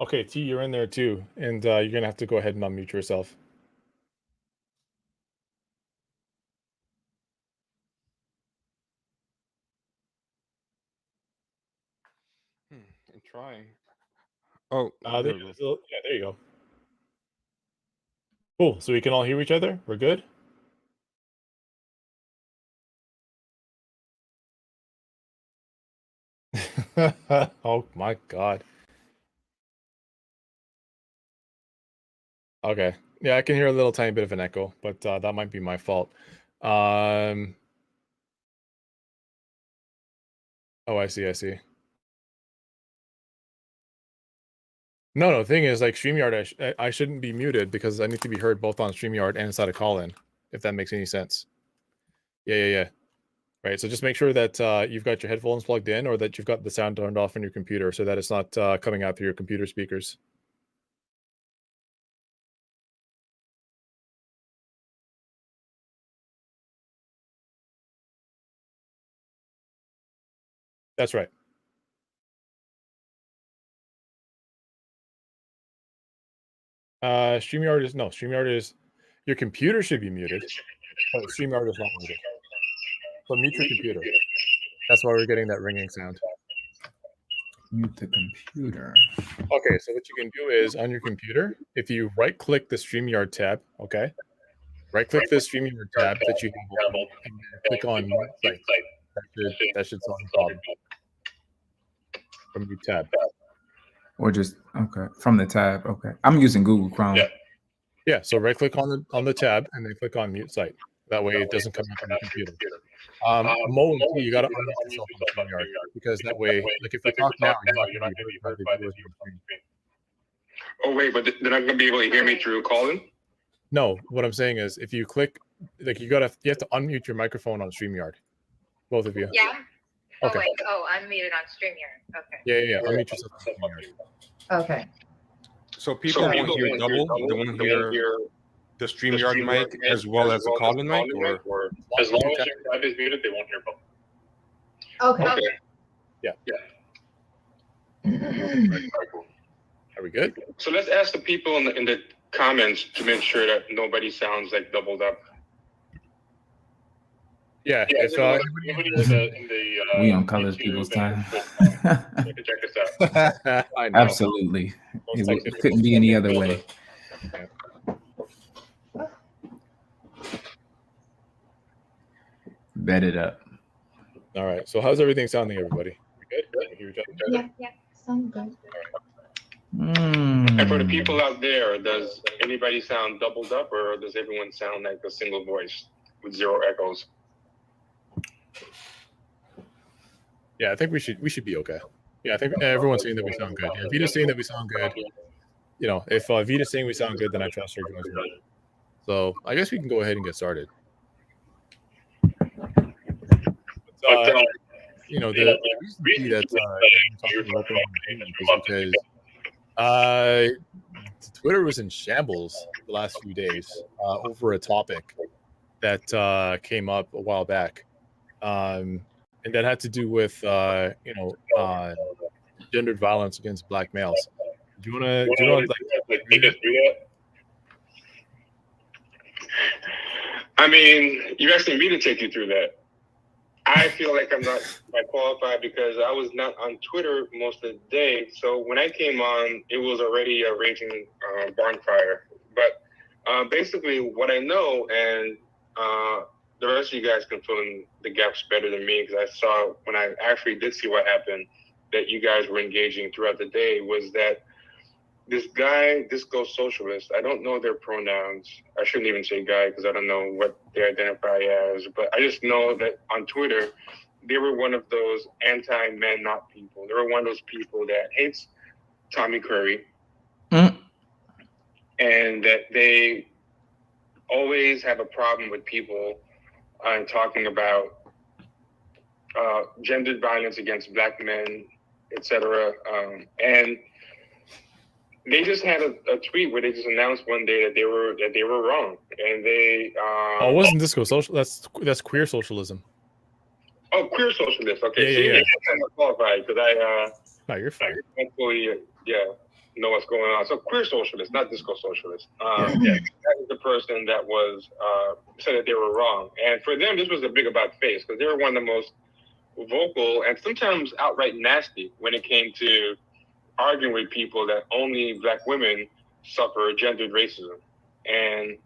Okay, T, you're in there too, and you're gonna have to go ahead and unmute yourself. I'm trying. Oh, there you go. Yeah, there you go. Cool. So we can all hear each other. We're good. Oh my God. Okay. Yeah, I can hear a little tiny bit of an echo, but that might be my fault. Oh, I see. I see. No. Thing is, like StreamYard, I shouldn't be muted because I need to be heard both on StreamYard and inside a call-in, if that makes any sense. Yeah. Right. So just make sure that you've got your headphones plugged in, or that you've got the sound turned off on your computer, so that it's not coming out through your computer speakers. That's right. StreamYard is your computer should be muted, but StreamYard is not muted. So mute your computer. That's why we're getting that ringing sound. Mute the computer. Okay, so what you can do is on your computer, if you right-click the StreamYard tab, okay, right-click the StreamYard tab that you have open, and click on Mute Site. That should solve the problem. From Mute tab. Or just from the tab. Okay, I'm using Google Chrome. Yeah. So right-click on the tab and then click on Mute Site. That way it doesn't come out from your computer. Mo and T, you got to unmute yourself on StreamYard, because that way, like if you talk now, you're not going to be heard by the viewers on the screen. Oh wait, but they're not going to be able to hear me through calling? No, what I'm saying is, if you click, like you have to unmute your microphone on StreamYard, both of you. Yeah. Okay. Oh wait. Oh, I'm muted on StreamYard. Okay. Yeah. Unmute yourself on StreamYard. Okay. So people won't hear double. They won't hear the StreamYard mic as well as the call-in mic, or as long as your tab is muted, they won't hear both. Okay. Yeah. Are we good? So let's ask the people in the comments to make sure that nobody sounds like doubled up. Yeah. If everybody in the we on colored people's time. You can check us out. I know. Absolutely. It couldn't be any other way. Bet it up. All right. So how's everything sounding, everybody? Good. Yeah. Sounds good. And for the people out there, does anybody sound doubled up, or does everyone sound like a single voice with zero echoes? Yeah, I think we should be okay. Yeah, I think everyone's saying that we sound good. Yeah, Vita's saying that we sound good. You know, if Vita's saying we sound good, then I trust her going well. So I guess we can go ahead and get started. You know, the reason that you're talking about is because Twitter was in shambles the last few days over a topic that came up a while back, and that had to do with gendered violence against Black males. Do you want to take us through that? I mean, you're asking me to take you through that. I feel like I'm not qualified because I was not on Twitter most of the day. So when I came on, it was already a raging bonfire. But basically what I know, and the rest of you guys can fill in the gaps better than me, because I saw when I actually did see what happened, that you guys were engaging throughout the day, was that this guy, Disco Socialist, I don't know their pronouns. I shouldn't even say guy because I don't know what they identify as, but I just know that on Twitter, they were one of those anti-men not people. They were one of those people that hates Tommy Curry, and that they always have a problem with people talking about gendered violence against Black men, etc. And they just had a tweet where they just announced one day that they were wrong, and they. it wasn't Disco Social. That's queer socialism. Oh, queer socialist. Okay, yeah. I'm qualified because I. No, you're fine. Hopefully, know what's going on. So queer socialist, not discourse socialist. Yeah. That is the person that was said that they were wrong. And for them, this was a big about face because they were one of the most vocal and sometimes outright nasty when it came to arguing with people that only Black women suffer gendered racism. And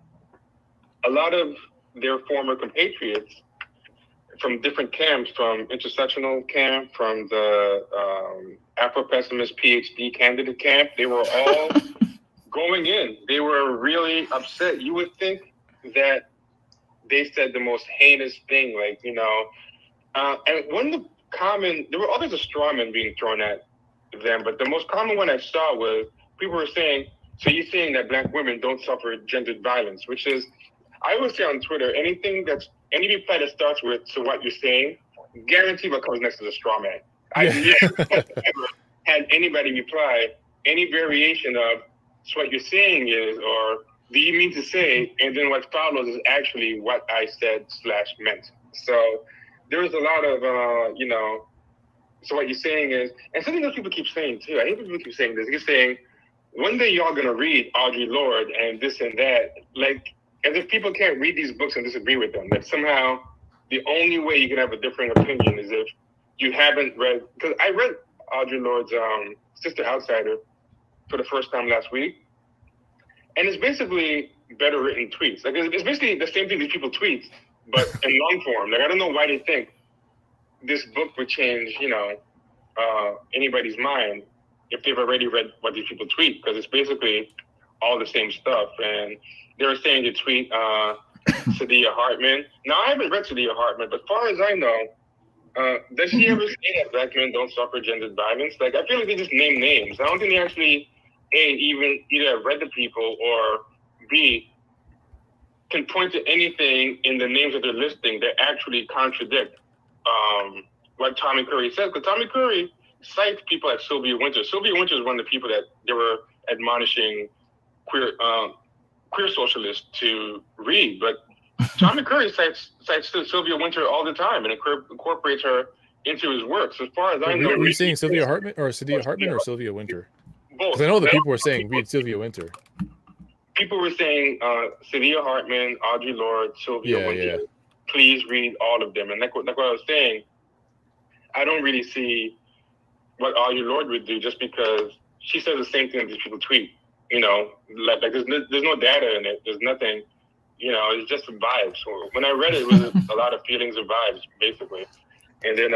a lot of their former compatriots from different camps, from intersectional camp, from the Afro-pessimist PhD candidate camp, they were all going in. They were really upset. You would think that they said the most heinous thing, like, you know, and one of the common, there were others of straw men being thrown at them, but the most common one I saw was people were saying, so you're saying that Black women don't suffer gendered violence, which is, I would say on Twitter, any reply that starts with, so what you're saying, guarantee what comes next is a straw man. I never ever had anybody reply any variation of, so what you're saying is, or do you mean to say, and then what follows is actually what I said / meant. So there was a lot of, you know, so what you're saying is, and something else people keep saying too, I hate people keep saying this, they're saying, one day y'all gonna read Audre Lorde and this and that, like, as if people can't read these books and disagree with them. That somehow the only way you can have a different opinion is if you haven't read, because I read Audre Lorde's Sister Outsider for the first time last week. And it's basically better written tweets. Like it's basically the same thing these people tweet, but in long form. Like I don't know why they think this book would change, you know, anybody's mind if they've already read what these people tweet, because it's basically all the same stuff. And they were saying to tweet Saidiya Hartman. Now, I haven't read Saidiya Hartman, but as far as I know, does she ever say that Black men don't suffer gendered violence? Like, I feel like they just name names. I don't think they actually, A, even either read the people, or B, can point to anything in the names that they're listing that actually contradict what Tommy Curry says. Because Tommy Curry cites people like Sylvia Wynter. Sylvia Wynter is one of the people that they were admonishing queer socialists to read, but Tommy Curry cites Sylvia Wynter all the time and incorporates her into his work. So as far as I know, were you saying Sylvia Hartman or Saidiya Hartman or Sylvia Wynter? Both. Because I know that people were saying read Sylvia Wynter. People were saying Saidiya Hartman, Audre Lorde, Sylvia Wynter. Yeah. Please read all of them. And like what I was saying, I don't really see what Audre Lorde would do just because she says the same thing that people tweet. You know, like there's no data in it. There's nothing. You know, it's just vibes. So when I read it, it was a lot of feelings of vibes, basically. And then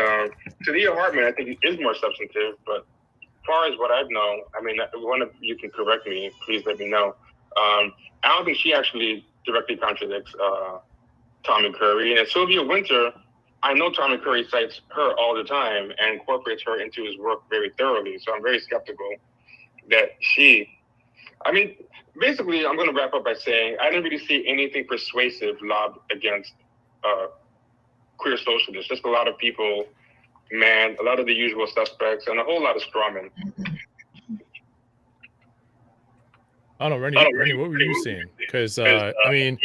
Saidiya Hartman, I think, is more substantive. But as far as what I've known, I mean, one of you can correct me. Please let me know. I don't think she actually directly contradicts Tommy Curry. And Sylvia Wynter, I know Tommy Curry cites her all the time and incorporates her into his work very thoroughly. So I'm very skeptical that she. I mean, basically, I'm going to wrap up by saying I didn't really see anything persuasive lobbed against queer socialists. Just a lot of people, a lot of the usual suspects, and a whole lot of strawmen. I don't know, Rennie, what were you saying? Because I mean,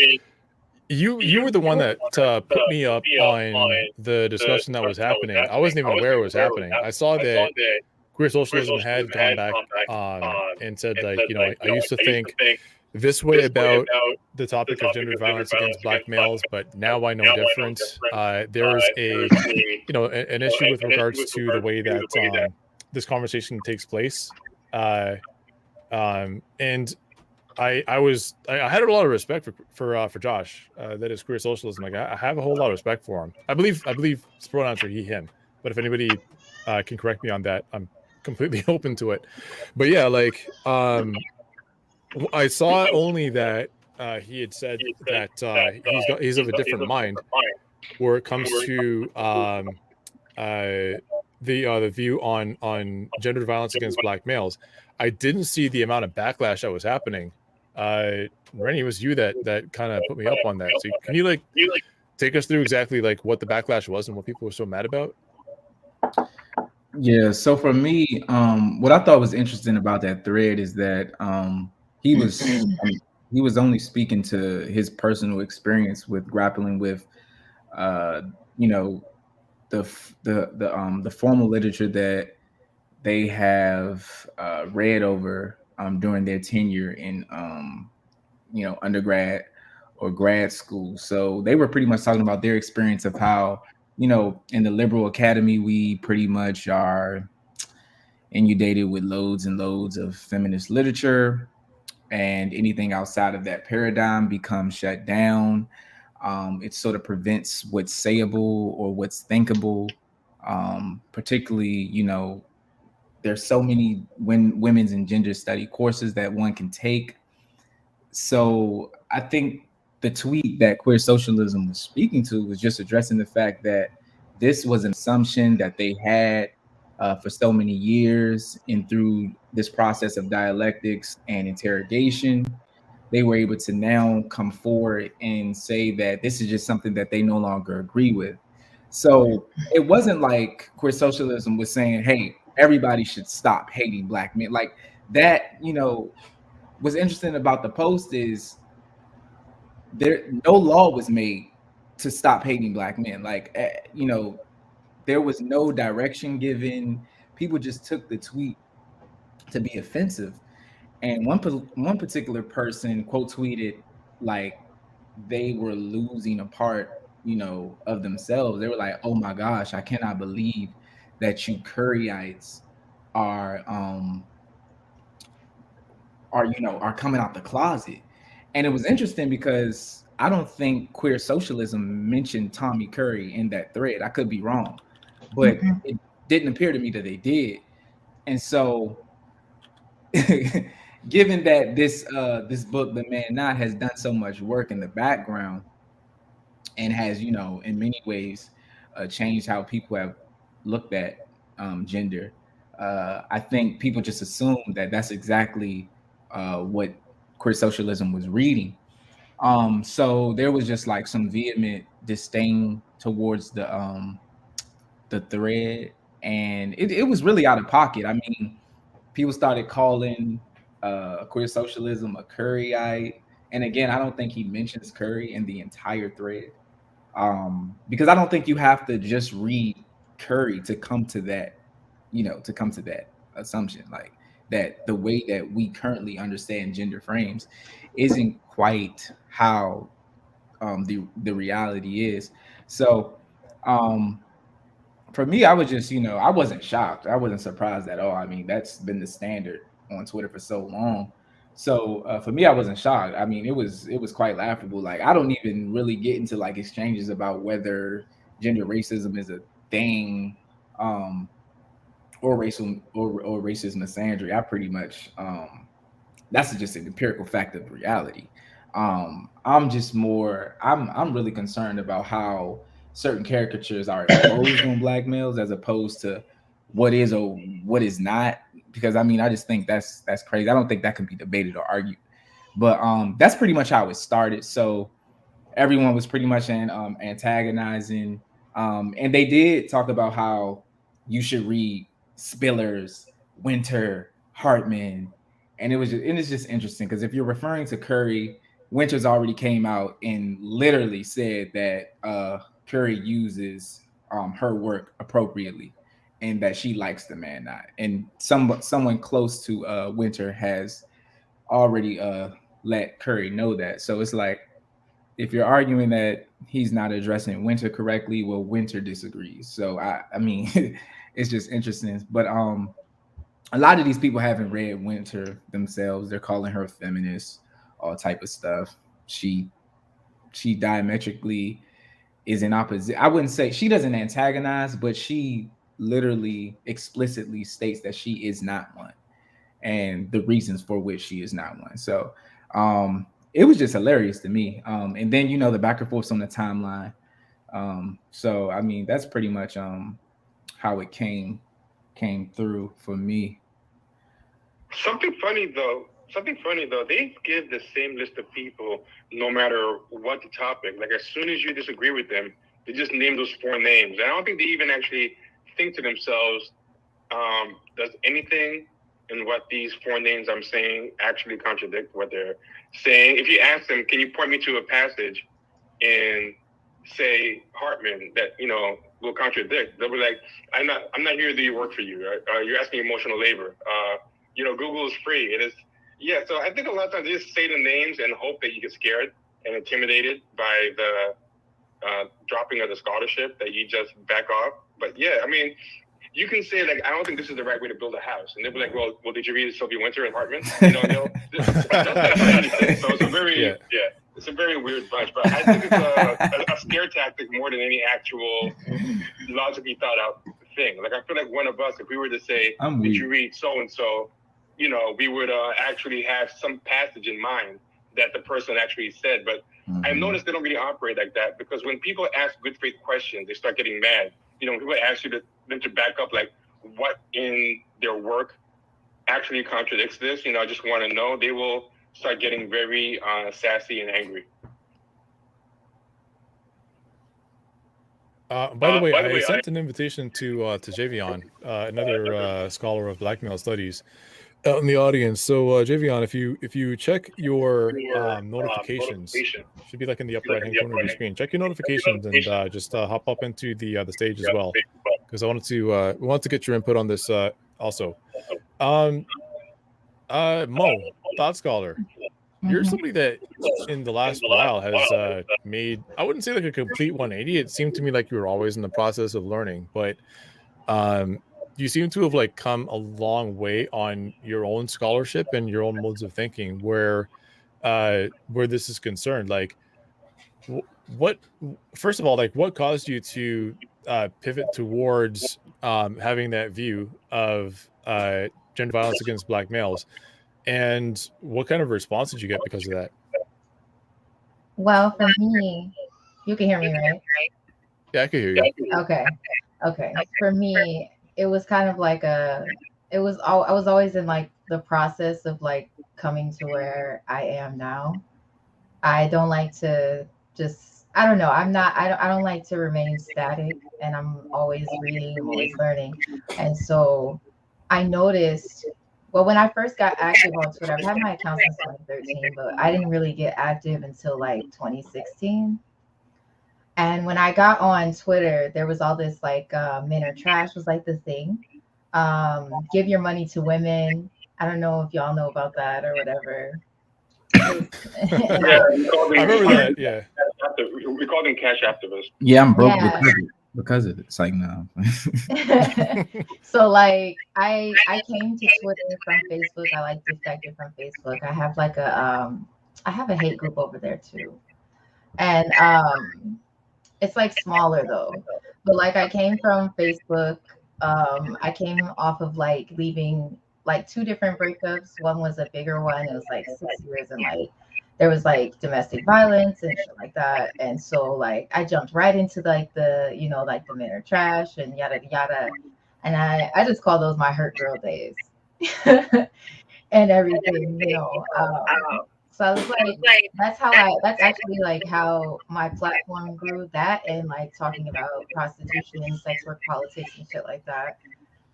you were the one that put me up on the discussion that was happening. I wasn't even aware it was happening. I saw that queer socialism had gone back and said, like, you know, I used to think this way about the topic of gendered violence against Black males, but now I know different. There's a, you know, an issue with regards to the way that this conversation takes place. And I had a lot of respect for Josh, that is queer socialism. Like I have a whole lot of respect for him. I believe it's pronouns are he, him. But if anybody can correct me on that, I'm completely open to it. But yeah, like I saw only that he had said that he's of a different mind where it comes to the view on gendered violence against Black males. I didn't see the amount of backlash that was happening. Rennie, it was you that kind of put me up on that. So can you like take us through exactly like what the backlash was and what people were so mad about? Yeah, so for me, what I thought was interesting about that thread is that he was only speaking to his personal experience with grappling with you know, the formal literature that they have read over during their tenure in undergrad or grad school. So they were pretty much talking about their experience of how, in the liberal academy, we pretty much are inundated with loads and loads of feminist literature, and anything outside of that paradigm becomes shut down. It sort of prevents what's sayable or what's thinkable. Particularly, there's so many women's and gender study courses that one can take. So I think the tweet that queer socialism was speaking to was just addressing the fact that this was an assumption that they had for so many years, and through this process of dialectics and interrogation, they were able to now come forward and say that this is just something that they no longer agree with. So it wasn't like queer socialism was saying, hey, everybody should stop hating Black men. Like that, what's interesting about the post is no law was made to stop hating Black men. Like, there was no direction given. People just took the tweet to be offensive. And one particular person quote tweeted like they were losing a part, of themselves. They were like, "Oh my gosh, I cannot believe that you Curryites are coming out the closet." And it was interesting because I don't think queer socialism mentioned Tommy Curry in that thread. I could be wrong, but it didn't appear to me that they did. And so given that this book, The Man Not, has done so much work in the background and has, in many ways changed how people have looked at gender, I think people just assume that that's exactly what queer socialism was reading. So there was just like some vehement disdain towards the thread, and it was really out of pocket. I mean, people started calling queer socialism a Curryite, and again, I don't think he mentions Curry in the entire thread, because I don't think you have to just read Curry to come to that, assumption, like that the way that we currently understand gender frames isn't quite how the reality is. So for me, I was just, I wasn't shocked. I wasn't surprised at all. I mean, that's been the standard on Twitter for so long. So for me, I wasn't shocked. I mean, it was quite laughable. Like, I don't even really get into like exchanges about whether gender racism is a thing, or racial or racist misandry. I pretty much that's just an empirical fact of reality. I'm really concerned about how certain caricatures are imposed on Black males as opposed to what is or what is not. Because I mean, I just think that's crazy. I don't think that can be debated or argued. But that's pretty much how it started. So everyone was pretty much antagonizing, and they did talk about how you should read Spillers, Winter, Hartman, and it's just interesting because if you're referring to Curry, Winters already came out and literally said that Curry uses her work appropriately and that she likes The Man Not, and someone close to Winter has already let Curry know that. So it's like, if you're arguing that he's not addressing Winter correctly, well, Winter disagrees. So I mean, it's just interesting. But a lot of these people haven't read Winter themselves. They're calling her a feminist, all type of stuff. She diametrically is in opposite. I wouldn't say she doesn't antagonize, but she literally explicitly states that she is not one, and the reasons for which she is not one. So it was just hilarious to me. And then the back and forth on the timeline. So I mean, that's pretty much how it came through for me. Something funny though, they give the same list of people no matter what the topic. Like, as soon as you disagree with them, they just name those 4 names. And I don't think they even actually think to themselves, does anything in what these 4 names I'm saying actually contradict what they're saying? If you ask them, can you point me to a passage in, say, Hartman that will contradict? They'll be like, I'm not here to do your work for you. Right? You're asking emotional labor. Google is free. It is, yeah. So I think a lot of times they just say the names and hope that you get scared and intimidated by the dropping of the scholarship, that you just back off. But yeah, I mean, you can say like, I don't think this is the right way to build a house, and they'll be like, well, did you read Sylvia Winter and Hartman? So it's a very it's a very weird bunch. But I think it's a scare tactic more than any actual logically thought out thing. Like I feel like one of us, if we were to say, did you read so and so, we would actually have some passage in mind that the person actually said. But I've noticed they don't really operate like that, because when people ask good faith questions, they start getting mad. People ask them to back up, like, what in their work actually contradicts this? I just want to know. They will start getting very sassy and angry. By the way, I sent an invitation to Javion, another scholar of Black male studies, out in the audience. So Javion, if you check your notifications, should be like in the upper right hand corner of your screen. Check your notifications and just hop up into the stage as well, because I wanted to get your input on this also. Mo, Thought Scholar, you're somebody that in the last while has made, I wouldn't say like a complete 180. It seemed to me like you were always in the process of learning, but you seem to have like come a long way on your own scholarship and your own modes of thinking where this is concerned. Like what, first of all, like what caused you to pivot towards having that view of gender violence against Black males, and what kind of response did you get because of that? Well, for me, you can hear me, right? Yeah, I can hear you. Okay. For me, it was kind of like I was always in like the process of like coming to where I am now. I don't like to just, I don't know. I don't like to remain static, and I'm always reading, I'm always learning. And so I noticed, well, when I first got active on Twitter, I've had my account since 2013, but I didn't really get active until like 2016. And when I got on Twitter, there was all this like men are trash was like the thing. Give your money to women. I don't know if y'all know about that or whatever. I remember that. Yeah, we called them cash activists. Yeah, I'm broke because of it. It's like, no. So like I came to Twitter from Facebook. I like defected from Facebook. I have like a hate group over there too. And it's like smaller though. But like I came from Facebook. I came off of like leaving like 2 different breakups. One was a bigger one. It was like 6 years, and like there was like domestic violence and shit like that. And so like I jumped right into like the, like the men are trash and yada yada. And I just call those my hurt girl days. And everything, so I was like, that's actually like how my platform grew, that and like talking about prostitution and sex work politics and shit like that.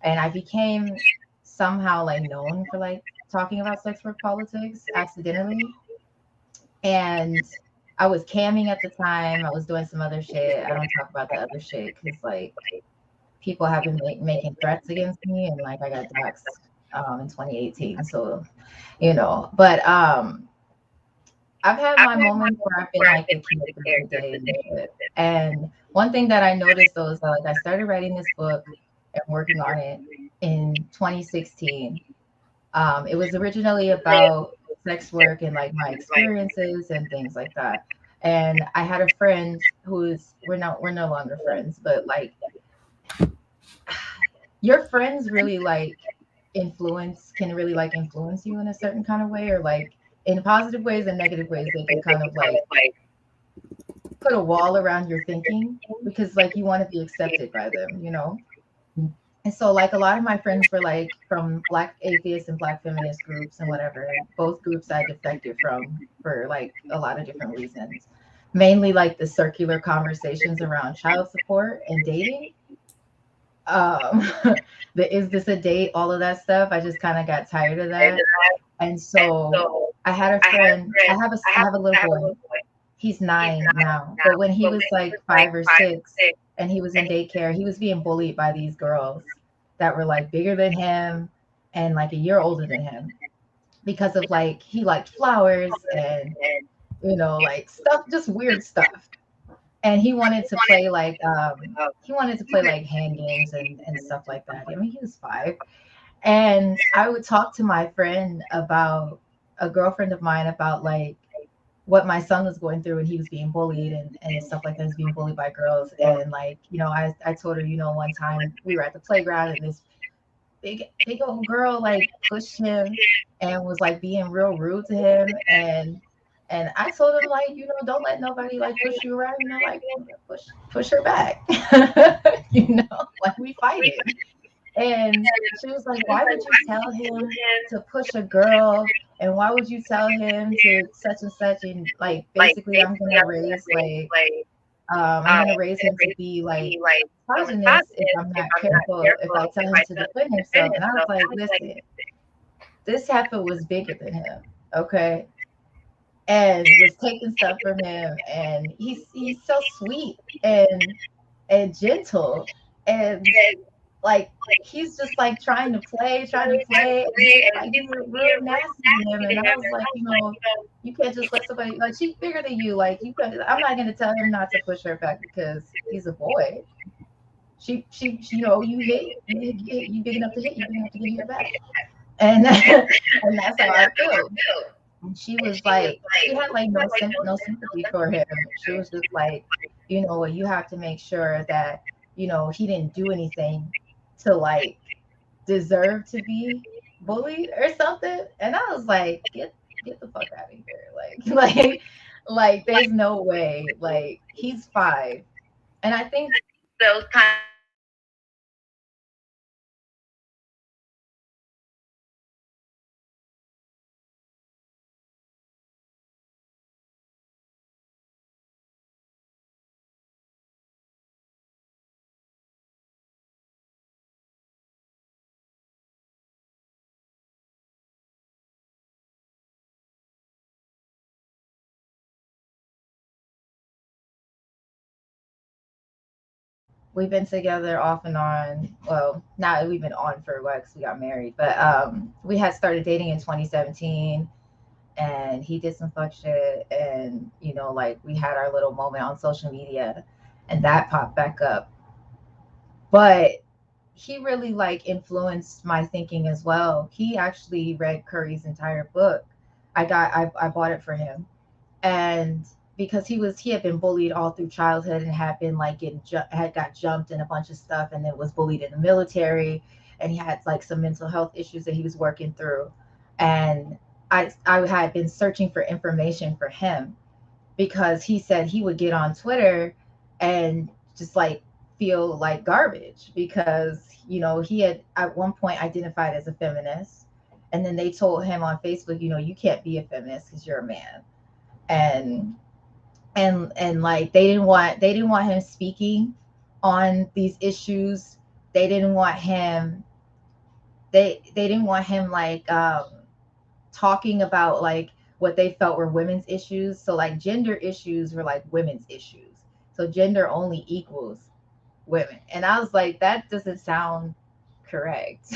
And I became somehow like known for like talking about sex work politics accidentally. And I was camming at the time. I was doing some other shit. I don't talk about the other shit because like people have been making threats against me, and like I got doxxed in 2018. So, but I've had my moments where I've been like a kid for the day and shit. And one thing that I noticed though is that like I started writing this book and working on it in 2016. It was originally about sex work and like my experiences and things like that. And I had a friend we're no longer friends, but like your friends really like can really like influence you in a certain kind of way, or like in positive ways and negative ways. They can kind of like put a wall around your thinking because like you want to be accepted by them. And so like a lot of my friends were like from Black atheist and Black feminist groups and whatever. Both groups I defected from for like a lot of different reasons. Mainly like the circular conversations around child support and dating. Is this a date? All of that stuff. I just kind of got tired of that. And so I had a friend. I have a little boy. He's 9 now. But when he was like 5 or 6 and he was in daycare, he was being bullied by these girls that were like bigger than him. and like a year older than him, because of like he liked flowers and like stuff, just weird stuff. And he wanted to play like hand games and stuff like that. I mean, he was 5. And I would talk to my friend about a girlfriend of mine about like what my son was going through, and he was being bullied and stuff like that. He was being bullied by girls. And like, I told her, one time we were at the playground and this big old girl like pushed him and was like being real rude to him. And I told him, like, don't let nobody like push you around, like push her back. Like we fighting. And she was like, why would you tell him to push a girl? And why would you tell him to such and such? And like, basically, I'm gonna raise him to be like misogynist if I'm not careful, if I tell him to defend himself. And I was like, listen, this heifer was bigger than him, okay? And was taking stuff from him, and he's so sweet and gentle, and like he's just like trying to play, and like you were real nasty to him. And I was like, you can't just let somebody, like, she's bigger than you, like I'm not gonna tell him not to push her back because he's a boy. She you hit, you big enough to hit, you big enough to give her back. And and that's how I feel. And she was like, she had like no sympathy for him. She was just like, you have to make sure that he didn't do anything to like deserve to be bullied or something. And I was like, get the fuck out of here, like there's no way. Like, he's 5, and I think those kind. We've been together off and on. Well, now we've been on for a while because we got married. But we had started dating in 2017, and he did some fuck shit. And, like, we had our little moment on social media, and that popped back up. But he really, like, influenced my thinking as well. He actually read Curry's entire book. I bought it for him. And because he had been bullied all through childhood and had been like had got jumped and a bunch of stuff, and then was bullied in the military, and he had like some mental health issues that he was working through. And I had been searching for information for him, because he said he would get on Twitter and just like feel like garbage because he had at one point identified as a feminist, and then they told him on Facebook, you can't be a feminist because you're a man. And like they didn't want him speaking on these issues. They didn't want him like talking about like what they felt were women's issues. So like gender issues were like women's issues. So gender only equals women. And I was like, that doesn't sound correct.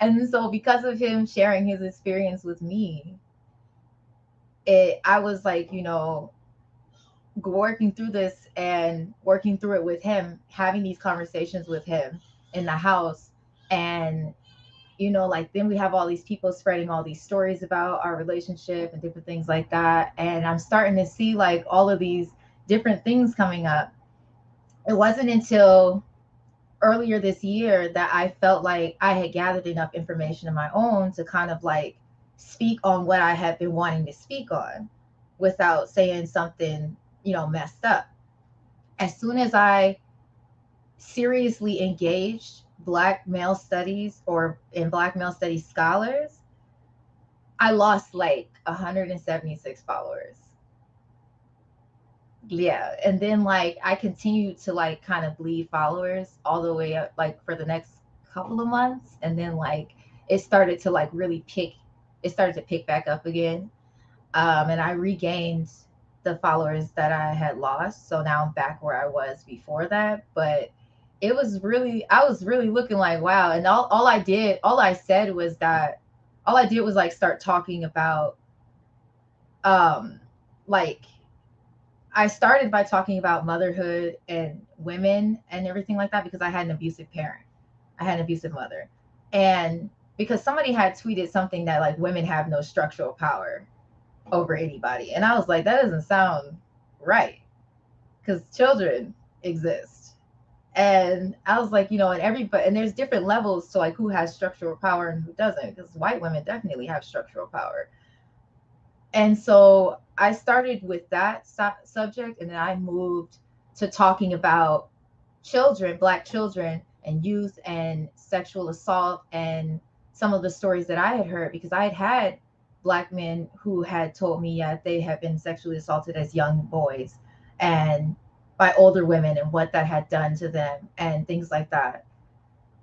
And so because of him sharing his experience with me, I was like, working through this and working through it with him, having these conversations with him in the house. And, like then we have all these people spreading all these stories about our relationship and different things like that. And I'm starting to see like all of these different things coming up. It wasn't until earlier this year that I felt like I had gathered enough information of my own to kind of like speak on what I had been wanting to speak on without saying something, messed up. As soon as I seriously engaged Black male studies and Black male studies scholars, I lost like 176 followers. Yeah. And then like I continued to like kind of bleed followers all the way up like for the next couple of months. And then like it started to like really pick back up again. And I regained the followers that I had lost. So now I'm back where I was before that. But it was really, I was really looking like, wow. And all I said was that, all I did was like start talking about, like, I started by talking about motherhood and women and everything like that because I had an abusive parent. I had an abusive mother. And because somebody had tweeted something that like women have no structural power over anybody. And I was like, that doesn't sound right because children exist. And I was like, and everybody, and there's different levels to like who has structural power and who doesn't, because white women definitely have structural power. And so I started with that subject, and then I moved to talking about children, Black children and youth and sexual assault and some of the stories that I had heard, because I had had Black men who had told me they had been sexually assaulted as young boys and by older women and what that had done to them and things like that.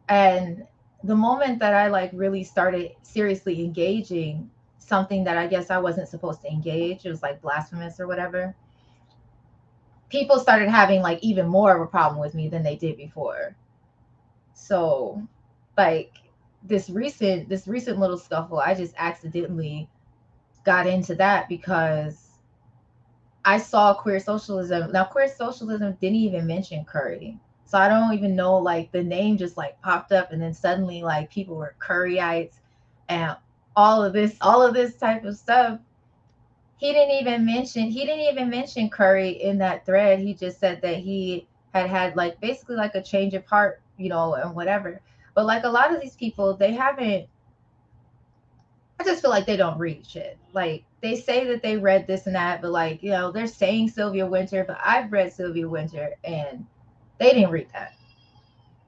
And the moment that I like really started seriously engaging something that I guess I wasn't supposed to engage, it was like blasphemous or whatever, people started having like even more of a problem with me than they did before. So like this recent little scuffle, I just accidentally got into that because I saw queer socialism. Now queer socialism didn't even mention Curry. So I don't even know, like the name just like popped up and then suddenly like people were Curryites and all of this type of stuff. He didn't even mention Curry in that thread. He just said that he had like basically like a change of heart, and whatever. But like a lot of these people, they haven't, I just feel like they don't read shit. Like they say that they read this and that, but like, they're saying Sylvia Wynter, but I've read Sylvia Wynter and they didn't read that.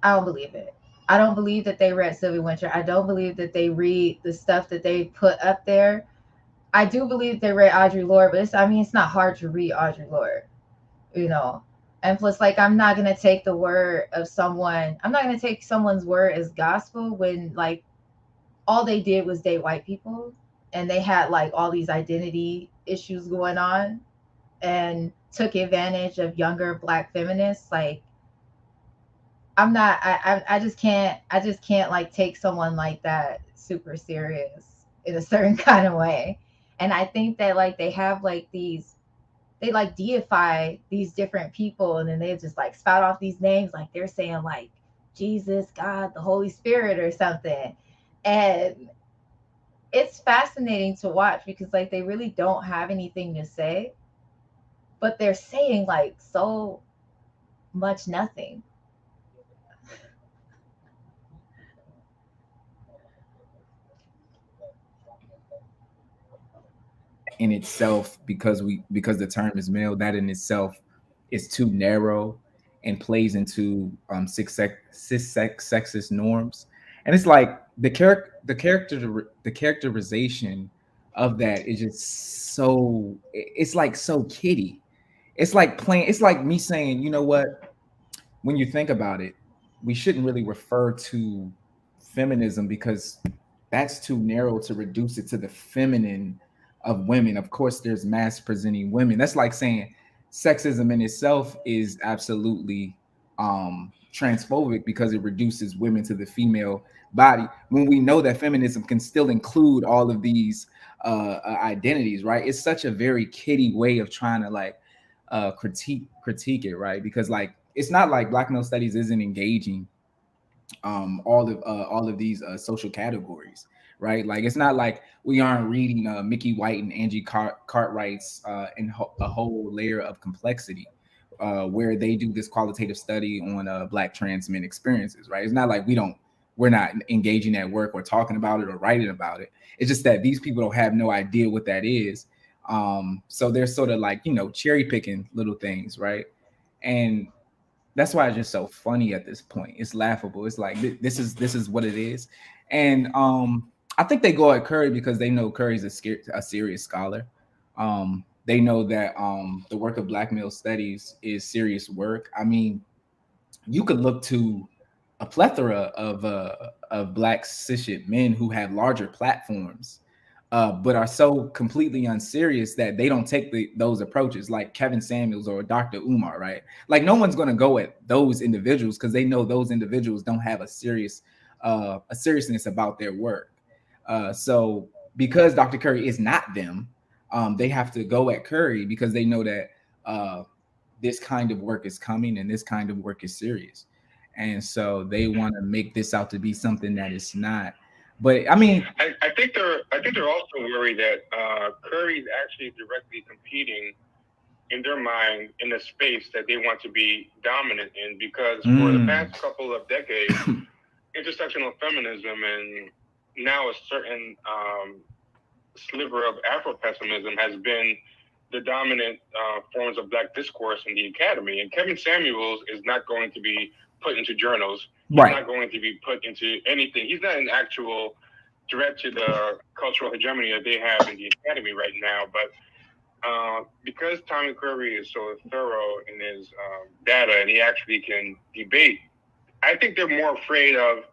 I don't believe it. I don't believe that they read Sylvia Wynter. I don't believe that they read the stuff that they put up there. I do believe they read Audre Lorde, but it's not hard to read Audre Lorde, And plus, like, I'm not going to take someone's word as gospel when, like, all they did was date white people and they had, like, all these identity issues going on and took advantage of younger Black feminists. Like, I just can't, like, take someone like that super serious in a certain kind of way. And I think that like they have like they like deify these different people and then they just like spout off these names like they're saying like Jesus, God, the Holy Spirit or something. And it's fascinating to watch because like they really don't have anything to say, but they're saying like so much nothing. In itself, because the term is male, that in itself is too narrow and plays into sexist norms. And it's like the characterization of that is just so, it's like so kiddie. It's like me saying, you know what, when you think about it, we shouldn't really refer to feminism because that's too narrow to reduce it to the feminine of women. Of course, there's mass presenting women. That's like saying sexism in itself is absolutely transphobic because it reduces women to the female body, when we know that feminism can still include all of these identities, right? It's such a very kiddie way of trying to like critique it, right? Because like it's not like Black male studies isn't engaging all of these social categories, right? Like it's not like we aren't reading Mickey White and Angie Cartwright's a whole layer of complexity, where they do this qualitative study on Black trans men experiences, right? It's not like we're not engaging that work or talking about it or writing about it. It's just that these people don't have no idea what that is. So they're sort of like, cherry picking little things, right? And that's why it's just so funny at this point. It's laughable. It's like this is what it is. And I think they go at Curry because they know Curry's a serious scholar. They know that the work of Black male studies is serious work. I mean, you could look to a plethora of Black cishet men who have larger platforms but are so completely unserious that they don't take those approaches, like Kevin Samuels or Dr. Umar, right? Like no one's going to go at those individuals because they know those individuals don't have a seriousness about their work. So because Dr. Curry is not them, they have to go at Curry because they know that this kind of work is coming and this kind of work is serious. And so they want to make this out to be something that it's not. But I mean, I think they're also worried that Curry's actually directly competing in their mind in a space that they want to be dominant in, because for the past couple of decades, intersectional feminism and now a certain sliver of Afro-pessimism has been the dominant forms of Black discourse in the academy. And Kevin Samuels is not going to be put into journals. He's not going to be put into anything. He's not an actual threat to the cultural hegemony that they have in the academy right now. But because Tommy Curry is so thorough in his data and he actually can debate, I think they're more afraid of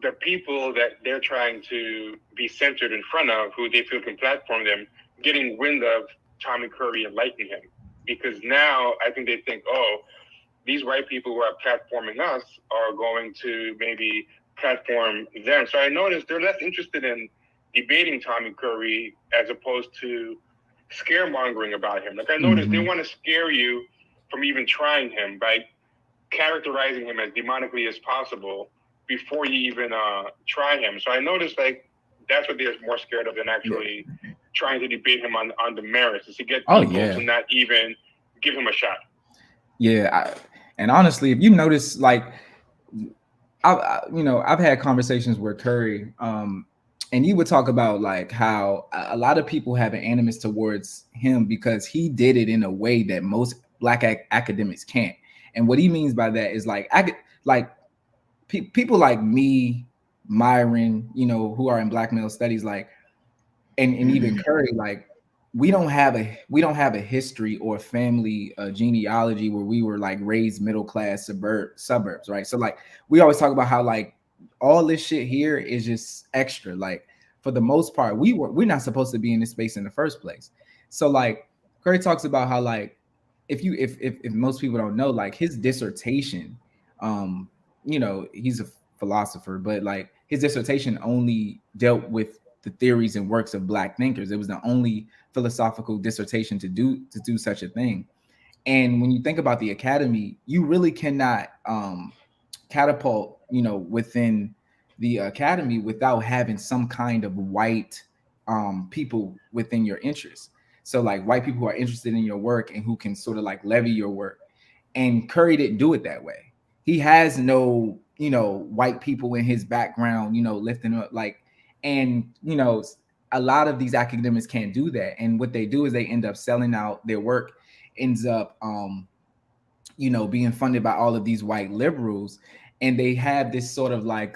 the people that they're trying to be centered in front of, who they feel can platform them, getting wind of Tommy Curry and liking him. Because now I think they think, oh, these white people who are platforming us are going to maybe platform them. So I noticed they're less interested in debating Tommy Curry as opposed to scaremongering about him. Like I noticed they want to scare you from even trying him by characterizing him as demonically as possible before you even try him. So I noticed like that's what they're more scared of than actually trying to debate him on the merits, is to get people to not even give him a shot. Yeah, and honestly, if you notice, like, I've had conversations with Curry, and he would talk about like how a lot of people have an animus towards him because he did it in a way that most Black academics can't. And what he means by that is like people like me, Myron, who are in Black male studies, like, and even Curry, like, we don't have a history or family genealogy where we were like raised middle class suburbs, right? So like we always talk about how like all this shit here is just extra. Like for the most part, we're not supposed to be in this space in the first place. So like Curry talks about how like if most people don't know, like his dissertation, he's a philosopher, but like his dissertation only dealt with the theories and works of Black thinkers. It was the only philosophical dissertation to do such a thing. And when you think about the academy, you really cannot catapult, within the academy without having some kind of white people within your interests. So like white people who are interested in your work and who can sort of like levy your work. And Curry didn't do it that way. He has no, white people in his background, lifting up like, and a lot of these academics can't do that. And what they do is they end up selling out their work, ends up being funded by all of these white liberals, and they have this sort of like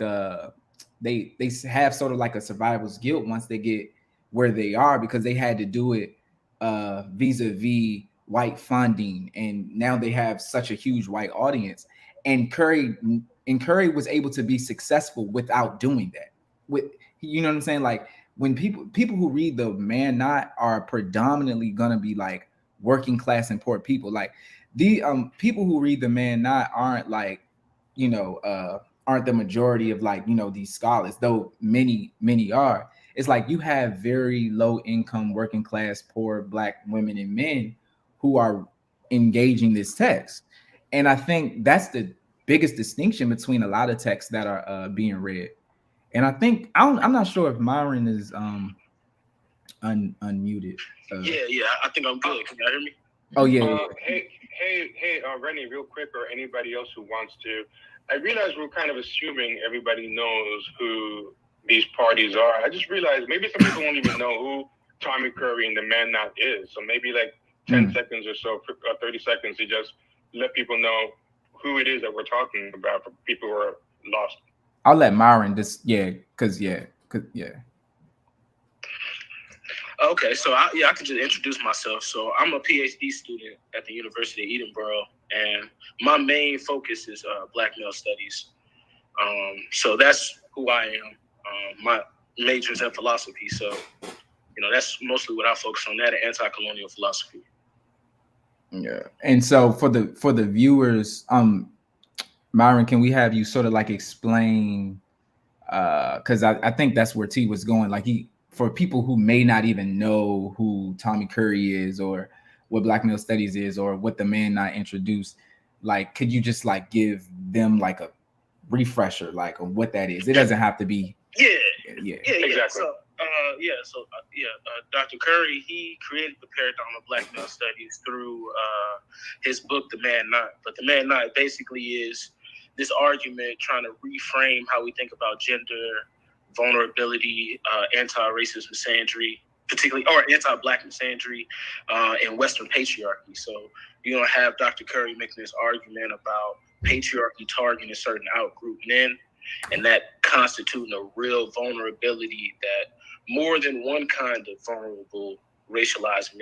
they have sort of like a survivor's guilt once they get where they are, because they had to do it vis-a-vis white funding, and now they have such a huge white audience. And Curry was able to be successful without doing that. With, you know what I'm saying? Like when people who read the Man Not are predominantly gonna be like working class and poor people. Like the people who read the Man Not aren't like, aren't the majority of like, these scholars, though many are. It's like you have very low income, working class, poor Black women and men who are engaging this text. And I think that's the biggest distinction between a lot of texts that are being read. And I think I'm not sure if Myron is unmuted. Yeah, I think I'm good. Can you hear me? Oh yeah. Hey, Rennie, real quick, or anybody else who wants to. I realize we're kind of assuming everybody knows who these parties are. I just realized maybe some people won't even know who Tommy Curry and the Man Not is. So maybe like 10 seconds or so, 30 seconds to just let people know who it is that we're talking about for people who are lost. I'll let Myron just cause yeah. Okay, so I could just introduce myself. So I'm a PhD student at the University of Edinburgh, and my main focus is Black male studies. So that's who I am. majors in philosophy. So, that's mostly what I focus on, that anti-colonial philosophy. Yeah. And so for the viewers, Myron, can we have you sort of like explain, because I think that's where T was going. Like for people who may not even know who Tommy Curry is or what Black Male Studies is or what the Man Not introduced, like, could you just like give them like a refresher, like of what that is? It doesn't have to be. Yeah. Exactly. So, Dr. Curry, he created the paradigm of Black Male Studies through his book, The Man Not. But The Man Not basically is this argument trying to reframe how we think about gender, vulnerability, anti-racist misandry, particularly, or anti-Black misandry, and Western patriarchy. So you're going to have Dr. Curry making this argument about patriarchy targeting certain outgroup men, and that constituting a real vulnerability that more than one kind of vulnerable racialized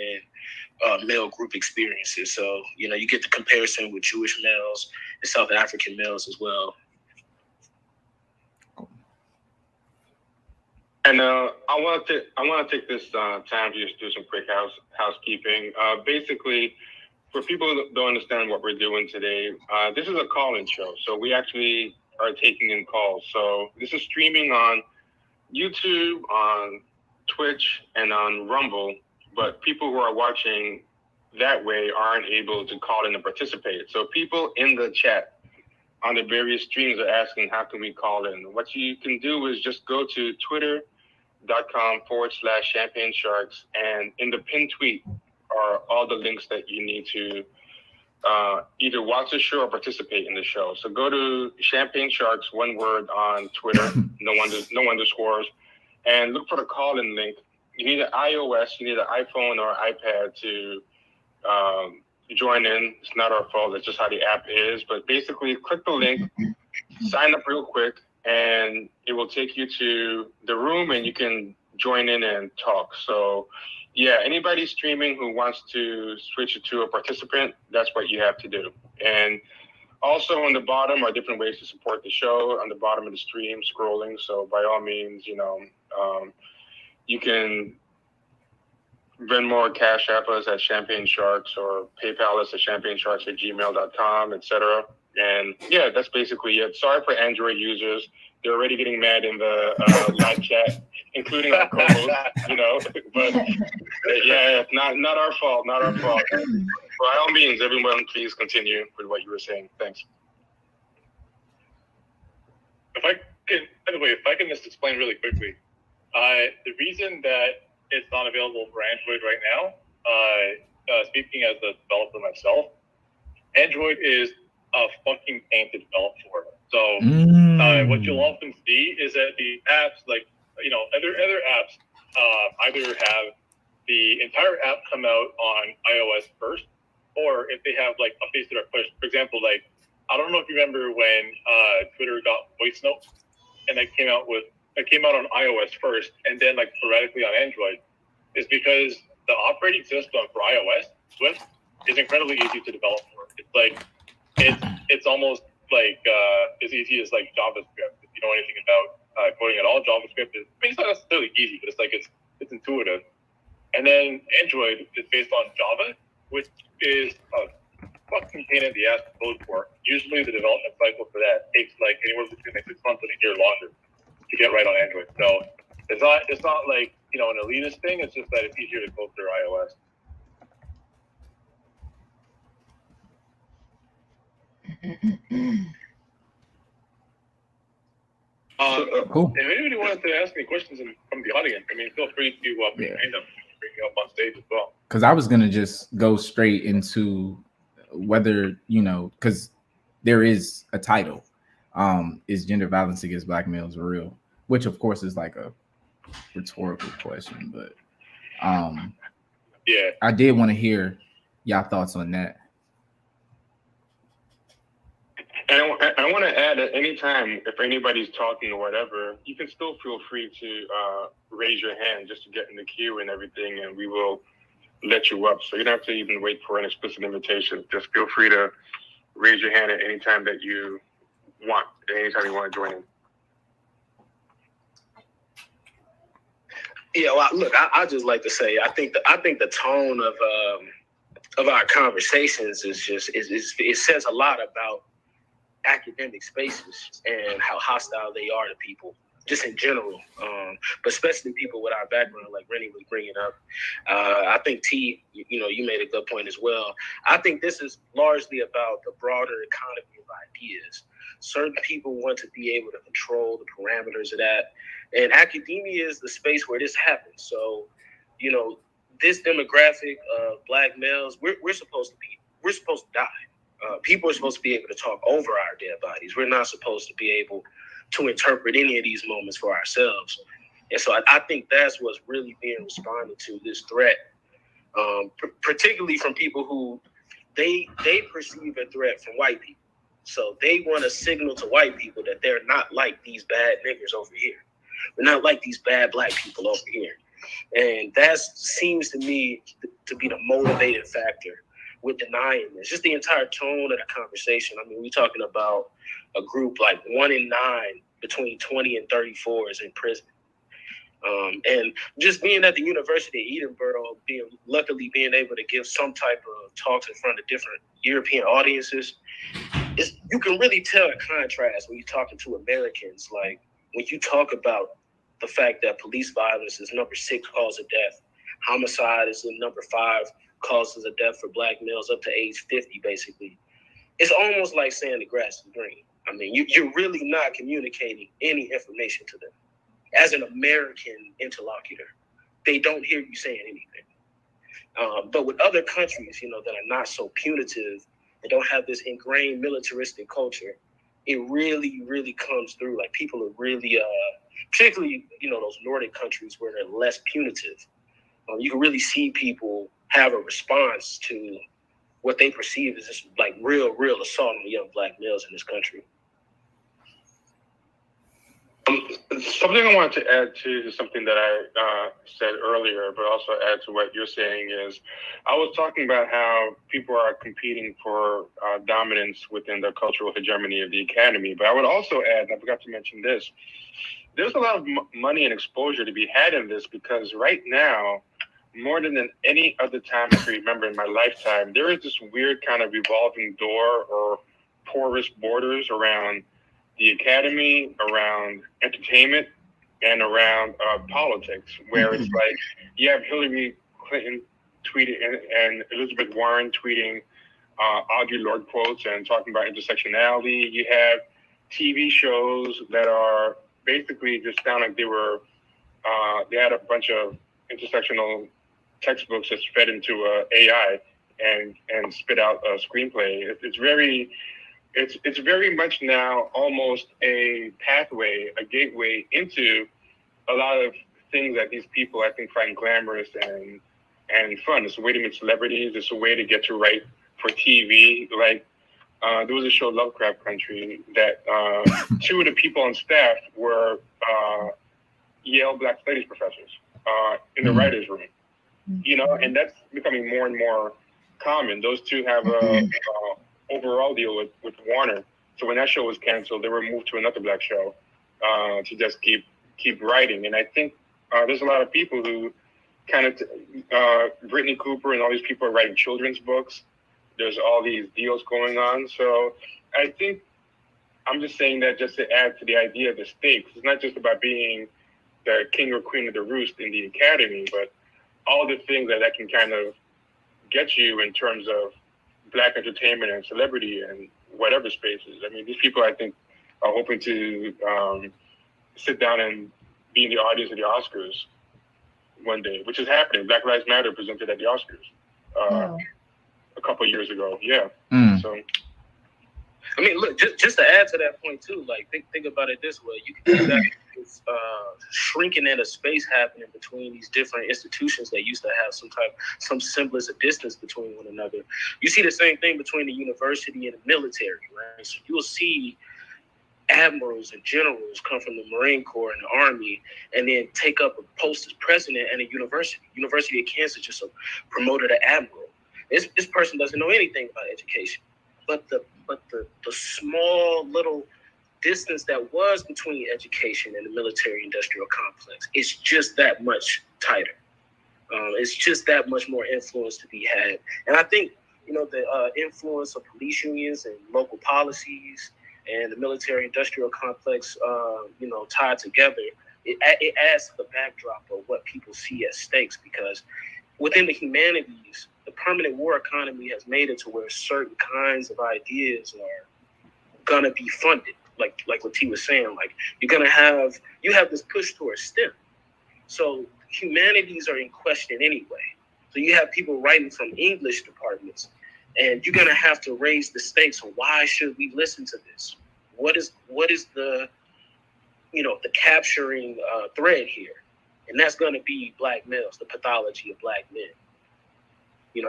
male group experiences. So, you get the comparison with Jewish males and South African males as well. And I want to take this time to just do some quick housekeeping. Basically, for people who don't understand what we're doing today, this is a call-in show. So we actually are taking in calls. So this is streaming on YouTube, on Twitch, and on Rumble. But people who are watching that way aren't able to call in and participate. So people in the chat on the various streams are asking, how can we call in? What you can do is just go to twitter.com/Champagne Sharks, and in the pinned tweet are all the links that you need to either watch the show or participate in the show. So go to Champagne Sharks, one word on Twitter, no underscores, and look for the call-in link. You need an iOS, you need an iPhone or iPad to join in. It's not our fault. It's just how the app is. But basically, click the link, sign up real quick, and it will take you to the room, and you can join in and talk. So, yeah, anybody streaming who wants to switch it to a participant, that's what you have to do. And also on the bottom are different ways to support the show. On the bottom of the stream, scrolling. So by all means, you can Venmo or Cash App us at Champagne Sharks or PayPal us at champagnesharks@gmail.com, etc. And yeah, that's basically it. Sorry for Android users. They're already getting mad in the live chat, including our co-host, But yeah, not our fault, not our fault. By all means, everyone, please continue with what you were saying. Thanks. If I can just explain really quickly, the reason that it's not available for Android right now, speaking as the developer myself, Android is a fucking pain to develop for. So what you'll often see is that the apps, like, other apps, either have the entire app come out on iOS first, or if they have like updates that are pushed. For example, like, I don't know if you remember when Twitter got voice notes, and it came out on iOS first, and then like sporadically on Android. Is because the operating system for iOS, Swift, is incredibly easy to develop for. It's like it's almost like as easy as like JavaScript. If you know anything about coding at all, JavaScript is, it's not necessarily easy, but it's like it's intuitive. And then Android is based on Java, which is a fucking pain in the ass to code for. Usually the development cycle for that takes like anywhere between like 6 months and a year longer to get right on Android. So it's not like, an elitist thing. It's just that it's easier to code through iOS. Cool. If anybody wanted to ask any questions from the audience, feel free to bring them up on stage as well. Because I was gonna just go straight into whether because there is a title, is gender violence against Black males real? Which of course is like a rhetorical question, but yeah, I did want to hear y'all thoughts on that. And I want to add at any time, if anybody's talking or whatever, you can still feel free to raise your hand just to get in the queue and everything, and we will let you up. So you don't have to even wait for an explicit invitation. Just feel free to raise your hand at any time that you want, anytime you want to join in. Yeah, well, look, I just like to say, I think the tone of our conversations is just it says a lot about academic spaces and how hostile they are to people, just in general, but especially people with our background, like Rennie was bringing up. I think T, you made a good point as well. I think this is largely about the broader economy of ideas. Certain people want to be able to control the parameters of that, and academia is the space where this happens. So, this demographic of Black males, we're supposed to die. People are supposed to be able to talk over our dead bodies. We're not supposed to be able to interpret any of these moments for ourselves. And so I think that's what's really being responded to, this threat, particularly from people who they perceive a threat from white people. So they want to signal to white people that they're not like these bad niggers over here. We're not like these bad Black people over here. And that seems to me to be the motivating factor with denying this. Just the entire tone of the conversation. I mean, we're talking about a group like 1 in 9 between 20 and 34 is in prison. And just being at the University of Edinburgh, luckily being able to give some type of talks in front of different European audiences, you can really tell a contrast when you're talking to Americans. Like, when you talk about the fact that police violence is number 6 cause of death, homicide is the number 5 causes of death for Black males up to age 50, basically. It's almost like saying the grass is green. I mean, you're really not communicating any information to them. As an American interlocutor, they don't hear you saying anything. But with other countries, that are not so punitive and don't have this ingrained militaristic culture, it really, really comes through. Like, people are really, particularly, those Nordic countries where they're less punitive. You can really see people have a response to what they perceive as this, like, real assault on young Black males in this country. Something I wanted to add to something that I said earlier, but also add to what you're saying is, I was talking about how people are competing for dominance within the cultural hegemony of the academy. But I would also add, and I forgot to mention this, there's a lot of money and exposure to be had in this, because right now, more than any other time I can remember in my lifetime, there is this weird kind of revolving door or porous borders around the academy, around entertainment, and around politics, where it's like you have Hillary Clinton tweeting and Elizabeth Warren tweeting Audre Lorde quotes and talking about intersectionality. You have TV shows that are basically just sound like they had a bunch of intersectional textbooks that's fed into AI and spit out a screenplay. It's very much now almost a pathway, a gateway into a lot of things that these people, I think, find glamorous and fun. It's a way to meet celebrities. It's a way to get to write for TV. Like, there was a show, Lovecraft Country, that 2 of the people on staff were Yale Black Studies professors in the writer's room. And that's becoming more and more common. Those 2 have a overall deal with Warner. So when that show was canceled, they were moved to another Black show to just keep writing. And I think there's a lot of people who kind of, Brittany Cooper and all these people are writing children's books. There's all these deals going on. So I think I'm just saying that just to add to the idea of the stakes. It's not just about being the king or queen of the roost in the academy, but all the things that can kind of get you in terms of Black entertainment and celebrity and whatever spaces. I mean, these people, I think, are hoping to sit down and be in the audience of the Oscars one day, which is happening. Black Lives Matter presented at the Oscars a couple of years ago. Yeah. So, I mean, look, just to add to that point too, like, think about it this way. You can do that with shrinking in a space happening between these different institutions that used to have some semblance of distance between one another. You see the same thing between the university and the military, right? So you'll see admirals and generals come from the Marine Corps and the Army and then take up a post as president at a university. University of Kansas just promoted an admiral. This person doesn't know anything about education. But the small little distance that was between education and the military-industrial complex, it's just that much tighter. It's just that much more influence to be had. And I think, the influence of police unions and local policies and the military-industrial complex, tied together, it adds to the backdrop of what people see as stakes, because within the humanities, the permanent war economy has made it to where certain kinds of ideas are gonna be funded. Like what T was saying, like you have this push towards STEM. So humanities are in question anyway. So you have people writing from English departments, and you're gonna have to raise the stakes. Why should we listen to this? What is the the capturing thread here? And that's gonna be black males, the pathology of black men.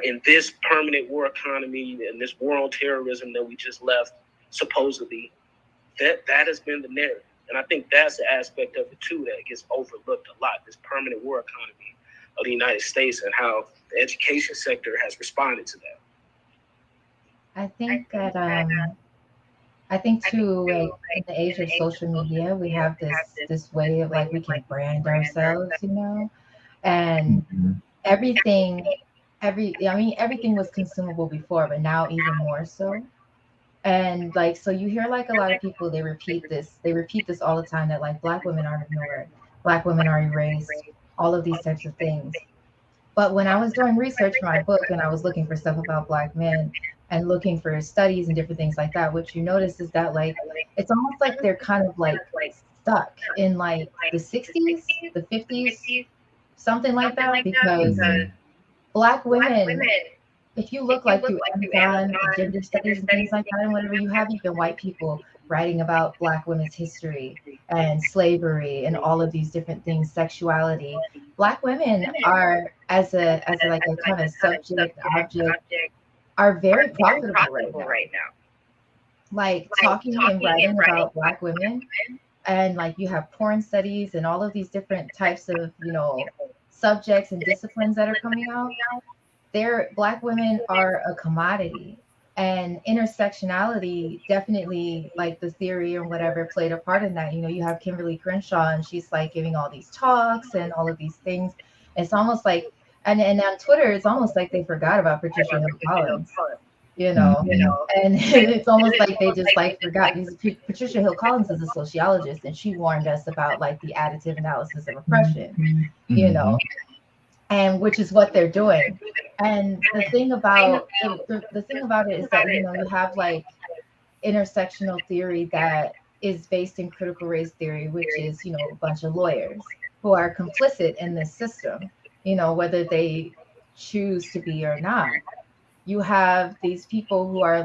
In this permanent war economy and this war on terrorism that we just left, supposedly, that has been the narrative. And I think that's the aspect of it too that gets overlooked a lot, this permanent war economy of the United States and how the education sector has responded to that. I think that I think too, like in the age of social media, we have this way of like we can brand ourselves, and everything was consumable before, but now even more so. And like, so you hear like a lot of people, they repeat this all the time, that like black women are ignored, black women are erased, all of these types of things. But when I was doing research for my book and I was looking for stuff about black men and looking for studies and different things like that, what you notice is that like it's almost like they're kind of like stuck in like the 60s, the 50s, something like that, because black women, if you look like through Amazon, gender studies and things like that, and whatever, you have even white people writing about black women's history and slavery and all of these different things, sexuality. Black women are, as a like a kind of subject object, are very profitable right now. Like talking and writing about black women, and like you have porn studies and all of these different types of subjects and disciplines that are coming out. Black women are a commodity, and intersectionality definitely, like the theory or whatever, played a part in that. You have Kimberly Crenshaw, and she's like giving all these talks and all of these things. It's almost like, and on Twitter, it's almost like they forgot about Patricia Hill Collins, and it's almost like they just like forgot. Patricia Hill Collins is a sociologist, and she warned us about like the additive analysis of oppression, and which is what they're doing. And the thing about the thing about it is that you have like intersectional theory that is based in critical race theory, which is a bunch of lawyers who are complicit in this system, whether they choose to be or not. You have these people who are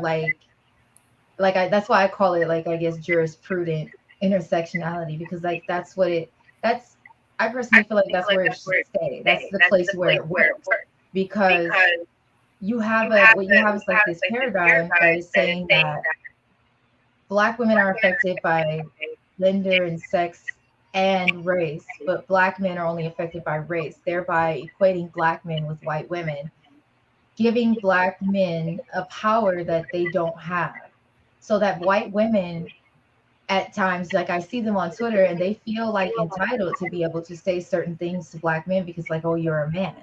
that's why I call it, like, I guess, jurisprudent intersectionality, because like I personally feel like that's where it should stay. That's the place where it works, because you have what you have is like this paradigm that is saying that black women are affected by gender and sex and race, but black men are only affected by race, thereby equating black men with white women, giving black men a power that they don't have, so that white women at times, like I see them on Twitter, and they feel like entitled to be able to say certain things to black men because like, oh, you're a man.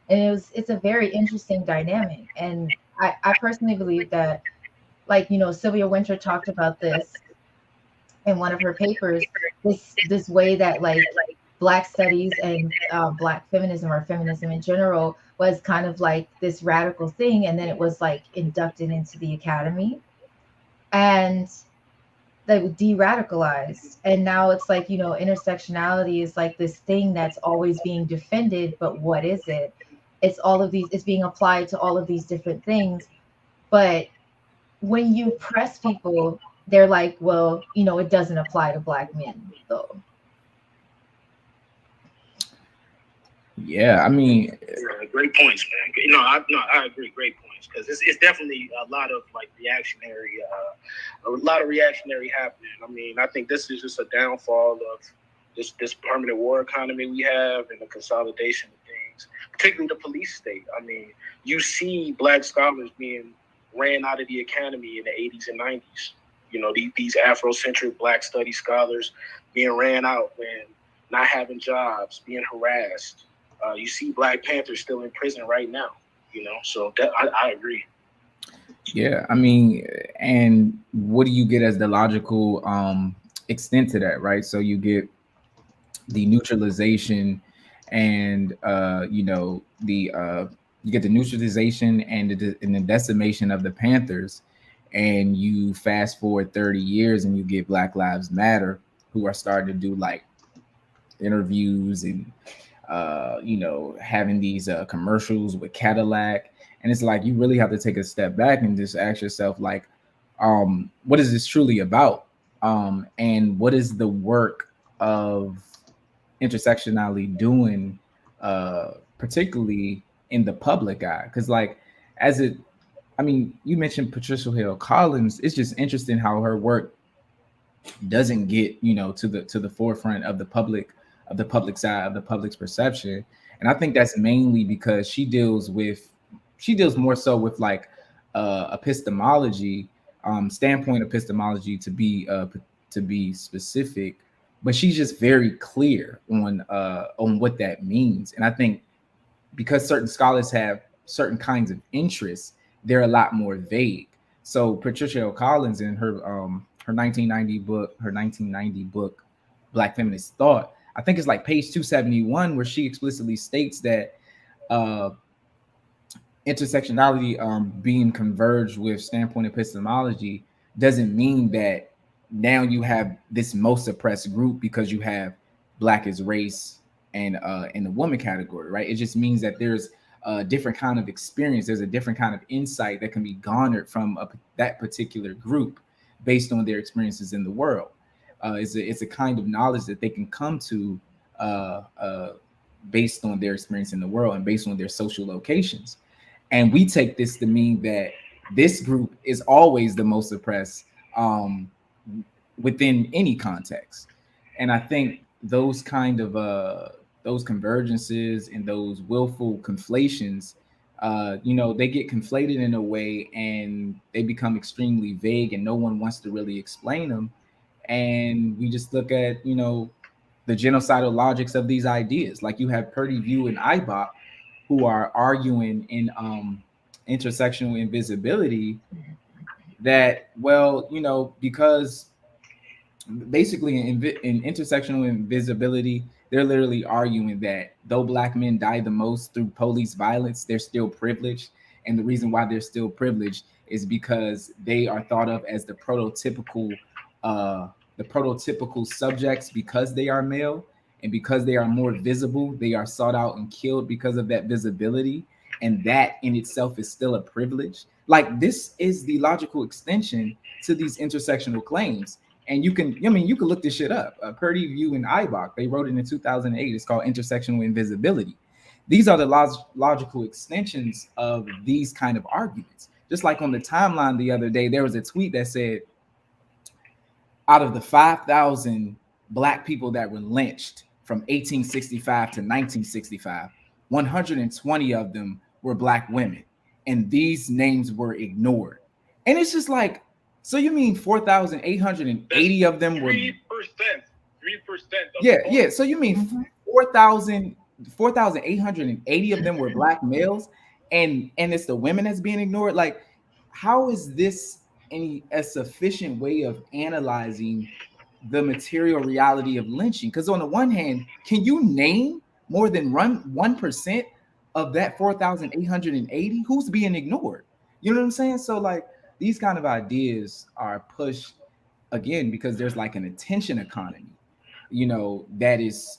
And it's a very interesting dynamic. And I personally believe that, like, Sylvia Winter talked about this in one of her papers, this way that like black studies and black feminism, or feminism in general, was kind of like this radical thing, and then it was like inducted into the academy, and they were de-radicalized, and now it's like intersectionality is like this thing that's always being defended, but what is it? It's being applied to all of these different things, but when you press people, they're like, well, it doesn't apply to black men though. Yeah, I mean, great points, man. I agree. Great points, because it's definitely a lot of like reactionary happening. I mean, I think this is just a downfall of this permanent war economy we have, and the consolidation of things, particularly the police state. I mean, you see black scholars being ran out of the academy in the 80s and 90s. You know, these Afrocentric Black studies scholars being ran out and not having jobs, being harassed. You see Black Panthers still in prison right now. You know, so that, I agree. Yeah, I mean, and what do you get as the logical extent to that, right? So you get the neutralization and you know, the you get the neutralization and the decimation of the Panthers, and you fast forward 30 years and you get Black Lives Matter, who are starting to do like interviews and you know, having these commercials with Cadillac. And it's like you really have to take a step back and just ask yourself, like, what is this truly about? And what is the work of intersectionality doing, particularly in the public eye? Because, like, as it, I mean, you mentioned Patricia Hill Collins. It's just interesting how her work doesn't get, you know, to the forefront of the public side, of the public's perception. And I think that's mainly because she deals more so with like epistemology, standpoint epistemology, to be specific, but she's just very clear on what that means. And I think because certain scholars have certain kinds of interests, they're a lot more vague. So Patricia Hill Collins, in her 1990 book, Black Feminist Thought, I think it's like page 271, where she explicitly states that intersectionality being converged with standpoint epistemology doesn't mean that now you have this most oppressed group because you have Black as race and in the woman category, right? It just means that there's a different kind of experience, there's a different kind of insight that can be garnered from that particular group based on their experiences in the world. It's a kind of knowledge that they can come to based on their experience in the world and based on their social locations. And we take this to mean that this group is always the most oppressed within any context. And I think those kind of those convergences and those willful conflations, you know, they get conflated in a way and they become extremely vague and no one wants to really explain them. And we just look at, you know, the genocidal logics of these ideas. Like you have Purdy View and Ibach, who are arguing in intersectional invisibility that, well, you know, because basically in intersectional invisibility, they're literally arguing that though Black men die the most through police violence, they're still privileged. And the reason why they're still privileged is because they are thought of as the prototypical subjects because they are male, and because they are more visible, they are sought out and killed because of that visibility. And that in itself is still a privilege. Like, this is the logical extension to these intersectional claims. And you can look this shit up. Purdy View and Ibach, they wrote it in 2008. It's called Intersectional Invisibility. These are the logical extensions of these kind of arguments. Just like on the timeline the other day, there was a tweet that said, out of the 5,000 Black people that were lynched from 1865 to 1965, 120 of them were Black women. And these names were ignored. And it's just like, so you mean 4,880 of them were 3%? 3%. Yeah. So you mean 4,880 of them were Black males, and it's the women that's being ignored? Like, how is this a sufficient way of analyzing the material reality of lynching? Because on the one hand, can you name more than 1% of that 4,880 who's being ignored? You know what I'm saying? So like, these kind of ideas are pushed again because there's like an attention economy, you know, that is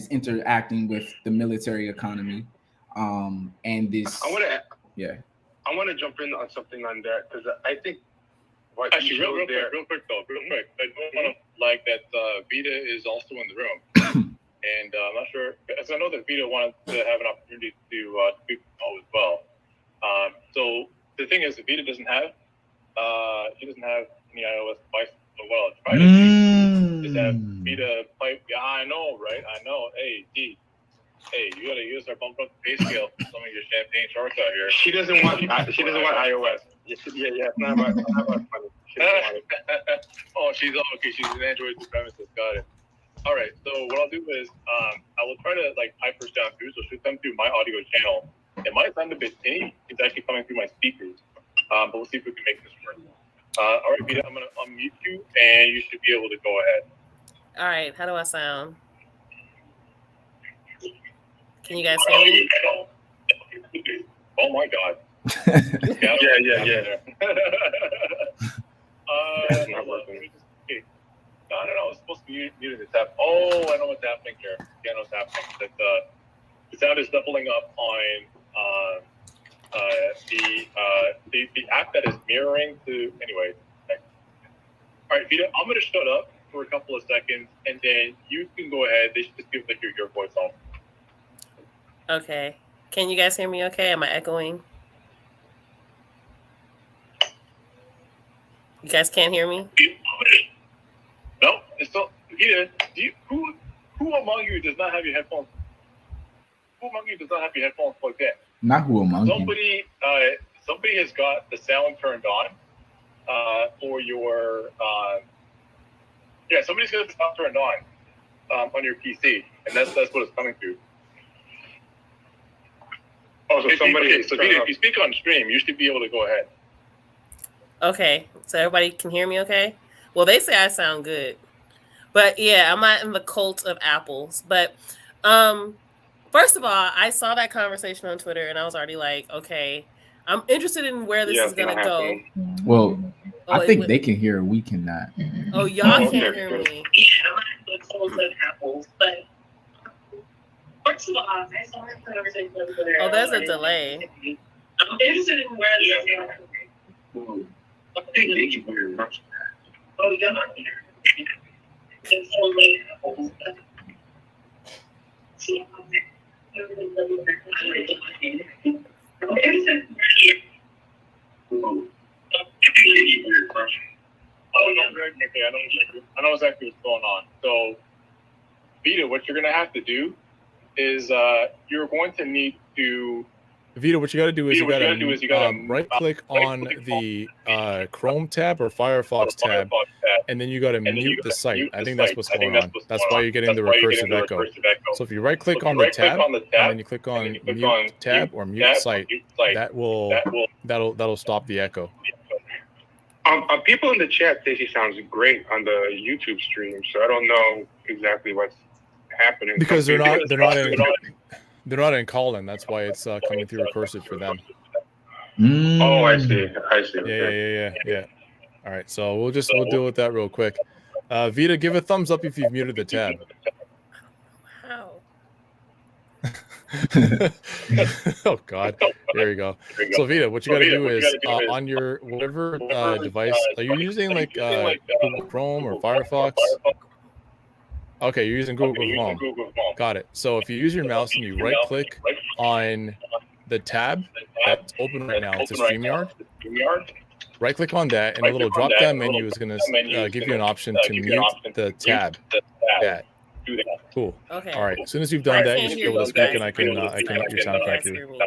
interacting with the military economy, and this. I want to jump in on something on that because I think what actually real quick. I don't want to like that. Vita is also in the room, and I'm not sure, as I know that Vita wanted to have an opportunity to speak as well. So the thing is, Vita doesn't have any iOS device so well. It's trying to is that Vita pipe. Yeah, I know, right? I know. Hey, D. Hey, you gotta use our bump up pay scale for some of your champagne shorts out here. She doesn't want iOS. It's not about money. Oh, she's okay. She's an Android supremacist. Got it. All right. So what I'll do is I will try to like pipe her down through. So she'll come through my audio channel. It might sound a bit tinny. It's actually coming through my speakers. But we'll see if we can make this work. All right, Vita, I'm gonna unmute you, and you should be able to go ahead. All right. How do I sound? Can you guys hear me? Oh my God. Yeah. It's not working. No, it's supposed to be muted. It's happening. Oh, I know what's happening here. Yeah, I know what's happening. That the sound is doubling up on the app that is mirroring to. Anyway. All right, Vita, I'm gonna shut up for a couple of seconds, and then you can go ahead. They should just give like your voice on. Okay. Can you guys hear me? Okay. Am I echoing? You guys can't hear me? No, it's still Vita. Who among you does not have your headphones? Who among you does not have your headphones plugged in? Not who among you. Somebody has got the sound turned on for your somebody's got the sound turned on your PC, and that's what it's coming through. Oh, so if you speak on stream, you should be able to go ahead. Okay. So everybody can hear me okay? Well, they say I sound good. But yeah, I'm not in the cult of apples. But first of all, I saw that conversation on Twitter and I was already like, okay, I'm interested in where this is going to go. Well, I think they can hear, we cannot. Oh, y'all can't hear me. Yeah, I'm not in the cult of apples, but first of all, I saw that conversation on Twitter. Oh, there's a delay. I'm interested in where this is going to go. I think they can hear much of that. Oh, yeah, I'm here. It's only apples. I know exactly what's going on. So, Vita, what you're going to have to do is you're going to need to. Vita, what you got to do is you got to right-click on the Chrome tab or Firefox tab, and then you got to mute the site. I think that's what's going on. That's why you're getting the recursive echo. So if you right-click on the tab and then you click on mute tab or mute site, that'll stop the echo. People in the chat say she sounds great on the YouTube stream, so I don't know exactly what's happening. Because they're not in Colin. That's why it's coming through recursive for them. Oh, I see. Yeah. All right, so we'll deal with that real quick. Vita, give a thumbs up if you've muted the tab. How? Oh God, there you go. So Vita, what you got to do is on your whatever device, are you using like Google Chrome or Firefox? Okay, you're using Google Chrome. Got it. So if you use your mouse and you right-click on the tab that's open right now to StreamYard, right-click on that, and a little drop-down menu is going to give you an option to mute the tab. Yeah. Cool. Okay. All right. As soon as you've done that, you should be able to speak, and I can let your sound come through.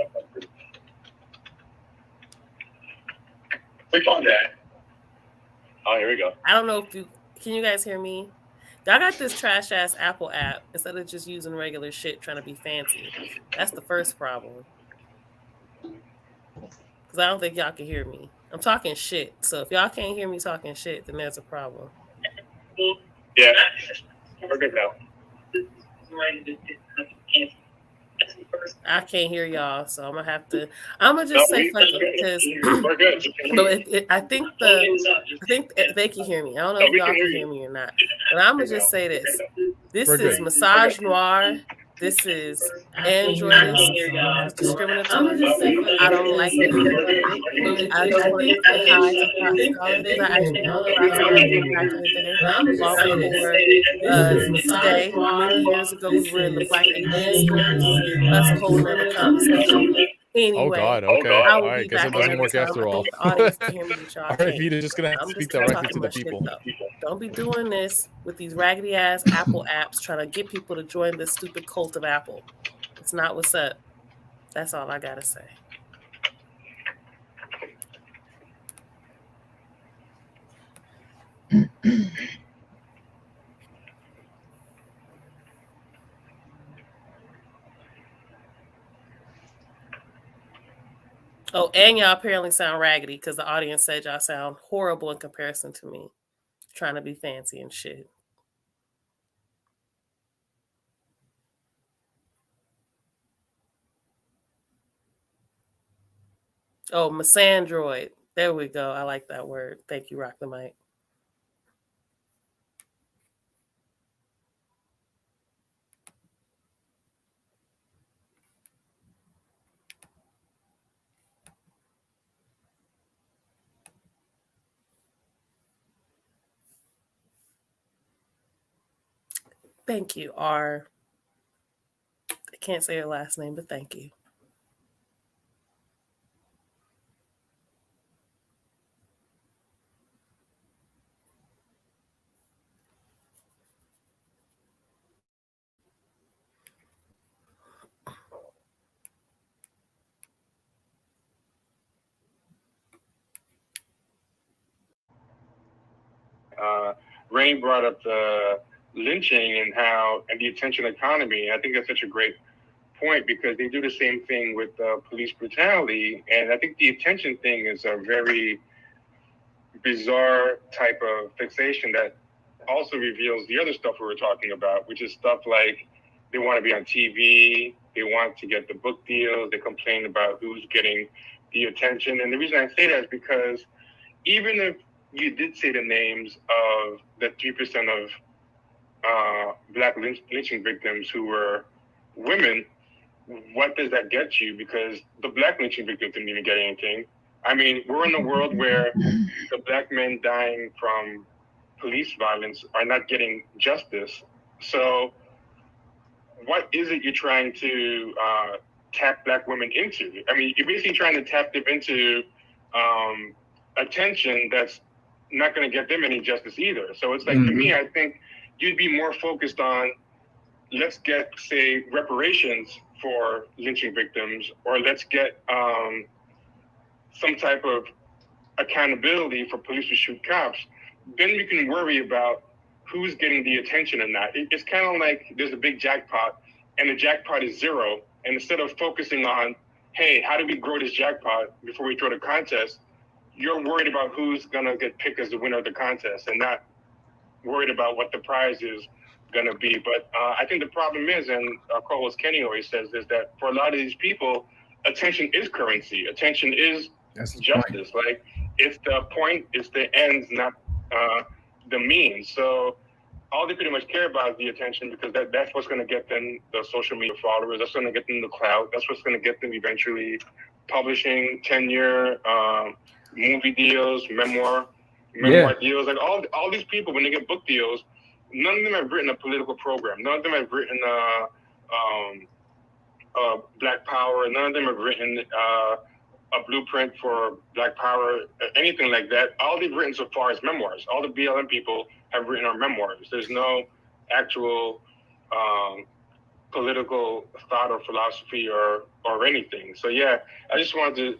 Click on that. Oh, here we go. I don't know if can you guys hear me? Y'all got this trash ass Apple app instead of just using regular shit trying to be fancy. That's the first problem. Because I don't think y'all can hear me. I'm talking shit. So if y'all can't hear me talking shit, then there's a problem. Yeah. We're good now. I can't hear y'all, so I'm gonna just say fuck it because we're good. So I think they can hear me. I don't know if y'all can hear me or not, but I'm gonna just say this: this is massage noir. This is androidist, discriminatory. I don't like it. I just want to say hi to Fox Scholars. I actually know that back in the day. Today, many years ago, we were in the Black Atheist. That's a whole nother conversation. Anyway, oh God, okay. I will all right, be guess back it doesn't work after all. The audience can hear me, y'all All right, can't. Vita's just gonna have to speak directly to the people. Don't be doing this with these raggedy ass Apple apps trying to get people to join this stupid cult of Apple. It's not what's up. That's all I gotta say. Oh, and y'all apparently sound raggedy because the audience said y'all sound horrible in comparison to me, trying to be fancy and shit. Oh, misandroid. There we go. I like that word. Thank you, Rock the Mic. Thank you, R. I can't say your last name, but thank you. Rain brought up the lynching and the attention economy. I think that's such a great point because they do the same thing with police brutality. And I think the attention thing is a very bizarre type of fixation that also reveals the other stuff we were talking about, which is stuff like they want to be on TV, they want to get the book deals, they complain about who's getting the attention. And the reason I say that is because even if you did say the names of the 3% of Black lynching victims who were women, what does that get you? Because the Black lynching victims didn't even get anything. I mean, we're in a world where the Black men dying from police violence are not getting justice. So what is it you're trying to tap Black women into? I mean, you're basically trying to tap them into attention that's not going to get them any justice either. So it's like, to me, I think you'd be more focused on, let's get, say, reparations for lynching victims, or let's get some type of accountability for police who shoot cops. Then we can worry about who's getting the attention or not. It's kind of like there's a big jackpot and the jackpot is zero. And instead of focusing on, hey, how do we grow this jackpot before we throw the contest, you're worried about who's going to get picked as the winner of the contest and not worried about what the prize is going to be. But I think the problem is, and Carlos Kenny always says this, that for a lot of these people, attention is currency. Attention is justice. Point. Like, it's the point, it's the ends, not the means. So all they pretty much care about is the attention, because that's what's going to get them the social media followers. That's going to get them the clout. That's what's going to get them eventually publishing 10-year movie deals, memoir deals. Like all these people, when they get book deals, none of them have written a political program. None of them have written Black Power. None of them have written a blueprint for Black Power, anything like that. All they've written so far is memoirs. All the BLM people have written are memoirs. There's no actual political thought or philosophy or anything. So yeah, I just wanted to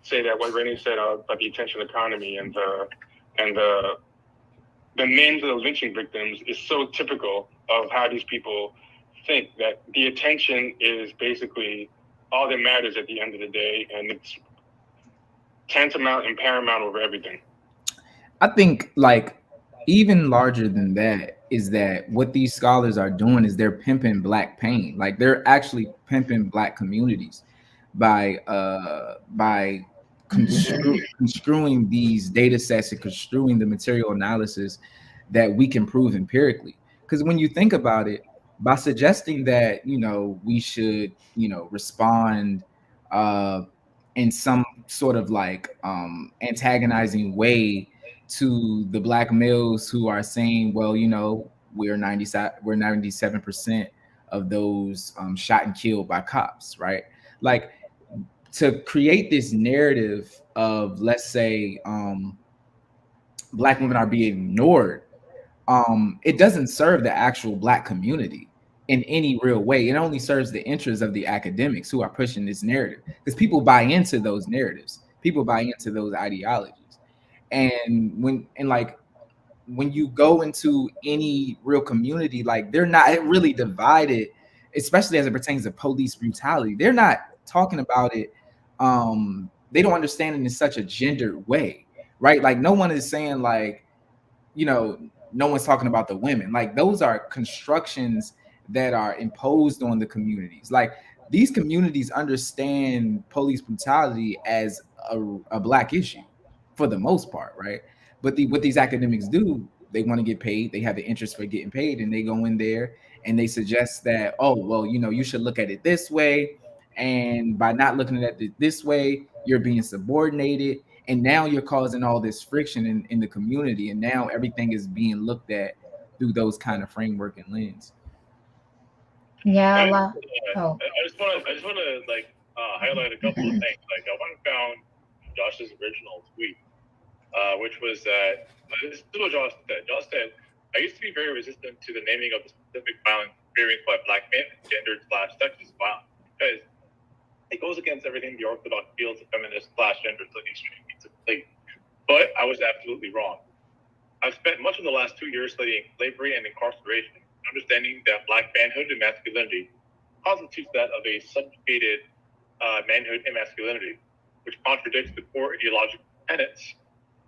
say that what Rennie said about the attention economy and the names of the lynching victims is so typical of how these people think, that the attention is basically all that matters at the end of the day, and it's tantamount and paramount over everything. I think, like, even larger than that is that what these scholars are doing is they're pimping Black pain. Like, they're actually pimping Black communities by construing these data sets and construing the material analysis that we can prove empirically. Because when you think about it, by suggesting that, we should, respond in some sort of like antagonizing way to the Black males who are saying, well, we're 97% of those shot and killed by cops, right? Like, to create this narrative of, let's say, Black women are being ignored, it doesn't serve the actual Black community in any real way. It only serves the interests of the academics who are pushing this narrative, because people buy into those narratives, people buy into those ideologies. And when you go into any real community, like, they're not really divided, especially as it pertains to police brutality. They're not talking about it they don't understand it in such a gendered way, right? Like no one is saying like, you know, no one's talking about the women. Like those are constructions that are imposed on the communities. Like these communities understand police brutality as a black issue for the most part, right? But what these academics do, they want to get paid. They have the interest for getting paid, and they go in there and they suggest that, oh, well, you know, you should look at it this way, and by not looking at it this way, you're being subordinated, and now you're causing all this friction in the community, and now everything is being looked at through those kind of framework and lens. Yeah, I just want to like highlight a couple of things. Like I went and found Josh's original tweet, which was that this is what Josh said. Josh said, "I used to be very resistant to the naming of the specific violence experienced by black men, gendered/sexist violence, because it goes against everything the orthodox fields of feminist/gender studies stream to complete. But I was absolutely wrong. I've spent much of the last 2 years studying slavery and incarceration, understanding that black manhood and masculinity constitutes that of a subjugated manhood and masculinity, which contradicts the core ideological tenets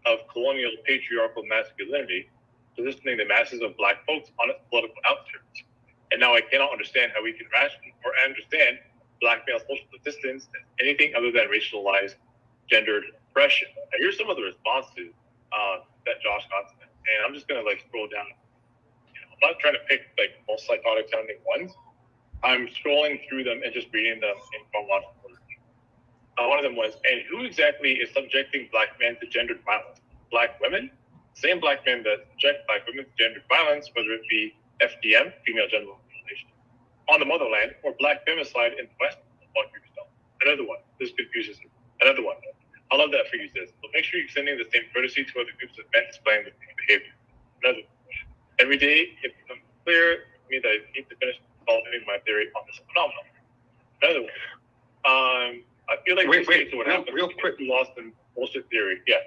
of colonial patriarchal masculinity, positioning the masses of black folks on its political outskirts. And now I cannot understand how we can rationally or understand black male social existence as anything other than racialized gendered oppression." And here's some of the responses that Josh got to them. And I'm just gonna like scroll down. I'm not trying to pick like most psychotic sounding ones. I'm scrolling through them and just reading them in chronological order. One of them was, "And who exactly is subjecting black men to gendered violence? Black women? Same black men that subject black women to gendered violence, whether it be FGM, female genital mutilation, on the motherland, or black femicide in the West." Fuck yourself. Another one. This confuses me. Another one. "I love that for you, sis. But make sure you're extending the same courtesy to other groups of men displaying the same behavior." Another one. "Every day it becomes clear to me that I need to finish developing my theory on this phenomenon." Another one. "I feel like real quick, lost in bullshit theory." Yeah.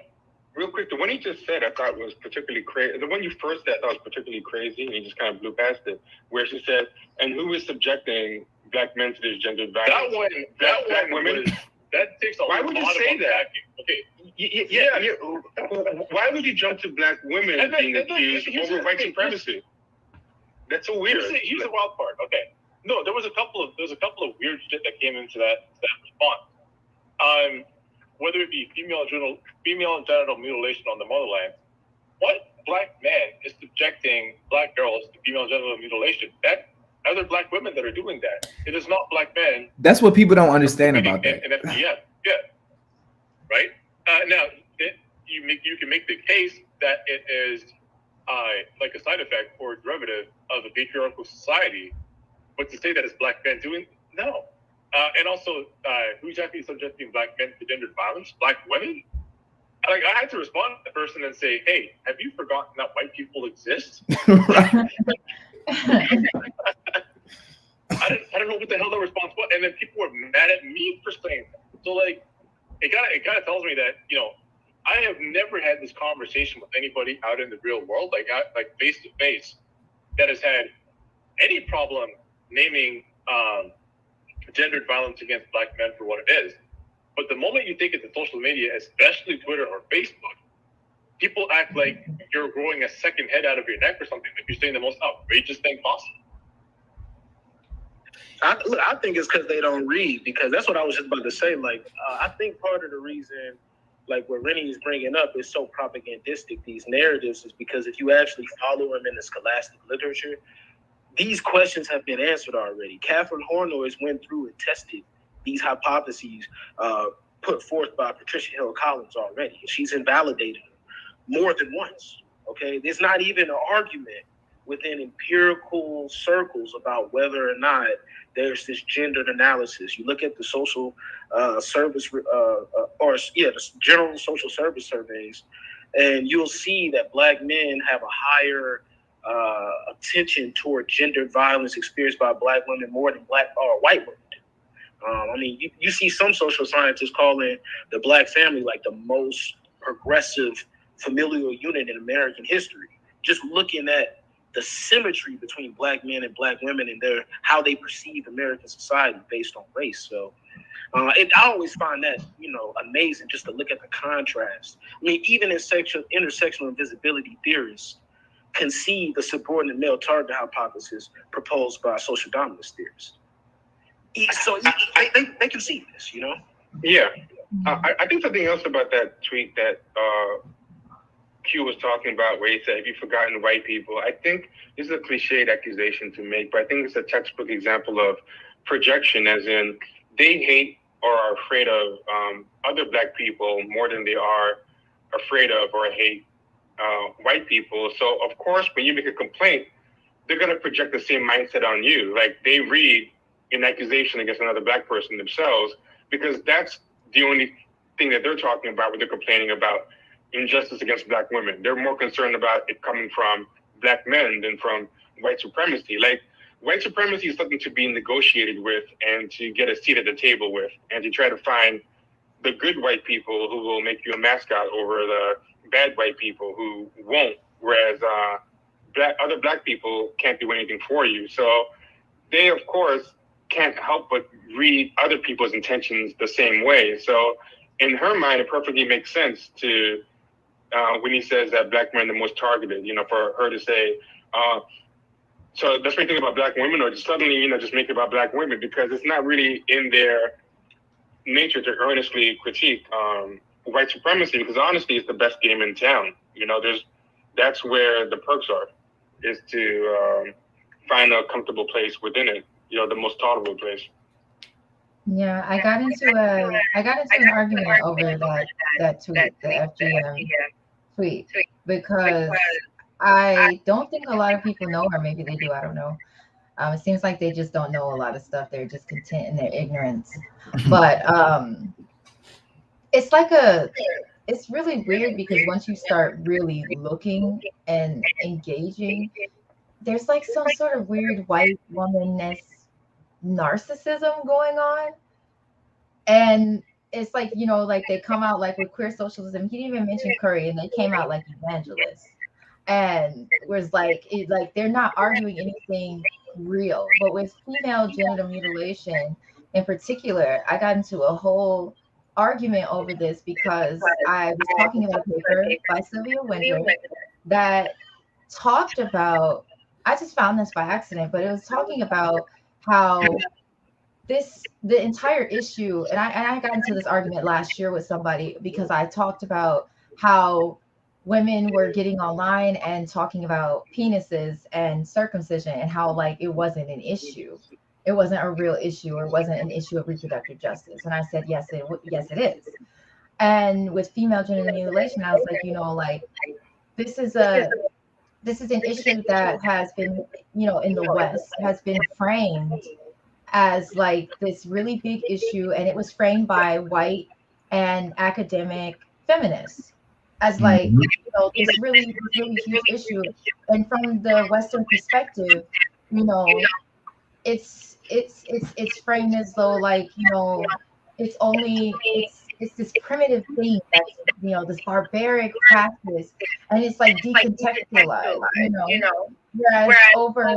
Real quick, the one he just said I thought was particularly crazy. The one you first said I thought was particularly crazy, and he just kind of blew past it. Where she said, "And who is subjecting black men to this gendered violence?" That one women. That takes a lot. Why would you say that? Okay. Yeah. Why would you jump to black women being accused over white supremacy? That's so weird. Here's the wild part. Okay. No, there was a couple of weird shit that came into that response. Whether it be female genital mutilation on the motherland, what black man is subjecting black girls to female genital mutilation? That other black women that are doing that. It is not black men. That's what people don't understand about that. And FGM, yeah, right. Now you can make the case that it is like a side effect or a derivative of a patriarchal society, but to say that it's black men doing no. And also, who exactly is subjecting black men to gendered violence? Black women? Like, I had to respond to the person and say, "Hey, have you forgotten that white people exist?" I don't know what the hell the response was, and then people were mad at me for saying that. So, like, it kind of tells me that, you know, I have never had this conversation with anybody out in the real world, like face to face, that has had any problem naming gendered violence against black men for what it is. But the moment you take it to social media, especially Twitter or Facebook, people act like you're growing a second head out of your neck or something, like you're saying the most outrageous thing possible. I think it's because they don't read, because that's what I was just about to say. Like, I think part of the reason, like what Rennie is bringing up, is so propagandistic, these narratives, is because if you actually follow them in the scholastic literature, these questions have been answered already. Catherine Hornoys went through and tested these hypotheses put forth by Patricia Hill Collins already. She's invalidated them more than once. Okay, there's not even an argument within empirical circles about whether or not there's this gendered analysis. You look at the social service, the general social service surveys, and you'll see that black men have a higher attention toward gendered violence experienced by black women more than white women do. I mean, you see some social scientists calling the black family like the most progressive familial unit in American history. Just looking at the symmetry between black men and black women and how they perceive American society based on race. So I always find that, amazing just to look at the contrast. I mean, even in intersectional invisibility theorists concede the subordinate male target hypothesis proposed by social dominance theorists. So they can see this, Yeah. I think something else about that tweet that Q was talking about, where he said, "Have you forgotten white people?" I think this is a cliched accusation to make, but I think it's a textbook example of projection, as in they hate or are afraid of other Black people more than they are afraid of or hate white people. So, of course, when you make a complaint, they're going to project the same mindset on you. Like, they read an accusation against another Black person themselves, because that's the only thing that they're talking about when they're complaining about injustice against Black women. They're more concerned about it coming from Black men than from white supremacy. Like, white supremacy is something to be negotiated with and to get a seat at the table with, and to try to find the good white people who will make you a mascot over the bad white people who won't, whereas other Black people can't do anything for you. So they, of course, can't help but read other people's intentions the same way. So in her mind, it perfectly makes sense to, when he says that Black men are the most targeted, for her to say, so let's make it about Black women, or just suddenly, just make it about Black women, because it's not really in their nature to earnestly critique white supremacy, because honestly, it's the best game in town. That's where the perks are, is to find a comfortable place within it, the most tolerable place. Yeah, I got into an argument over that tweet, the FGM tweet, because I don't think a lot of people know, or maybe they do, I don't know. It seems like they just don't know a lot of stuff. They're just content in their ignorance. But it's really weird, because once you start really looking and engaging, there's like some sort of weird white womanness narcissism going on. And it's like, like they come out like with queer socialism. He didn't even mention Curry, and they came out like evangelists. And was like, they're not arguing anything real. But with female genital mutilation in particular, I got into a whole argument over this, because I was talking about a paper by Sylvia Wendell that talked about, I just found this by accident, but it was talking about how the entire issue, and I got into this argument last year with somebody, because I talked about how women were getting online and talking about penises and circumcision, and how like it wasn't an issue. It wasn't a real issue, or it wasn't an issue of reproductive justice. And I said, yes, it is. And with female genital mutilation, I was like, this is an issue that has been, in the West, has been framed as like this really big issue, and it was framed by white and academic feminists as like, this really huge issue. And from the Western perspective, it's framed as though like, it's this primitive thing that's, this barbaric practice, and it's like decontextualized, whereas over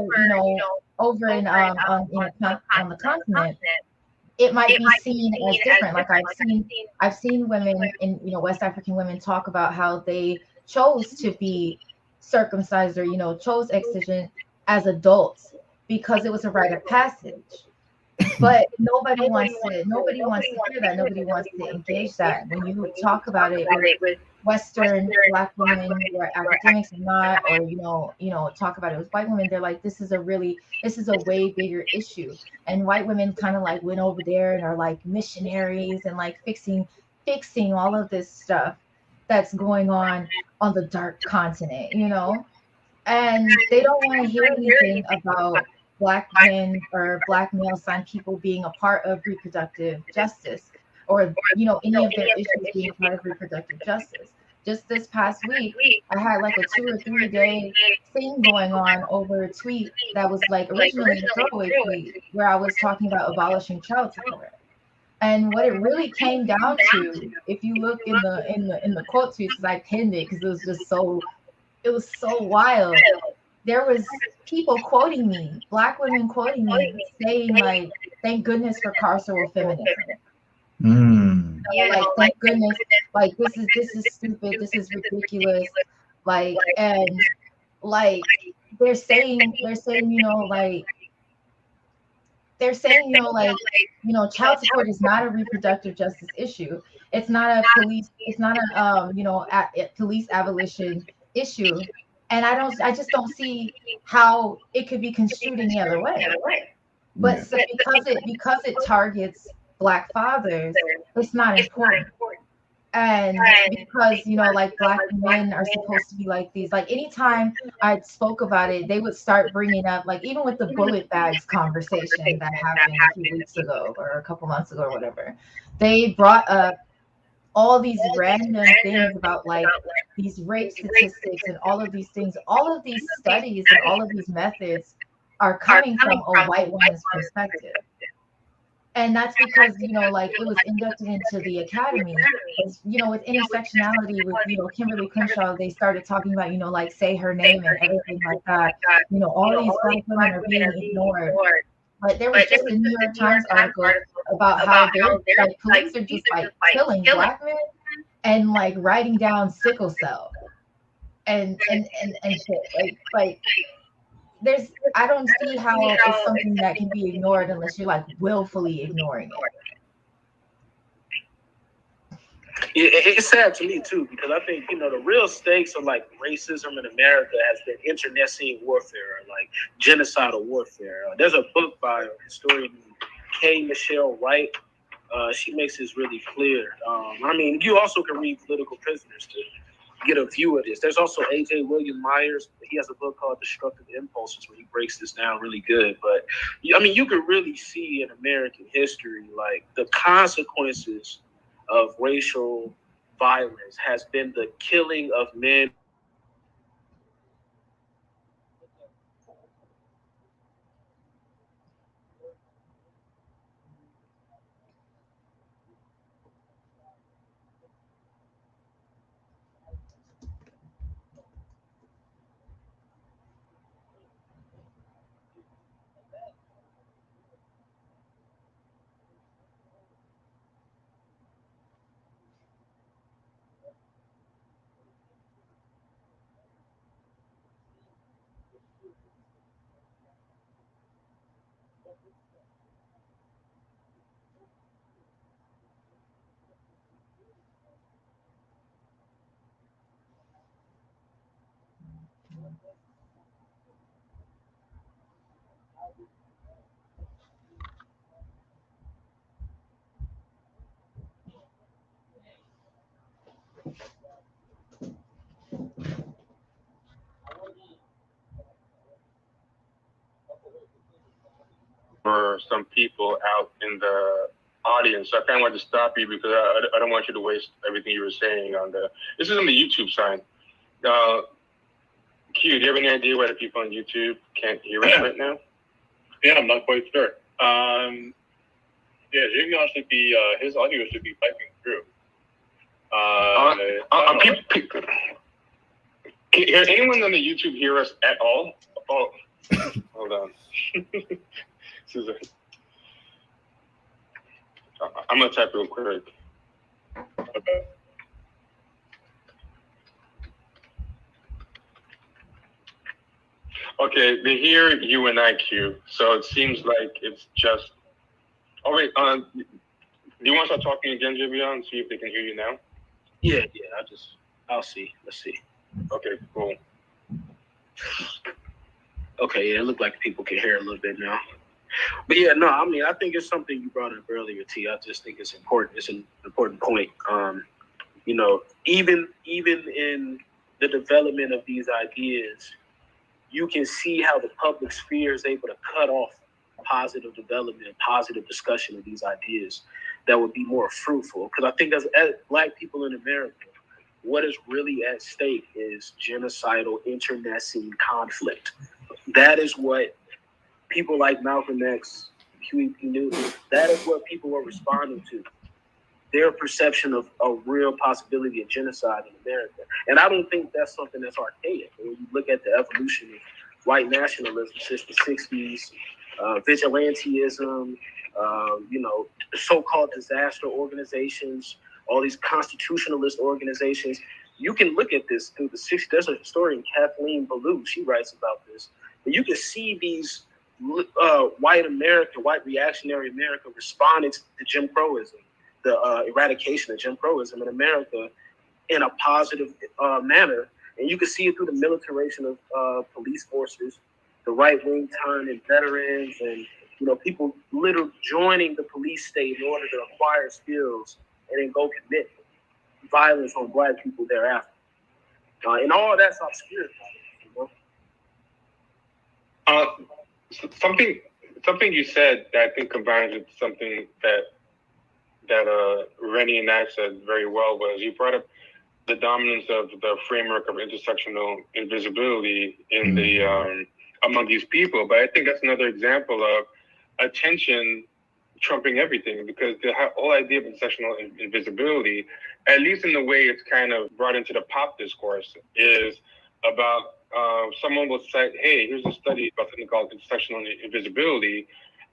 in on the continent, it might be seen as different. Like I've seen women in, West African women talk about how they chose to be circumcised, or, chose excision as adults because it was a rite of passage. But nobody wants to hear that. Nobody wants to engage that. When you talk about it with Western Black women who are academics or not, or talk about it with white women, they're like, this is a way bigger issue. And white women kind of like went over there and are like missionaries and like fixing all of this stuff that's going on the dark continent, and they don't want to hear anything about Black men or Black male sign people being a part of reproductive justice, or any of their issues being a part of reproductive justice. Just this past week, I had like a 2 or 3 day thing going on over a tweet that was like originally a throwaway tweet where I was talking about abolishing child support. And what it really came down to, if you look in the quote tweets, because I pinned it because it was so wild. There was people quoting me, Black women quoting me, saying like, "Thank goodness for carceral feminism." Like, thank goodness, like this is stupid, this is ridiculous, like, and like they're saying, child support is not a reproductive justice issue. It's not a police abolition issue. And I just don't see how it could be construed any other way. But so because it targets Black fathers, it's not important. And because, like, Black men are supposed to be like these, like, anytime I spoke about it, they would start bringing up, like, even with the bullet bags conversation that happened a few weeks ago or a couple months ago or whatever, they brought up all these random things about, like, these rape statistics and all of these things. All of these studies and all of these methods are coming from a white woman's perspective. And that's because, like, it was inducted into the academy. With intersectionality, with, Kimberly Crenshaw, they started talking about, like, say her name and everything like that. All these Black women are being ignored. But there was just a New York Times article about how police are just, like, killing Black men and, like, writing down sickle cell and shit. Like I don't see how it's something that can be ignored unless you're, like, willfully ignoring it. It's sad to me too, because I think, the real stakes of, like, racism in America has been internecine warfare, or, like, genocidal warfare. There's a book by historian K. Michelle Wright. She makes this really clear. You also can read Political Prisoners to get a view of this. There's also A.J. William Myers. He has a book called Destructive Impulses where he breaks this down really good. But you could really see in American history, like, the consequences of racial violence has been the killing of men. For some people out in the audience, so I kind of wanted to stop you because I don't want you to waste everything you were saying on the. This is on the YouTube side. Q, do you have any idea why the people on YouTube can't hear us right now? Yeah, I'm not quite sure. Javion should be his audio should be piping through. Can anyone on the YouTube hear us at all? Oh, hold on. I'm gonna type real quick. Okay. Okay, they hear you and I, Q. So it seems like it's just. Oh wait, do you want to start talking again, Javion, and see if they can hear you now? Yeah. I'll see. Let's see. Okay, cool. Okay, yeah, it looked like people can hear a little bit now. But yeah, no, I think it's something you brought up earlier, T. I just think it's important. It's an important point. Even in the development of these ideas, you can see how the public sphere is able to cut off positive development, positive discussion of these ideas that would be more fruitful. Because I think as Black people in America, what is really at stake is genocidal internecine conflict. That is what people like Malcolm X, Huey P. Newton, that is what people are responding to. Their perception of a real possibility of genocide in America. And I don't think that's something that's archaic. When you look at the evolution of white nationalism since the 60s, vigilantism, so-called disaster organizations, all these constitutionalist organizations. You can look at this through the 60s. There's a historian, Kathleen Ballou, she writes about this. But you can see these white reactionary America responding to Jim Crowism, the eradication of Jim Crowism in America in a positive manner. And you can see it through the militarization of police forces, the right-wing turn in veterans, and people literally joining the police state in order to acquire skills and then go commit violence on Black people thereafter. And all that's obscure. Something you said that I think combines with something that Rennie and I said very well was you brought up the dominance of the framework of intersectional invisibility in the among these people. But I think that's another example of attention trumping everything, because the whole idea of intersectional invisibility, at least in the way it's kind of brought into the pop discourse, is about someone will say, hey, here's a study about something called intersectional invisibility,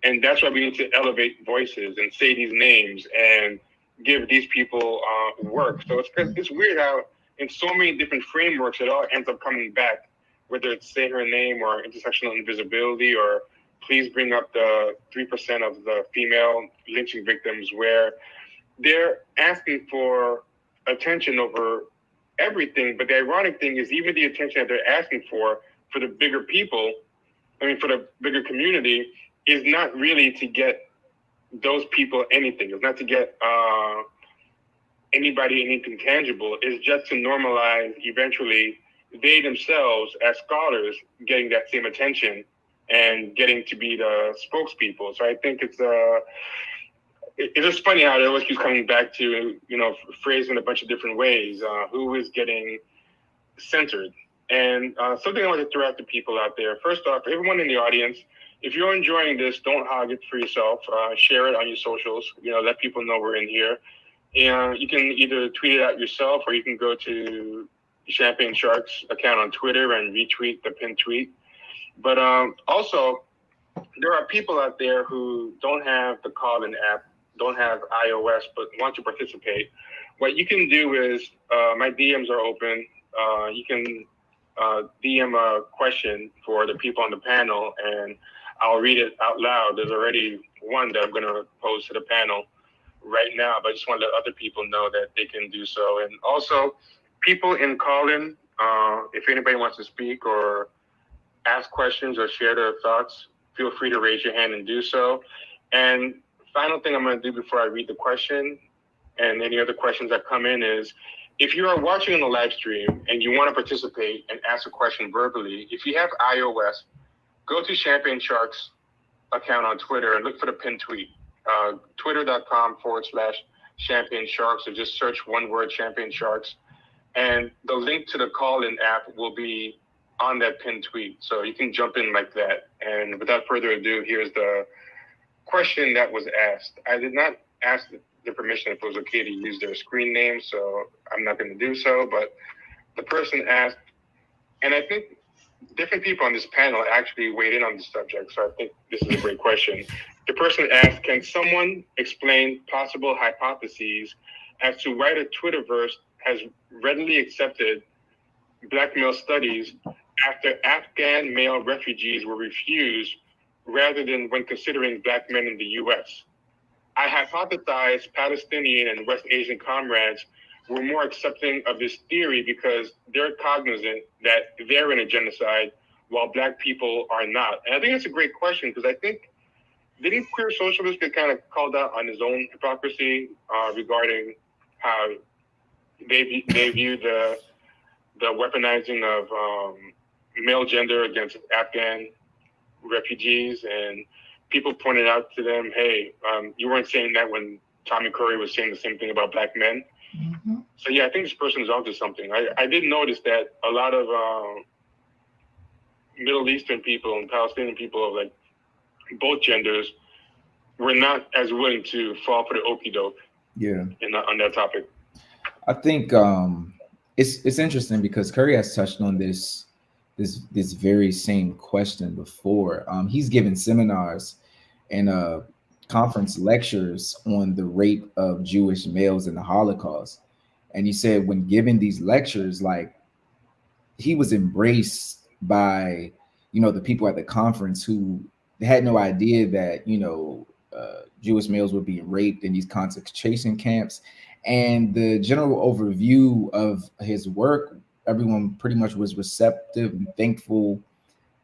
and that's why we need to elevate voices and say these names and give these people work. So it's weird how in so many different frameworks it all ends up coming back, whether it's say her name or intersectional invisibility or please bring up the 3% of the female lynching victims, where they're asking for attention over everything. But the ironic thing is even the attention that they're asking for the bigger people, for the bigger community, is not really to get those people anything. It's not to get anybody anything tangible. It's just to normalize eventually they themselves as scholars getting that same attention and getting to be the spokespeople. So I think it's just funny how it always keeps coming back to, phrased in a bunch of different ways, who is getting censored. And something I want to throw out to people out there. First off, everyone in the audience, if you're enjoying this, don't hog it for yourself. Share it on your socials. Let people know we're in here. And you can either tweet it out yourself, or you can go to Champagne Shark's account on Twitter and retweet the pinned tweet. But also, there are people out there who don't have the Call-In app, don't have iOS, but want to participate. What you can do is, my DMs are open. You can DM a question for the people on the panel, and I'll read it out loud. There's already one that I'm going to pose to the panel right now, but I just want to let other people know that they can do so. And also, people in Call-In, if anybody wants to speak or ask questions or share their thoughts, feel free to raise your hand and do so. And final thing I'm going to do before I read the question and any other questions that come in is, if you are watching on the live stream and you want to participate and ask a question verbally, if you have iOS, go to Champagne Shark's account on Twitter and look for the pinned tweet, twitter.com/Champagne Sharks, or just search one word, Champagne Sharks. And the link to the Call-In app will be on that pinned tweet. So you can jump in like that. And without further ado, here's the question that was asked. I did not ask the permission if it was okay to use their screen name, so I'm not going to do so. But the person asked, and I think different people on this panel actually weighed in on the subject, so I think this is a great question. The person asked, can someone explain possible hypotheses as to why the Twitterverse has readily accepted Black male studies after Afghan male refugees were refused rather than when considering Black men in the US? I hypothesize Palestinian and West Asian comrades were more accepting of this theory because they're cognizant that they're in a genocide while Black people are not. And I think that's a great question, because I think, didn't Queer Socialist get kind of called out on his own hypocrisy regarding how they view the weaponizing of male gender against Afghan refugees, and people pointed out to them, hey, you weren't saying that when Tommy Curry was saying the same thing about Black men. Mm-hmm. So yeah, I think this person is onto something. I did notice that a lot of Middle Eastern people and Palestinian people of like both genders were not as willing to fall for the okie doke. Yeah. On that topic. I think it's interesting because Curry has touched on this this very same question before. He's given seminars and conference lectures on the rape of Jewish males in the Holocaust. And he said when giving these lectures, like he was embraced by, you know, the people at the conference who had no idea that, you know, Jewish males were being raped in these concentration camps. And the general overview of his work, everyone pretty much was receptive and thankful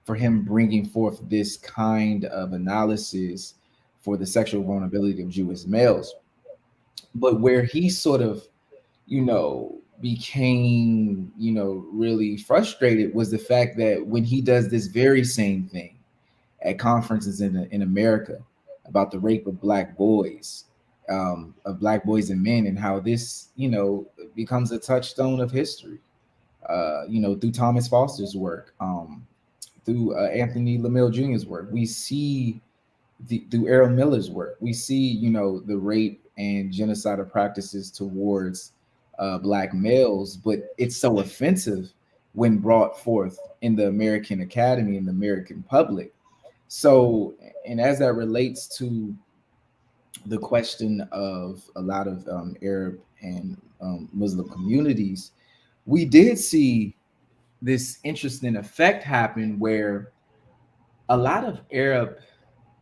for him bringing forth this kind of analysis for the sexual vulnerability of Jewish males. But where he sort of, you know, became, you know, really frustrated was the fact that when he does this very same thing at conferences in America about the rape of black boys, of black boys and men, and how this, you know, becomes a touchstone of history, you know, through Thomas Foster's work, through Anthony LaMille Jr.'s work. We see through Errol Miller's work, we see, you know, the rape and genocidal practices towards black males, but it's so offensive when brought forth in the American Academy and the American public. So, and as that relates to the question of a lot of Arab and Muslim communities, we did see this interesting effect happen where a lot of Arab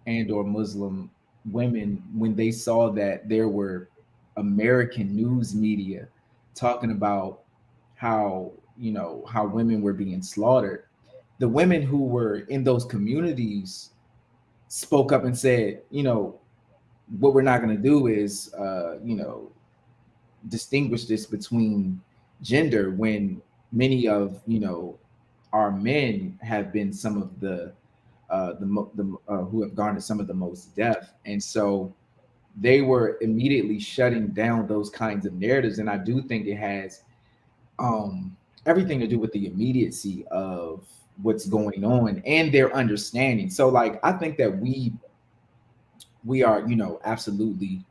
and or Muslim women, when they saw that there were American news media talking about how, you know, how women were being slaughtered, the women who were in those communities spoke up and said, you know, what we're not going to do is, you know, distinguish this between gender when many of, you know, our men have been some of the who have garnered some of the most death. And so they were immediately shutting down those kinds of narratives. And I do think it has everything to do with the immediacy of what's going on and their understanding. So like, I think that we are, you know, absolutely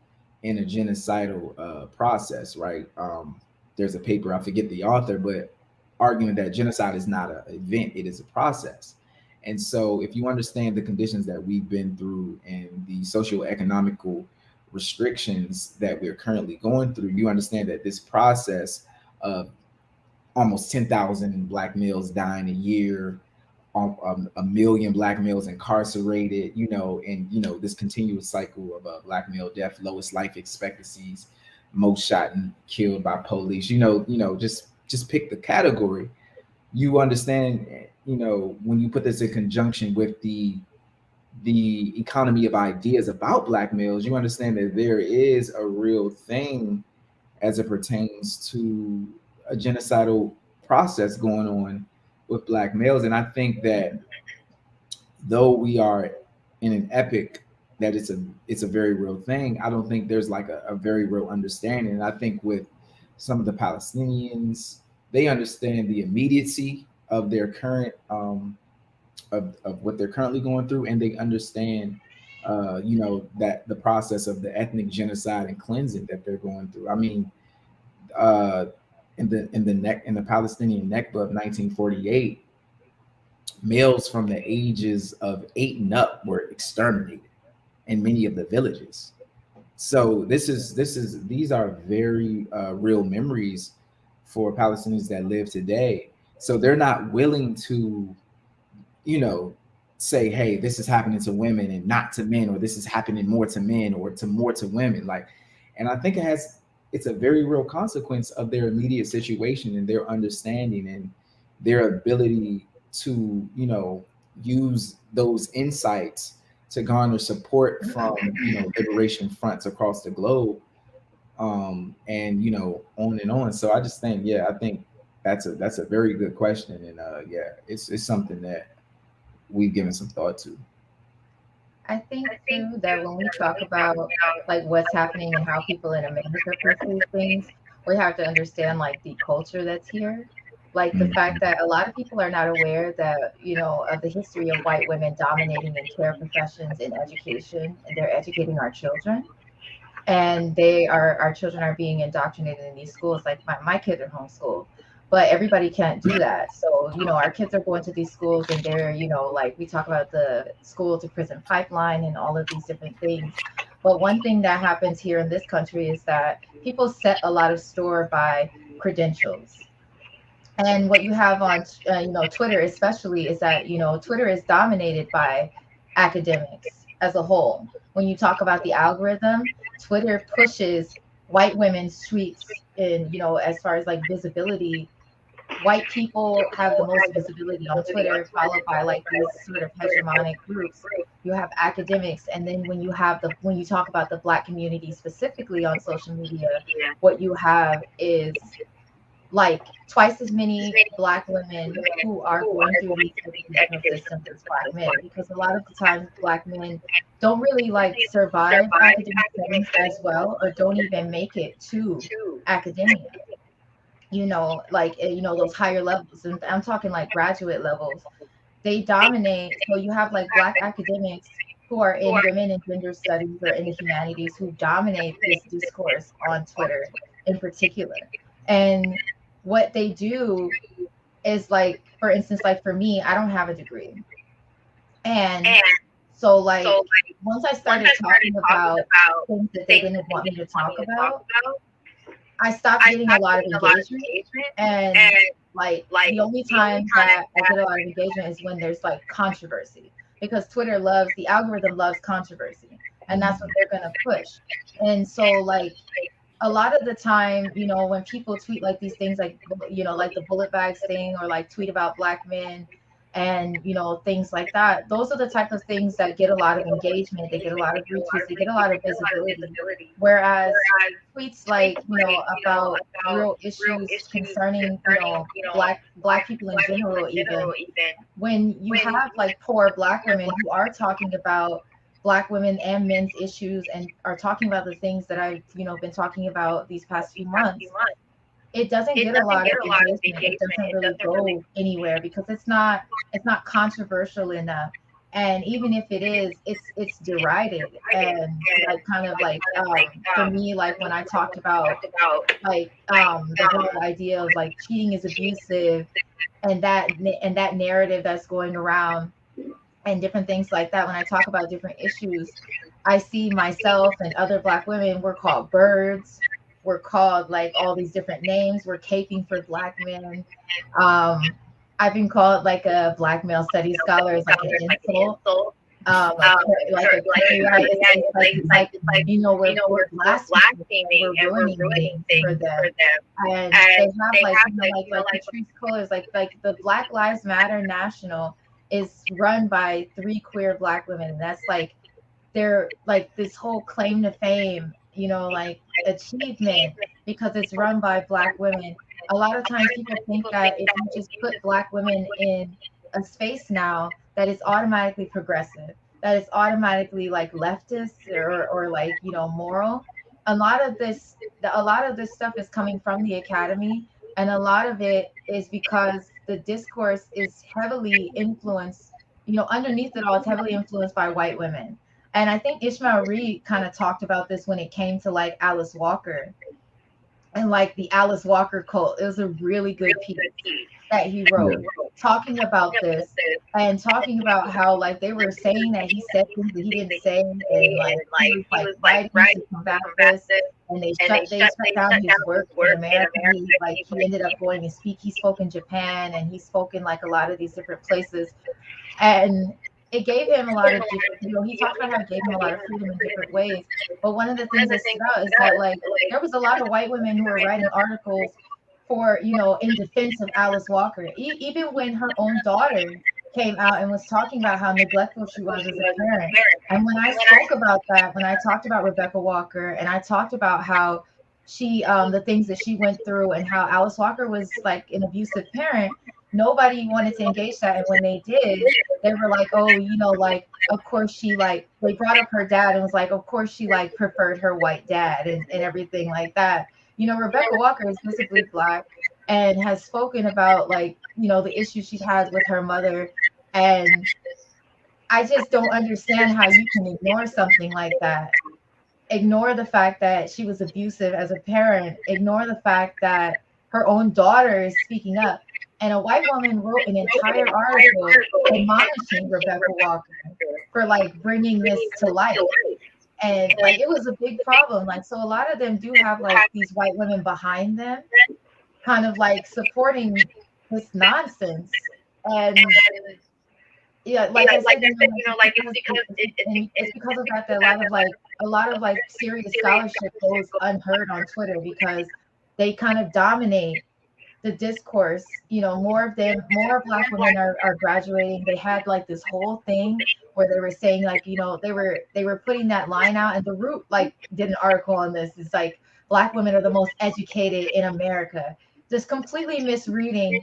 in a genocidal process, right? There's a paper, I forget the author, but arguing that genocide is not an event, it is a process. And so if you understand the conditions that we've been through and the socioeconomical restrictions that we're currently going through, you understand that this process of almost 10,000 black males dying a year, a million black males incarcerated, you know, and, you know, this continuous cycle of black male death, lowest life expectancies, most shot and killed by police, you know, just pick the category. You understand, you know, when you put this in conjunction with the economy of ideas about black males, you understand that there is a real thing as it pertains to a genocidal process going on with black males. And I think that though we are in an epic that it's a very real thing, I don't think there's like a very real understanding. And I think with some of the Palestinians, they understand the immediacy of their current of what they're currently going through, and they understand you know, that the process of the ethnic genocide and cleansing that they're going through. I mean, in the Palestinian Nakba of 1948, males from the ages of 8 and up were exterminated in many of the villages. So these are very real memories for Palestinians that live today. So they're not willing to, you know, say, hey, this is happening to women and not to men, or this is happening more to men or to more to women. Like, and I think it's a very real consequence of their immediate situation and their understanding and their ability to, you know, use those insights to garner support from, you know, liberation fronts across the globe, and, you know, on and on. So I just think, yeah, I think that's a very good question, and yeah, it's something that we've given some thought to. I think too that when we talk about like what's happening and how people in America perceive things, we have to understand like the culture that's here. Like the fact that a lot of people are not aware that, you know, of the history of white women dominating in care professions in education, and they're educating our children. And our children are being indoctrinated in these schools. Like my kids are homeschooled, but everybody can't do that. So, our kids are going to these schools and they're, like we talk about the school to prison pipeline and all of these different things. But one thing that happens here in this country is that people set a lot of store by credentials. And what you have on, Twitter especially is that, Twitter is dominated by academics as a whole. When you talk about the algorithm, Twitter pushes white women's tweets in, as far as like visibility. White people have the most visibility on Twitter, followed by like these sort of hegemonic groups. You have academics, and then when you talk about the Black community specifically on social media, what you have is like twice as many Black women who are going through these educational systems as Black men, because a lot of the times Black men don't really like survive academic settings as well, or don't even make it to academia. Those higher levels, and I'm talking like graduate levels, they dominate. So you have like Black academics who are in women and gender studies or in the humanities who dominate this discourse on Twitter in particular. And what they do is, like, for instance, like for me, I don't have a degree. And so like once I started talking about things that they didn't want me to talk about, I stopped getting a lot of engagement. And like the only time that I get a lot of engagement is when there's like controversy, because the algorithm loves controversy, and that's what they're going to push. And so like a lot of the time, when people tweet like these things, like, like the bullet bags thing, or like tweet about Black men and, things like that, those are the type of things that get a lot of engagement. They get a lot of retweets, they get a lot of visibility. Whereas tweets like, about real issues concerning, Black people in general, even when you have like poor Black women who are talking about Black women and men's issues and are talking about the things that I've, been talking about these past few months, it doesn't get a lot of engagement. It doesn't really go anywhere because it's not controversial enough. And even if it is, it's derided. And like kind of like for me, like when I talked about like the whole idea of like cheating is abusive, and that narrative that's going around and different things like that, when I talk about different issues, I see myself and other Black women, we're called birds, we're called like all these different names, we're caping for Black men. I've been called like a Black male studies scholar as like an insult. We're blaspheming and we're ruining things for them. And they have Patrice Cullors, like the Black Lives Matter National is run by 3 queer Black women. And that's like, they're like this whole claim to fame, like achievement, because it's run by Black women. A lot of times people think that if you just put Black women in a space now, that it's automatically progressive, that it's automatically like leftist or like, moral. A lot of this stuff is coming from the academy, and a lot of it is because the discourse is heavily influenced, underneath it all, it's heavily influenced by white women. And I think Ishmael Reed kind of talked about this when it came to like Alice Walker and like the Alice Walker cult. It was a really good piece that he wrote, talking about this and talking about how like they were saying that he said things that he didn't say, and like he was like writing to combat this, and they shut down his work in America. He ended up going and speak. He spoke in Japan, and he spoke in like a lot of these different places, and it gave him a lot of different, he talked about how it gave him a lot of freedom in different ways. But one of the things that stood out is that like there was a lot of white women who were writing articles for, in defense of Alice Walker. Even when her own daughter came out and was talking about how neglectful she was as a parent. And when I spoke about that, when I talked about Rebecca Walker, and I talked about how she, the things that she went through, and how Alice Walker was like an abusive parent, nobody wanted to engage that. And when they did, they were like, oh, like, of course she, like, they brought up her dad and was like, of course she like preferred her white dad and everything like that. Rebecca Walker is visibly Black and has spoken about like, the issues she has with her mother. And I just don't understand how you can ignore something like that. Ignore the fact that she was abusive as a parent. Ignore the fact that her own daughter is speaking up. And a white woman wrote an entire article admonishing Rebecca Walker for like bringing this to light. And like it was a big problem. Like, so a lot of them do have like these white women behind them, kind of like supporting this nonsense. And yeah, like I said, it's because of that a lot of serious scholarship goes unheard on Twitter because they kind of dominate the discourse. More Black women are graduating. They had like this whole thing where they were saying like, they were putting that line out, and The Root like did an article on this. It's like Black women are the most educated in America, just completely misreading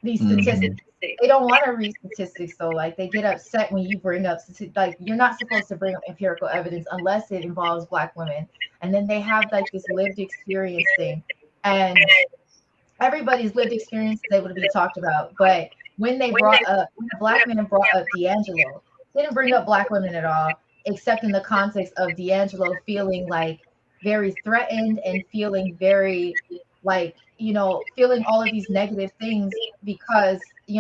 these statistics. They don't want to read statistics though. Like they get upset when you bring up like you're not supposed to bring up empirical evidence unless it involves Black women. And then they have like this lived experience thing, and everybody's lived experience is able to be talked about. But when the Black men brought up D'Angelo, they didn't bring up Black women at all, except in the context of D'Angelo feeling like very threatened and feeling very like, feeling all of these negative things because,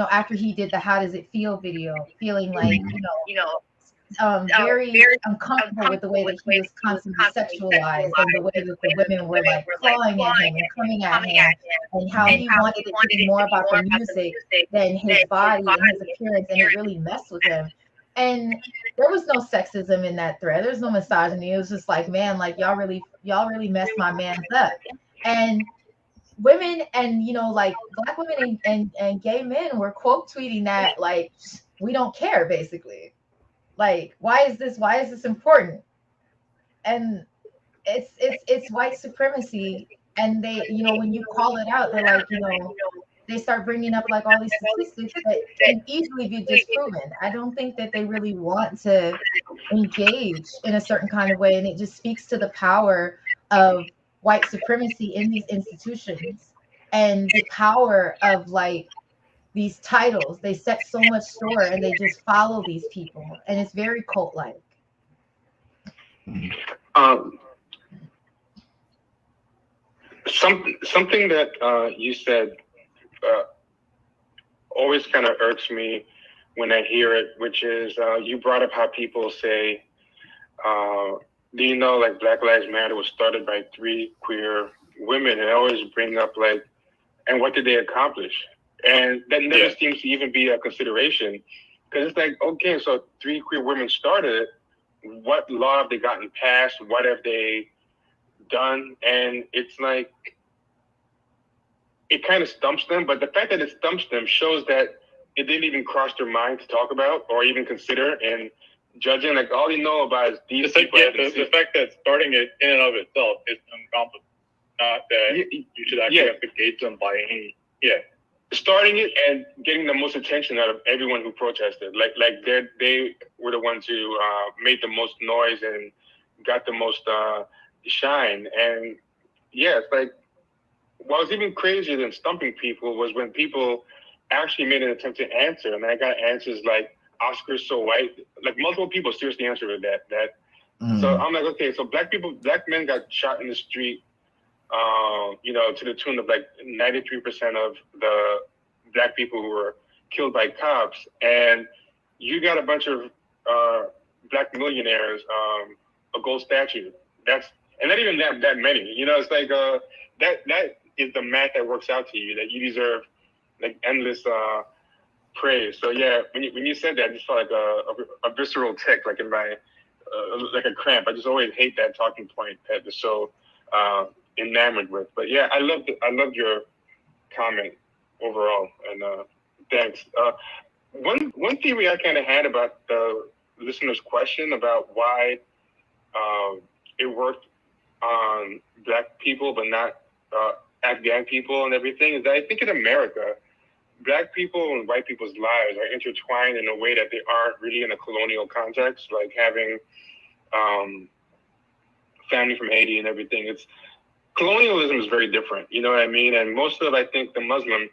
after he did the How Does It Feel video, feeling like, very uncomfortable with the way that he was constantly sexualized and the way that the women were like clawing at him and coming at him, and how he wanted it to be more about the music than his body and his appearance, and it really messed with him. And there was no sexism in that thread. There's no misogyny. It was just like, man, like y'all really messed my man's up. And women and like Black women and gay men were quote tweeting that like, we don't care, basically. Like, why is this important? And it's white supremacy. And they, when you call it out, they're like, they start bringing up like all these statistics that can easily be disproven. I don't think that they really want to engage in a certain kind of way. And it just speaks to the power of white supremacy in these institutions and the power of like these titles. They set so much store and they just follow these people, and it's very cult-like. Something that you said always kind of irks me when I hear it, which is you brought up how people say, do you know like Black Lives Matter was started by 3 queer women, and I always bring up like, and what did they accomplish? And that never seems to even be a consideration, because it's like, okay, so 3 queer women started it. What law have they gotten passed? What have they done? And it's like, it kind of stumps them. But the fact that it stumps them shows that it didn't even cross their mind to talk about or even consider. And judging, like all you know about is these people. The fact that starting it in and of itself is incompetent. Not that you should actually have to gauge them by any. Starting it and getting the most attention out of everyone who protested. Like they were the ones who made the most noise and got the most shine. And it's like, what was even crazier than stumping people was when people actually made an attempt to answer, and I got answers like, Oscar's so white. Like multiple people seriously answered that. So I'm like, okay, so Black men got shot in the street, to the tune of like 93% of the Black people who were killed by cops, and you got a bunch of Black millionaires, a gold statue. And not even that many. It's like that is the math that works out to you, that you deserve like endless praise. So when you said that, I just felt like a visceral tick, like in my like a cramp. I just always hate that talking point that is so enamored with. But I loved your comment overall, and thanks. One theory I kind of had about the listener's question about why it worked on Black people but not Afghan people and everything is that I think in America, Black people and white people's lives are intertwined in a way that they aren't really in a colonial context, like having family from Haiti and everything. Colonialism is very different, you know what I mean? And most of, I think, the Muslim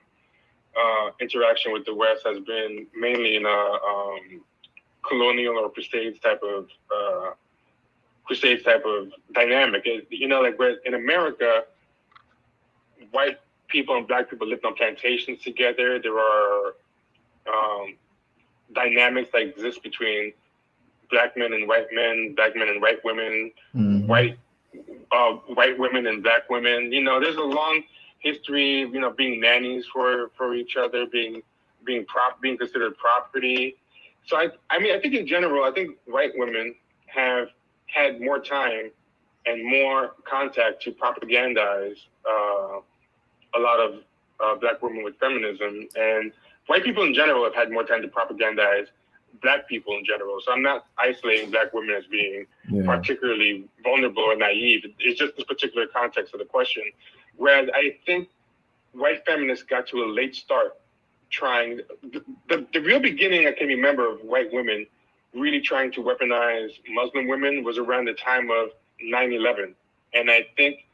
interaction with the West has been mainly in a colonial or crusades type of dynamic. Like where in America, white people and black people lived on plantations together. There are dynamics that exist between black men and white men, black men and white women, white women and black women. You know, there's a long history of, you know, being nannies for each other, being considered property. So I mean, I think in general, I think white women have had more time and more contact to propagandize a lot of black women with feminism, and white people in general have had more time to propagandize black people in general. So I'm not isolating black women as being particularly vulnerable or naive. It's just this particular context of the question. Whereas I think white feminists got to a late start trying, the real beginning I can remember of white women really trying to weaponize Muslim women was around the time of 9/11. And I think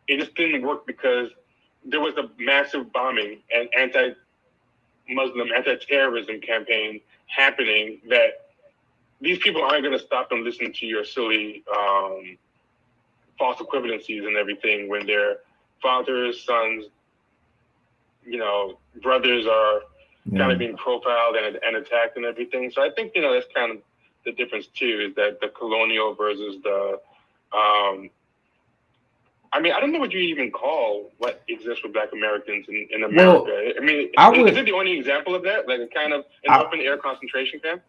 it just didn't work because there was a massive bombing and anti-Muslim, anti-terrorism campaign happening that these people aren't going to stop and listen to your silly false equivalencies and everything when their fathers, sons, you know, brothers are kind of being profiled and attacked and everything. So I think, you know, that's kind of the difference too, is that the colonial versus the, I mean, I don't know what you even call what exists with Black Americans in America. Well, I mean, is it the only example of that? Like a kind of an open air concentration camp?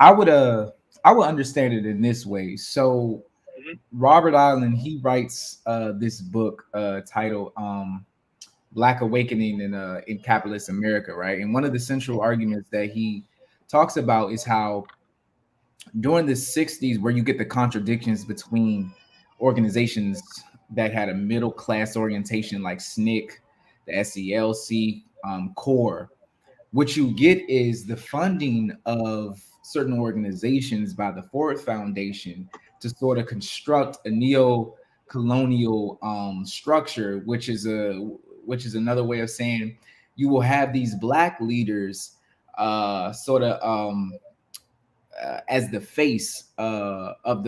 I would understand it in this way. So Robert Island, he writes this book titled Black Awakening in Capitalist America, right? And one of the central arguments that he talks about is how during the 60s, where you get the contradictions between organizations that had a middle class orientation like SNCC, the SELC, CORE, what you get is the funding of certain organizations by the Ford Foundation to sort of construct a neo-colonial structure, which is another way of saying you will have these Black leaders as the face of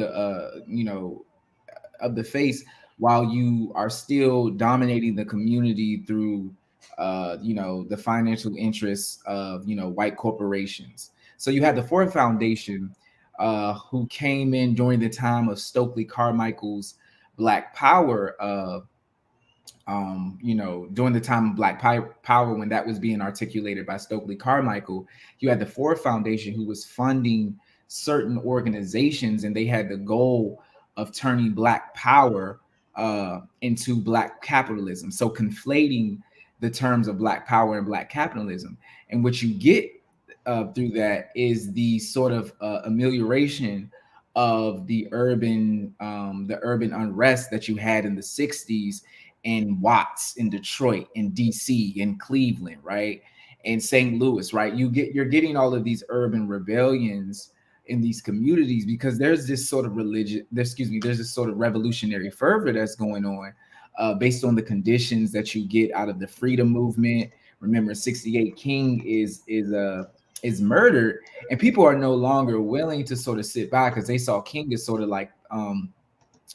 the face, while you are still dominating the community through the financial interests of white corporations. So you had the Ford Foundation, who came in during the time of Stokely Carmichael's Black Power, during the time of Black Power, when that was being articulated by Stokely Carmichael. You had the Ford Foundation, who was funding certain organizations, and they had the goal of turning Black Power into Black capitalism. So conflating the terms of Black Power and Black capitalism. And what you get through that is the sort of amelioration of the urban unrest that you had in the 60s in Watts, in Detroit, in DC, in Cleveland, right? In St. Louis, right? You're getting all of these urban rebellions in these communities because there's this sort of there's this sort of revolutionary fervor that's going on based on the conditions that you get out of the freedom movement. Remember, 68 King is murdered, and people are no longer willing to sort of sit by because they saw King as sort of like,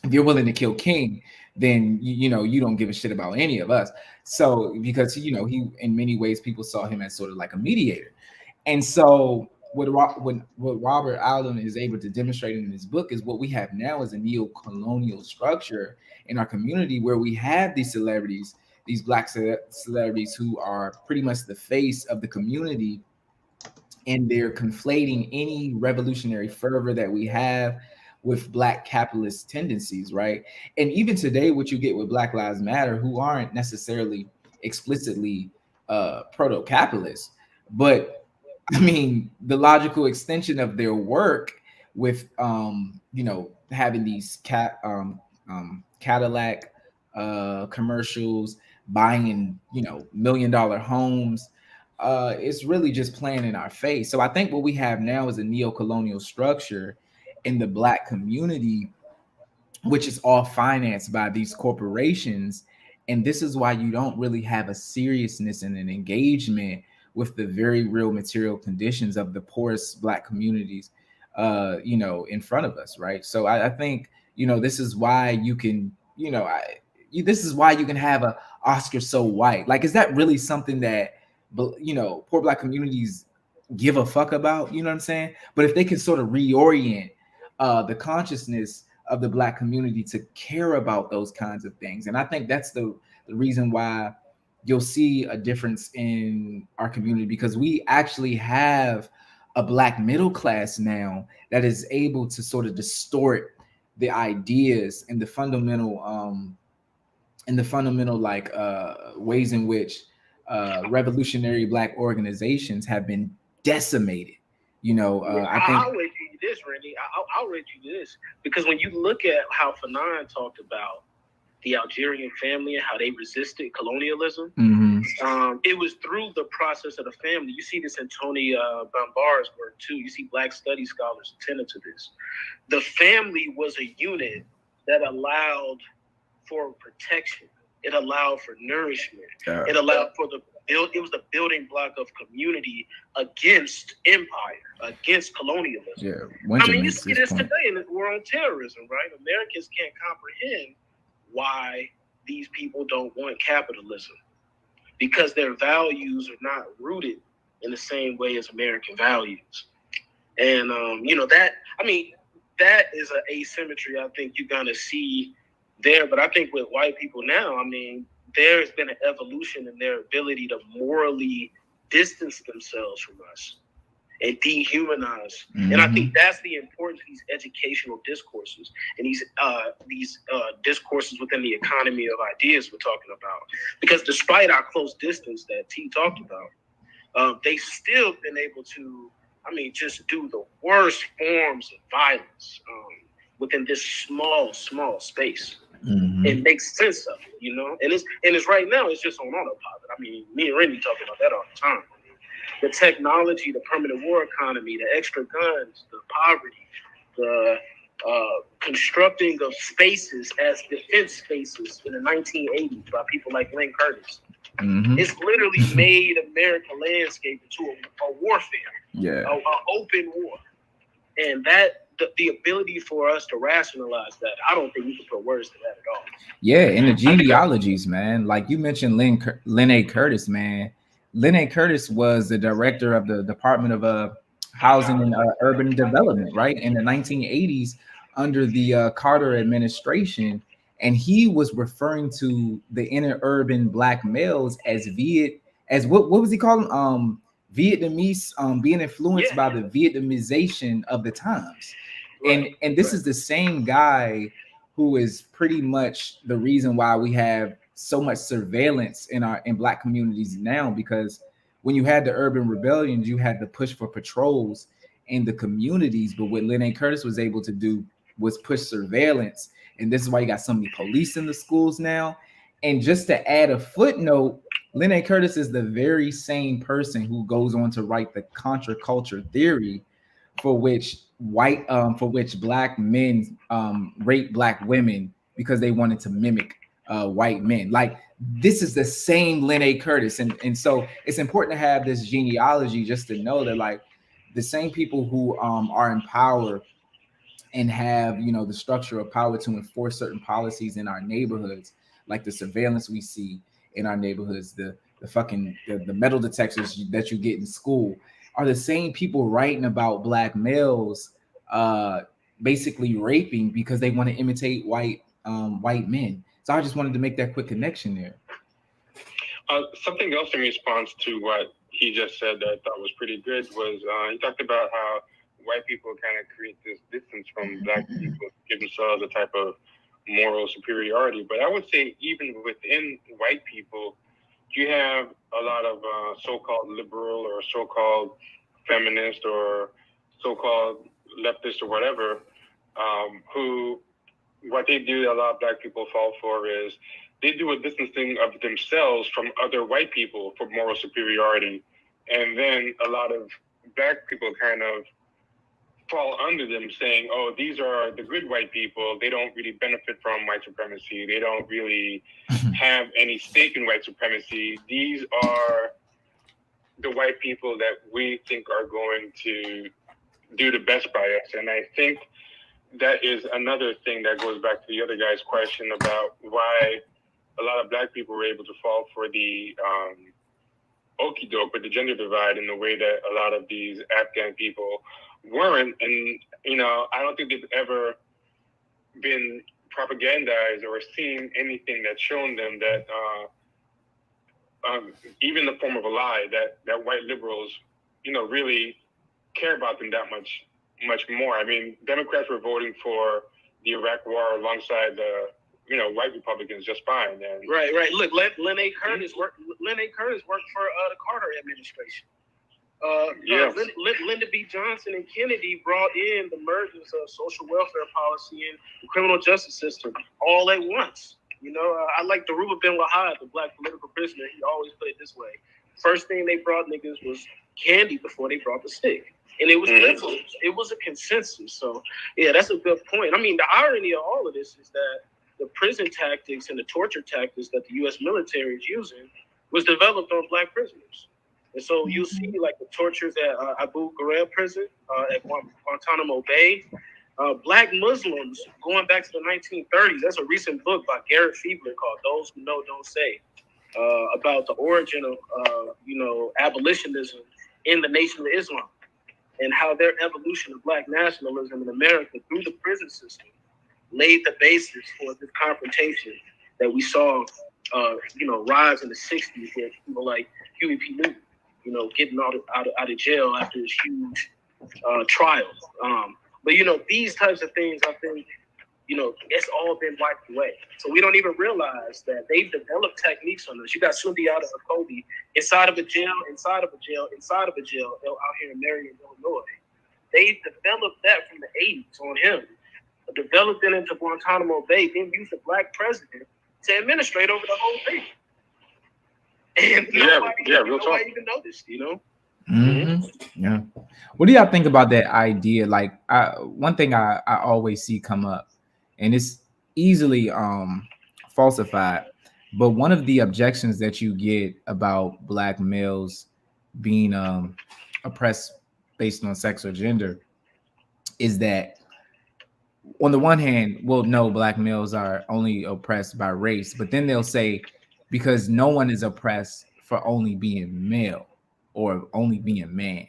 if you're willing to kill King, then you don't give a shit about any of us. So because he in many ways people saw him as sort of like a mediator. And so what Robert Allen is able to demonstrate in his book is what we have now is a neo-colonial structure in our community, where we have these celebrities, these Black celebrities who are pretty much the face of the community, and they're conflating any revolutionary fervor that we have with Black capitalist tendencies, right? And even today, what you get with Black Lives Matter, who aren't necessarily explicitly proto-capitalist, but I mean, the logical extension of their work with, having these Cadillac commercials, buying, $1 million homes, it's really just playing in our face. So I think what we have now is a neo-colonial structure in the Black community, which is all financed by these corporations. And this is why you don't really have a seriousness and an engagement with the very real material conditions of the poorest Black communities, in front of us, right? So I think, this is why you can, this is why you can have Oscar so white. Like, is that really something that, you know, poor Black communities give a fuck about? You know what I'm saying? But if they can sort of reorient the consciousness of the Black community to care about those kinds of things, and I think that's the reason why you'll see a difference in our community, because we actually have a Black middle class now that is able to sort of distort the ideas and the fundamental like ways in which revolutionary Black organizations have been decimated. You know, I think I'll read you this, Randy. I'll read you this, because when you look at how Fanon talked about the Algerian family and how they resisted colonialism, it was through the process of the family. You see this in Tony Bambar's work too. You see Black studies scholars attending to this. The family was a unit that allowed for protection. It allowed for nourishment. It allowed for it was the building block of community against empire, against colonialism. Yeah, I mean, you see this today in the war on terrorism, right? Americans can't comprehend why these people don't want capitalism, because their values are not rooted in the same way as American values. And, you know, that is an asymmetry I think you're going to see there. But I think with white people now, I mean, there's been an evolution in their ability to morally distance themselves from us and dehumanize. And I think that's the importance of these educational discourses and these discourses within the economy of ideas we're talking about. Because despite our close distance that T talked about, they've still been able to, I mean, just do the worst forms of violence within this small space. It makes sense of it, you know? And it's right now, it's just on autopilot. I mean, me and Randy talk about that all the time. The technology, the permanent war economy, the extra guns, the poverty, the constructing of spaces as defense spaces in the 1980s by people like Lynn Curtis. It's literally made American landscape into a warfare, an open war. And that the ability for us to rationalize that, I don't think we can put words to that at all. Yeah, and the genealogies, man. Like you mentioned Lynn A. Curtis, man. Lynn A. Curtis was the director of the Department of Housing and Urban Development, right, in the 1980s under the Carter administration. And he was referring to the inner urban Black males as what was he calling Vietnamese, being influenced by the Vietnamization of the times. And this is the same guy who is pretty much the reason why we have so much surveillance in Black communities now, because when you had the urban rebellions, you had the push for patrols in the communities. But what Lynn A. Curtis was able to do was push surveillance. And this is why you got so many police in the schools now. And just to add a footnote, Lynn A. Curtis is the very same person who goes on to write the contra-culture theory, for which Black men rape Black women because they wanted to mimic white men. Like, this is the same Lynn A. Curtis. And so it's important to have this genealogy just to know that, like, the same people who are in power and have, you know, the structure of power to enforce certain policies in our neighborhoods, like the surveillance we see in our neighborhoods, the metal detectors that you get in school, are the same people writing about Black males basically raping because they want to imitate white men. So I just wanted to make that quick connection there. Something else in response to what he just said that I thought was pretty good was he talked about how white people kind of create this distance from Black people to give themselves a type of moral superiority. But I would say even within white people, you have a lot of so-called liberal or so-called feminist or so-called leftist or whatever, who what they do, a lot of Black people fall for is they do a distancing of themselves from other white people for moral superiority. And then a lot of Black people kind of fall under them saying, oh, these are the good white people. They don't really benefit from white supremacy. They don't really have any stake in white supremacy. These are the white people that we think are going to do the best by us. And I think that is another thing that goes back to the other guy's question about why a lot of Black people were able to fall for the okie doke with the gender divide in the way that a lot of these Afghan people weren't. And, you know, I don't think they've ever been propagandized or seen anything that's shown them that even in the form of a lie that white liberals, you know, really care about them that much more. I mean, Democrats were voting for the Iraq War alongside the, you know, white Republicans just fine. And right. Look, Lynn A. Curtis worked for the Carter administration. Lyndon B. Johnson and Kennedy brought in the mergers of social welfare policy and the criminal justice system all at once. You know, I like the Ruba Ben Wahad, the Black political prisoner. He always put it this way: first thing they brought niggas was candy before they brought the stick. And it was liberals. It was a consensus. So, yeah, that's a good point. I mean, the irony of all of this is that the prison tactics and the torture tactics that the U.S. military is using was developed on Black prisoners. And so you see, like, the tortures at Abu Ghraib prison, at Guantanamo Bay. Black Muslims, going back to the 1930s, that's a recent book by Garrett Fiedler called Those Who Know Don't Say, about the origin of, abolitionism in the Nation of Islam, and how their evolution of Black nationalism in America through the prison system laid the basis for this confrontation that we saw, rise in the 60s with people like Huey P. Newton, getting out of jail after his huge trial. But, these types of things, I think, it's all been wiped away. So we don't even realize that they've developed techniques on this. You got Sundiata Acoli inside of a jail out here in Marion, Illinois. They developed that from the 80s on him, developed it into Guantanamo Bay, then used a Black president to administrate over the whole thing. And nobody even noticed, Mm-hmm. Yeah. What do y'all think about that idea? Like, one thing I always see come up, and it's easily falsified, but one of the objections that you get about Black males being oppressed based on sex or gender is that, on the one hand, well, no, Black males are only oppressed by race, but then they'll say because no one is oppressed for only being male or only being man.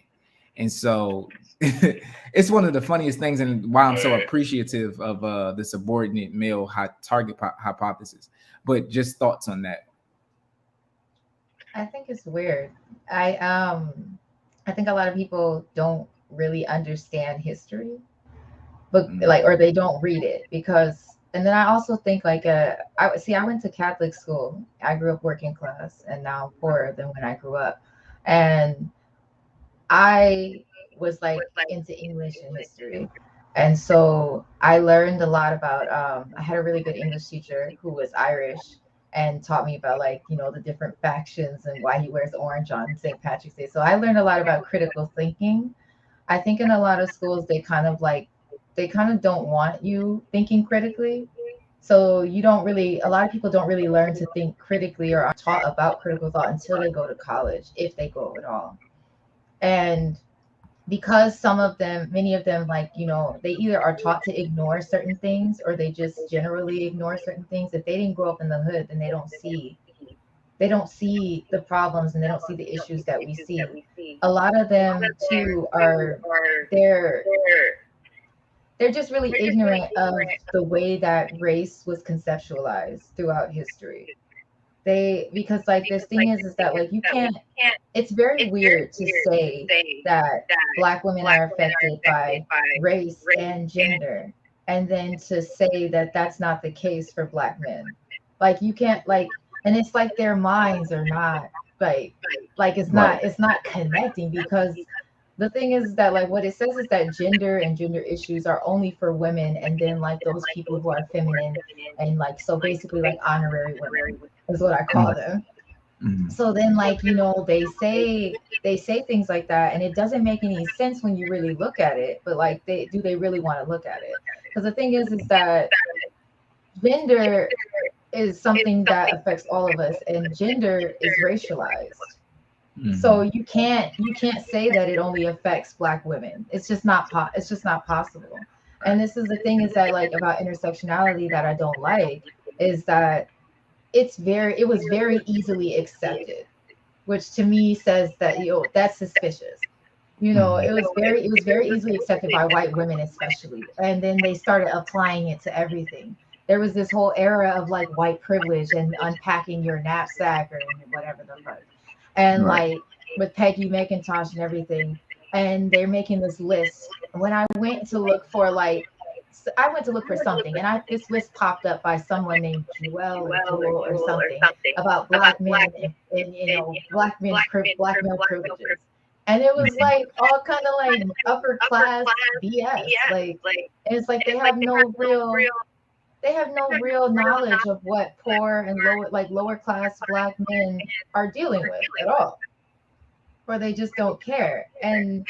And so it's one of the funniest things, and why I'm so appreciative of the subordinate male target hypothesis. But just thoughts on that. I think it's weird. I think a lot of people don't really understand history, but or they don't read it because. And then I also think I went to Catholic school. I grew up working class, and now I'm poorer than when I grew up. And I was like into English and history. And so I learned a lot about, I had a really good English teacher who was Irish and taught me about the different factions and why he wears orange on St. Patrick's Day. So I learned a lot about critical thinking. I think in a lot of schools, they kind of don't want you thinking critically. So a lot of people don't really learn to think critically or are taught about critical thought until they go to college, if they go at all. And because many of them, they either are taught to ignore certain things or they just generally ignore certain things. If they didn't grow up in the hood, then they don't see the problems and they don't see the issues that we see. A lot of them too they're just really ignorant of the way that race was conceptualized throughout history. Because this thing is that you can't, it's very weird to say that Black women are affected by race and gender, and then to say that that's not the case for Black men. You can't and it's their minds are not it's not connecting, because the thing is that what it says is that gender and gender issues are only for women, and then those people who are feminine and so basically honorary women is what I call them. Mm-hmm. So then they say things like that, and it doesn't make any sense when you really look at it. But do they really want to look at it? Because the thing is that gender is something that affects all of us, and gender is racialized. Mm-hmm. So you can't say that it only affects Black women. It's just not possible. And this is the thing is that about intersectionality that I don't like is that it was very easily accepted, which to me says that, that's suspicious. It was very easily accepted by white women, especially. And then they started applying it to everything. There was this whole era of like white privilege and unpacking your knapsack or whatever the fuck. And Right. like with Peggy McIntosh and everything. And they're making this list. When I went to look for something, and this list popped up by someone named Jewel or something about black men and black male privileges. And it was like all kind of like upper class BS. Like, and it's like they have no real knowledge of what poor and lower class black men are dealing with at all, or they just don't care. And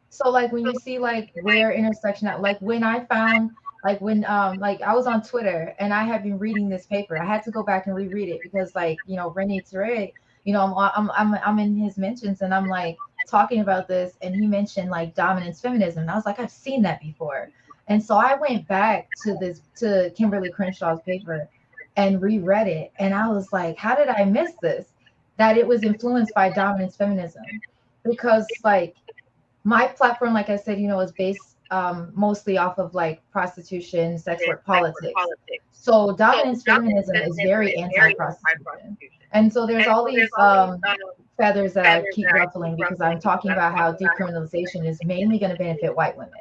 so like when you see like where intersection, like when I found like when like I was on Twitter and I had been reading this paper, I had to go back and reread it because like Rene Ture, I'm in his mentions and I'm like talking about this, and he mentioned like dominance feminism, and I was like, I've seen that before. And so I went back to Kimberly Crenshaw's paper and reread it, and I was like, how did I miss this? That it was influenced by dominance feminism, because like my platform, like I said, is based mostly off of like prostitution, sex work, politics. So dominance feminism is very anti-prostitution. And so there's all these feathers that I keep ruffling because I'm talking about how decriminalization is mainly going to benefit white women.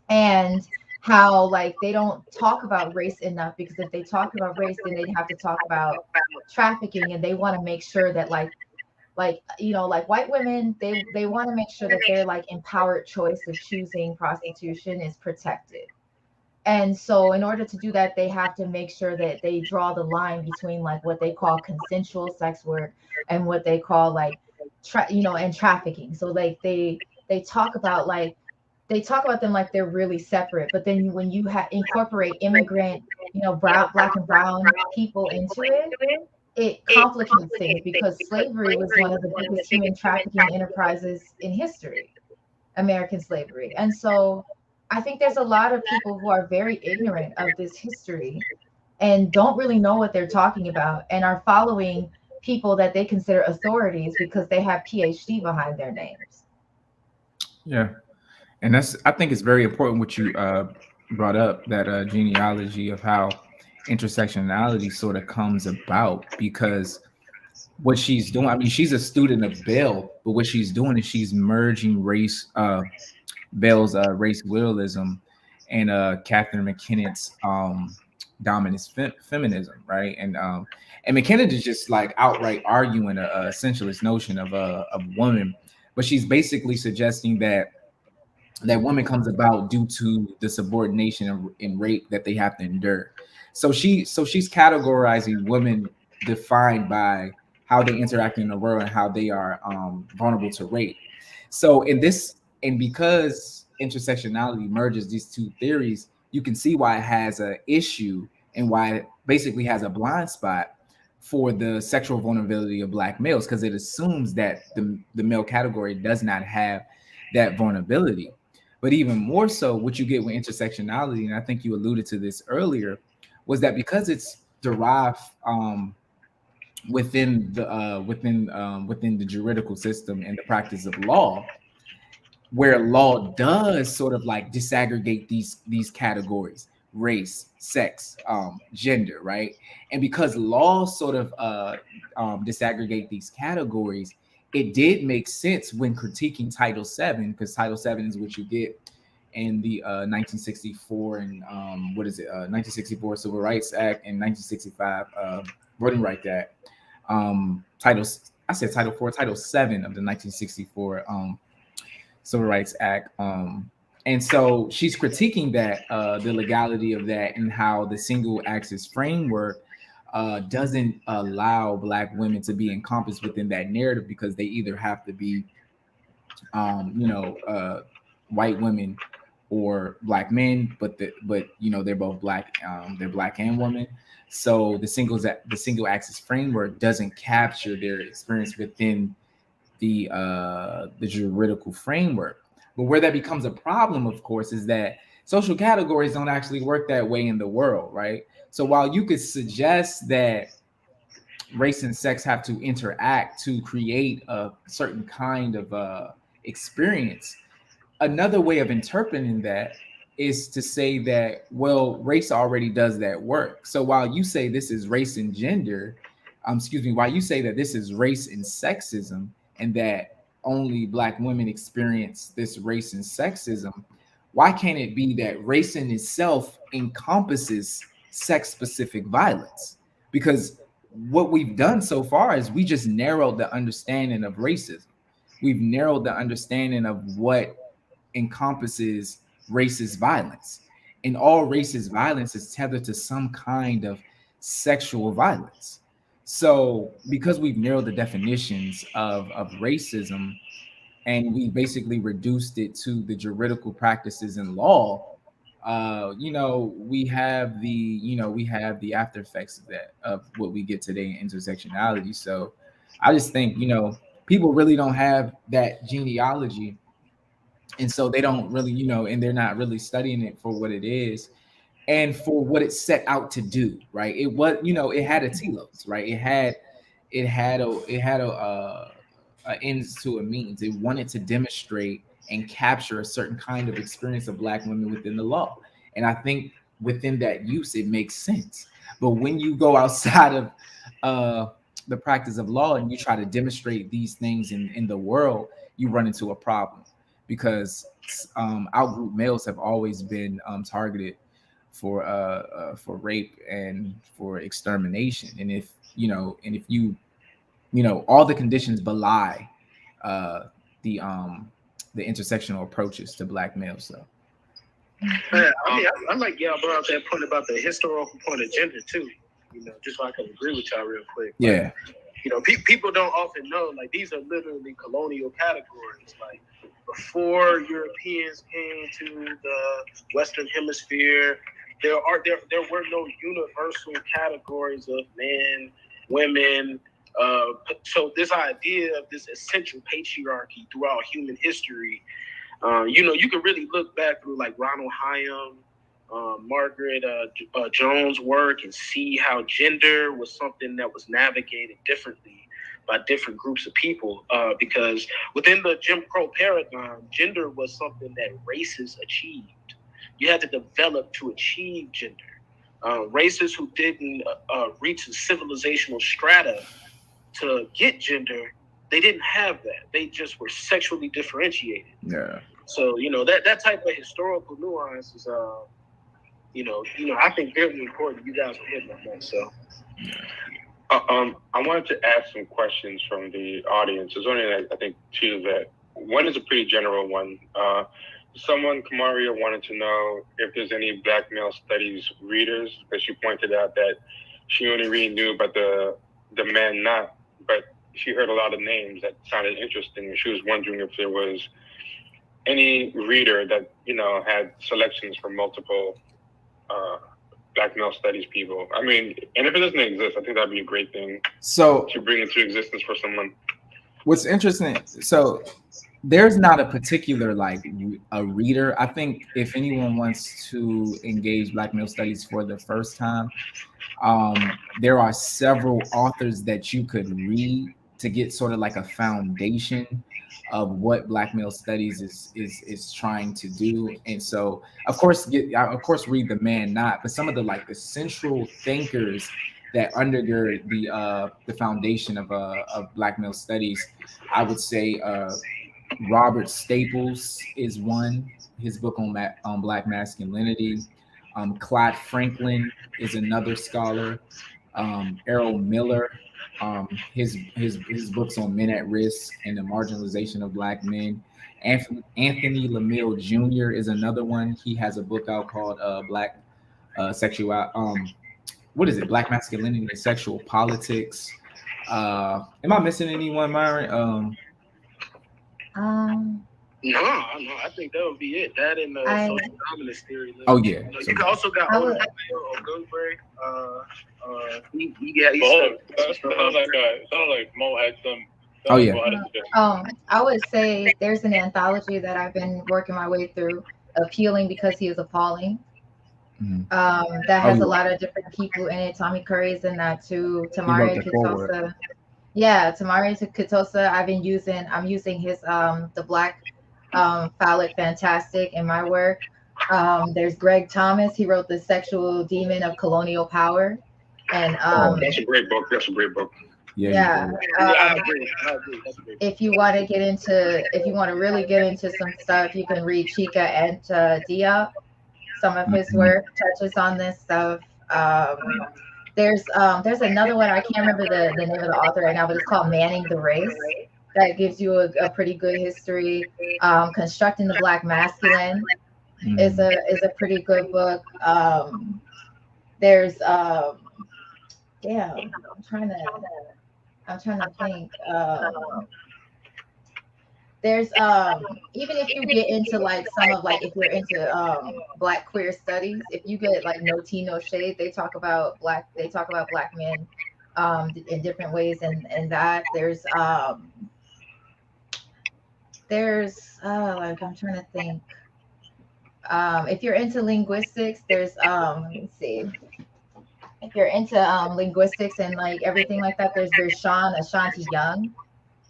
And how like they don't talk about race enough, because if they talk about race, then they'd have to talk about trafficking, and they want to make sure that like white women, they want to make sure that their like empowered choice of choosing prostitution is protected. And so in order to do that, they have to make sure that they draw the line between like what they call consensual sex work and what they call like and trafficking. So like they talk about them like they're really separate, but then when you incorporate immigrant, black and brown people into it, it complicates things, because slavery was one of the biggest human trafficking enterprises in history, American slavery. And so I think there's a lot of people who are very ignorant of this history and don't really know what they're talking about, and are following people that they consider authorities because they have PhD behind their names. Yeah. And I think it's very important what you brought up, that genealogy of how intersectionality sort of comes about, because what she's doing, I mean, she's a student of Bell, but what she's doing is she's merging Bell's race realism and Catherine McKennett's dominance feminism, right? And McKennett is just like outright arguing a essentialist notion of a woman, but she's basically suggesting that woman comes about due to the subordination and rape that they have to endure. So she's categorizing women defined by how they interact in the world and how they are vulnerable to rape. So because intersectionality merges these two theories, you can see why it has an issue and why it basically has a blind spot for the sexual vulnerability of Black males, because it assumes that the male category does not have that vulnerability. But even more so, what you get with intersectionality, and I think you alluded to this earlier, was that because it's derived within the juridical system and the practice of law, where law does sort of like disaggregate these categories: race, sex, gender, right? And because law sort of disaggregate these categories, it did make sense when critiquing Title VII, because Title VII is what you get in the 1964 and 1964 Civil Rights Act and 1965 Voting Rights Act. Title VII of the 1964 Civil Rights Act. And so she's critiquing that the legality of that, and how the single axis framework doesn't allow Black women to be encompassed within that narrative, because they either have to be white women or Black men, but they're both Black, they're Black and women. So the single axis framework doesn't capture their experience within the juridical framework. But where that becomes a problem, of course, is that social categories don't actually work that way in the world, right? So while you could suggest that race and sex have to interact to create a certain kind of experience, another way of interpreting that is to say that, well, race already does that work. So while you say this is race and gender, while you say that this is race and sexism, and that only Black women experience this race and sexism, why can't it be that race in itself encompasses sex-specific violence? Because what we've done so far is we just narrowed the understanding of racism. We've narrowed the understanding of what encompasses racist violence. And all racist violence is tethered to some kind of sexual violence. So because we've narrowed the definitions of racism, and we basically reduced it to the juridical practices in law, we have the after effects of that, of what we get today in intersectionality. So I just think, people really don't have that genealogy, and so they don't really, and they're not really studying it for what it is and for what it set out to do, right? It was, it had a telos, right? It had a ends to a means. It wanted to demonstrate and capture a certain kind of experience of Black women within the law. And I think within that use, it makes sense. But when you go outside of the practice of law and you try to demonstrate these things in the world, you run into a problem, because outgroup males have always been targeted for rape and for extermination. And if all the conditions belie the intersectional approaches to Black males. So I like y'all brought up that point about the historical point of gender too. Just so I can agree with y'all real quick. Yeah. People don't often know, like, these are literally colonial categories. Like, before Europeans came to the Western Hemisphere, there were no universal categories of men, women. So this idea of this essential patriarchy throughout human history, you can really look back through like Ronald Hyam, Margaret Jones' work, and see how gender was something that was navigated differently by different groups of people, because within the Jim Crow paradigm, gender was something that races achieved. You had to develop to achieve gender. Races who didn't reach the civilizational strata to get gender, they didn't have that. They just were sexually differentiated. Yeah. So that type of historical nuance is I think very important. You guys are hitting on that. So I wanted to ask some questions from the audience. There's only I think two that. One is a pretty general one. Someone, Kamaria, wanted to know if there's any Black male studies readers, because she pointed out that she only really knew about the man not, but she heard a lot of names that sounded interesting, and she was wondering if there was any reader that had selections from multiple Black male studies people. I mean, and if it doesn't exist, I think that'd be a great thing to bring into existence for someone. What's interesting, so there's not a particular a reader. I think if anyone wants to engage Black male studies for the first time, there are several authors that you could read to get sort of like a foundation of what Black male studies is trying to do. And so of course read The Man Not, but some of the central thinkers that undergird the foundation of Black male studies, I would say Robert Staples is one. His book on Black masculinity. Clyde Franklin is another scholar. Errol Miller, his books on men at risk and the marginalization of Black men. Anthony LaMille Jr. is another one. He has a book out called Black Masculinity and Sexual Politics. Am I missing anyone, Myron? No, I think that would be it. That and the social dominance theory. Oh yeah. You also got Ogunbere. Sounds like Mo had some. Oh yeah. I would say there's an anthology that I've been working my way through of Healing Because He Is Appalling. That has a lot of different people in it. Tommy Curry's in that too. Tamari Kitosa. Yeah, Tamari Kitosa. I'm using his the Black Phallic Fantastic in my work. There's Greg Thomas. He wrote The Sexual Demon of Colonial Power. And that's a great book. That's a great book. Yeah. I agree. That's a great book. If you want to really get into some stuff, you can read Chika and Diop. Some of his work touches on this stuff. There's another one, I can't remember the name of the author right now, but it's called Manning the Race. That gives you a pretty good history. Constructing the Black Masculine is a pretty good book. There's I'm trying to think. There's even if you get into like some of like if you're into Black queer studies, if you get like No Tea No Shade, they talk about black men in different ways, and that there's like I'm trying to think. If you're into linguistics, there's let me see. If you're into linguistics and like everything like that, there's Ashanti Young.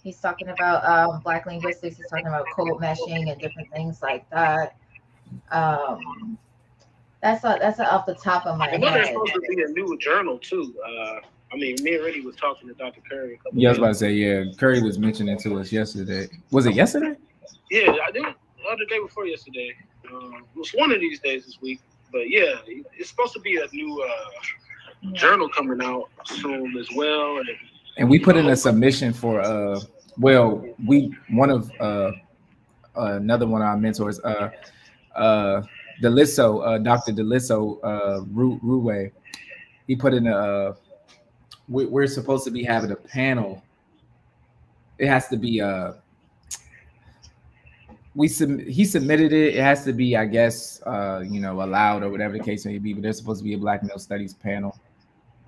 He's talking about Black linguistics. He's talking about code meshing and different things like that. That's off the top of my head. I know there's supposed to be a new journal too. I mean, me already was talking to Dr. Curry. I was about to say, yeah, Curry was mentioning to us yesterday. Was it yesterday? Yeah, I did the other day before yesterday. It was one of these days this week. But yeah, it's supposed to be a new journal coming out soon as well. And we put in a submission for another one of our mentors, Deliso, Dr. Deliso Ruwe. He put in we're supposed to be having a panel. It has to be he submitted it. It has to be, I guess, allowed or whatever the case may be. But there's supposed to be a Black male studies panel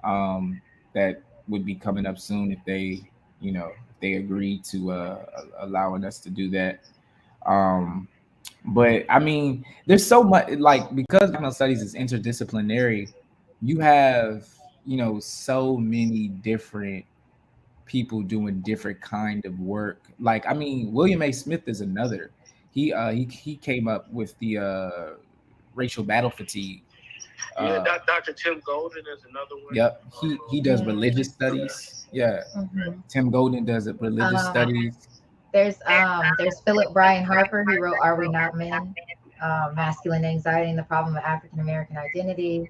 that would be coming up soon if they agree to allowing us to do that. But I mean, there's so much, like, because Black male studies is interdisciplinary, you have so many different people doing different kind of work. Like, I mean, William A. Smith is another. He came up with the racial battle fatigue. Dr. Tim Golden is another one. Yep, he does religious studies. Yeah, Tim Golden does religious studies. There's Philip Brian Harper. He wrote "Are We Not Men? Masculine Anxiety and the Problem of African American Identity."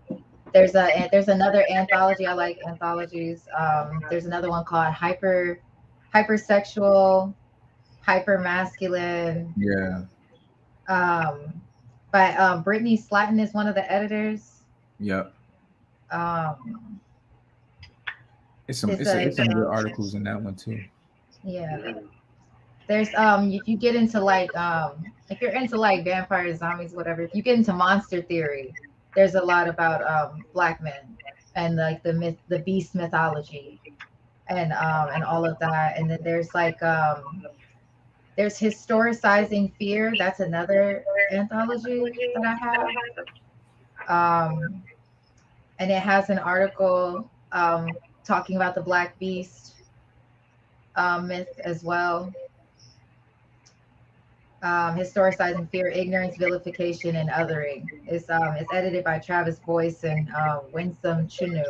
There's another anthology. I like anthologies. There's another one called Hypersexual, Hypermasculine. Yeah. By Brittany Slatton is one of the editors. Yep. It's some good articles in that one too. Yeah. There's if you get into like if you're into like vampires, zombies, whatever, if you get into monster theory, there's a lot about Black men and like the beast mythology and all of that. And then there's like there's Historicizing Fear. That's another anthology that I have. And it has an article talking about the Black Beast myth as well. Historicizing Fear, Ignorance, Vilification, and Othering. It's edited by Travis Boyce and Winsome Chunu.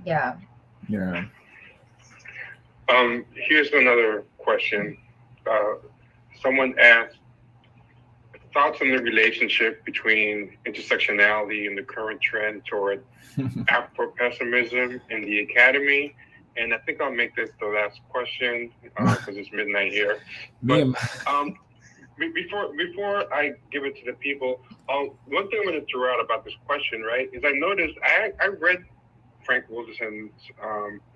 Yeah. Yeah. Here's another question. Someone asked thoughts on the relationship between intersectionality and the current trend toward Afro-pessimism in the academy. And I think I'll make this the last question because it's midnight here. But before I give it to the people, one thing I'm going to throw out about this question, right, is I noticed I read Frank Wilderson's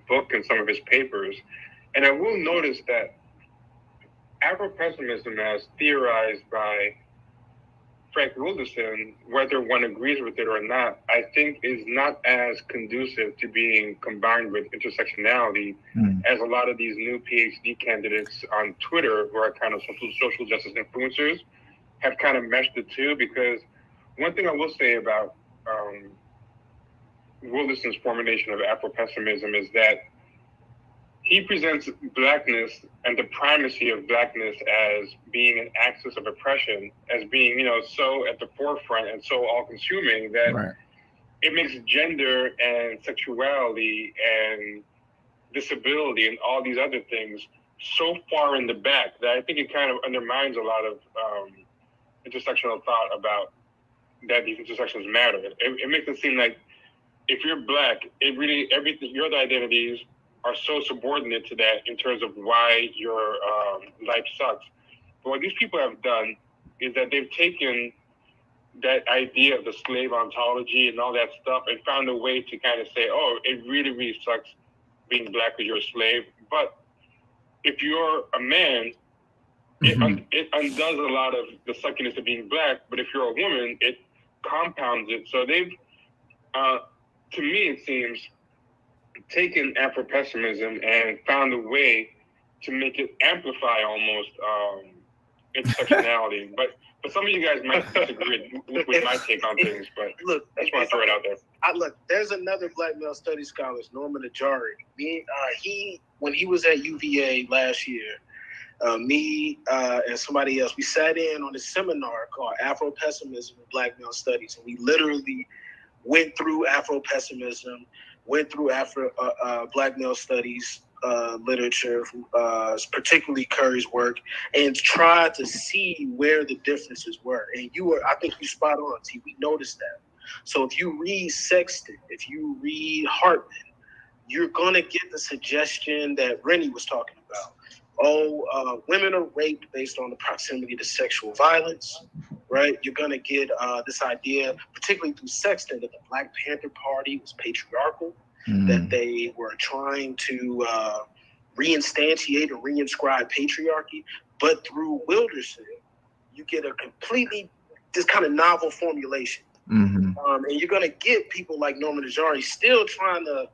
book and some of his papers, and I will notice that Afro-pessimism, as theorized by Frank Wilderson, whether one agrees with it or not, I think is not as conducive to being combined with intersectionality as a lot of these new PhD candidates on Twitter, who are kind of social justice influencers, have kind of meshed the two. Because one thing I will say about Wilderson's formulation of Afro-pessimism is that he presents blackness and the primacy of blackness as being an axis of oppression, as being, so at the forefront and so all-consuming that it makes gender and sexuality and disability and all these other things so far in the back that I think it kind of undermines a lot of intersectional thought about that these intersections matter. It makes it seem like if you're black, it really, everything, your other identities are so subordinate to that in terms of why your life sucks. But what these people have done is that they've taken that idea of the slave ontology and all that stuff and found a way to kind of say, oh, it really, really sucks being black because you're a slave. But if you're a man, it undoes a lot of the suckiness of being black. But if you're a woman, it compounds it. So they've, to me, it seems, taken Afro-pessimism and found a way to make it amplify almost intersectionality. But some of you guys might disagree with my take on things. But look, I just want to throw it out there. Look, there's another Black male studies scholar, Norman Najari. When he was at UVA last year, me and somebody else, we sat in on a seminar called Afro-pessimism and Black male studies, and we literally went through Afro-pessimism, went through Black male studies literature, particularly Curry's work, and tried to see where the differences were. And I think you spot on, T. We noticed that. So if you read Sexton, if you read Hartman, you're going to get the suggestion that Rennie was talking about. Women are raped based on the proximity to sexual violence, right? You're going to get this idea, particularly through Sexton, that the Black Panther Party was patriarchal, that they were trying to reinstantiate and reinscribe patriarchy. But through Wilderson, you get a completely, this kind of novel formulation. And you're going to get people like Norman Najari still trying to,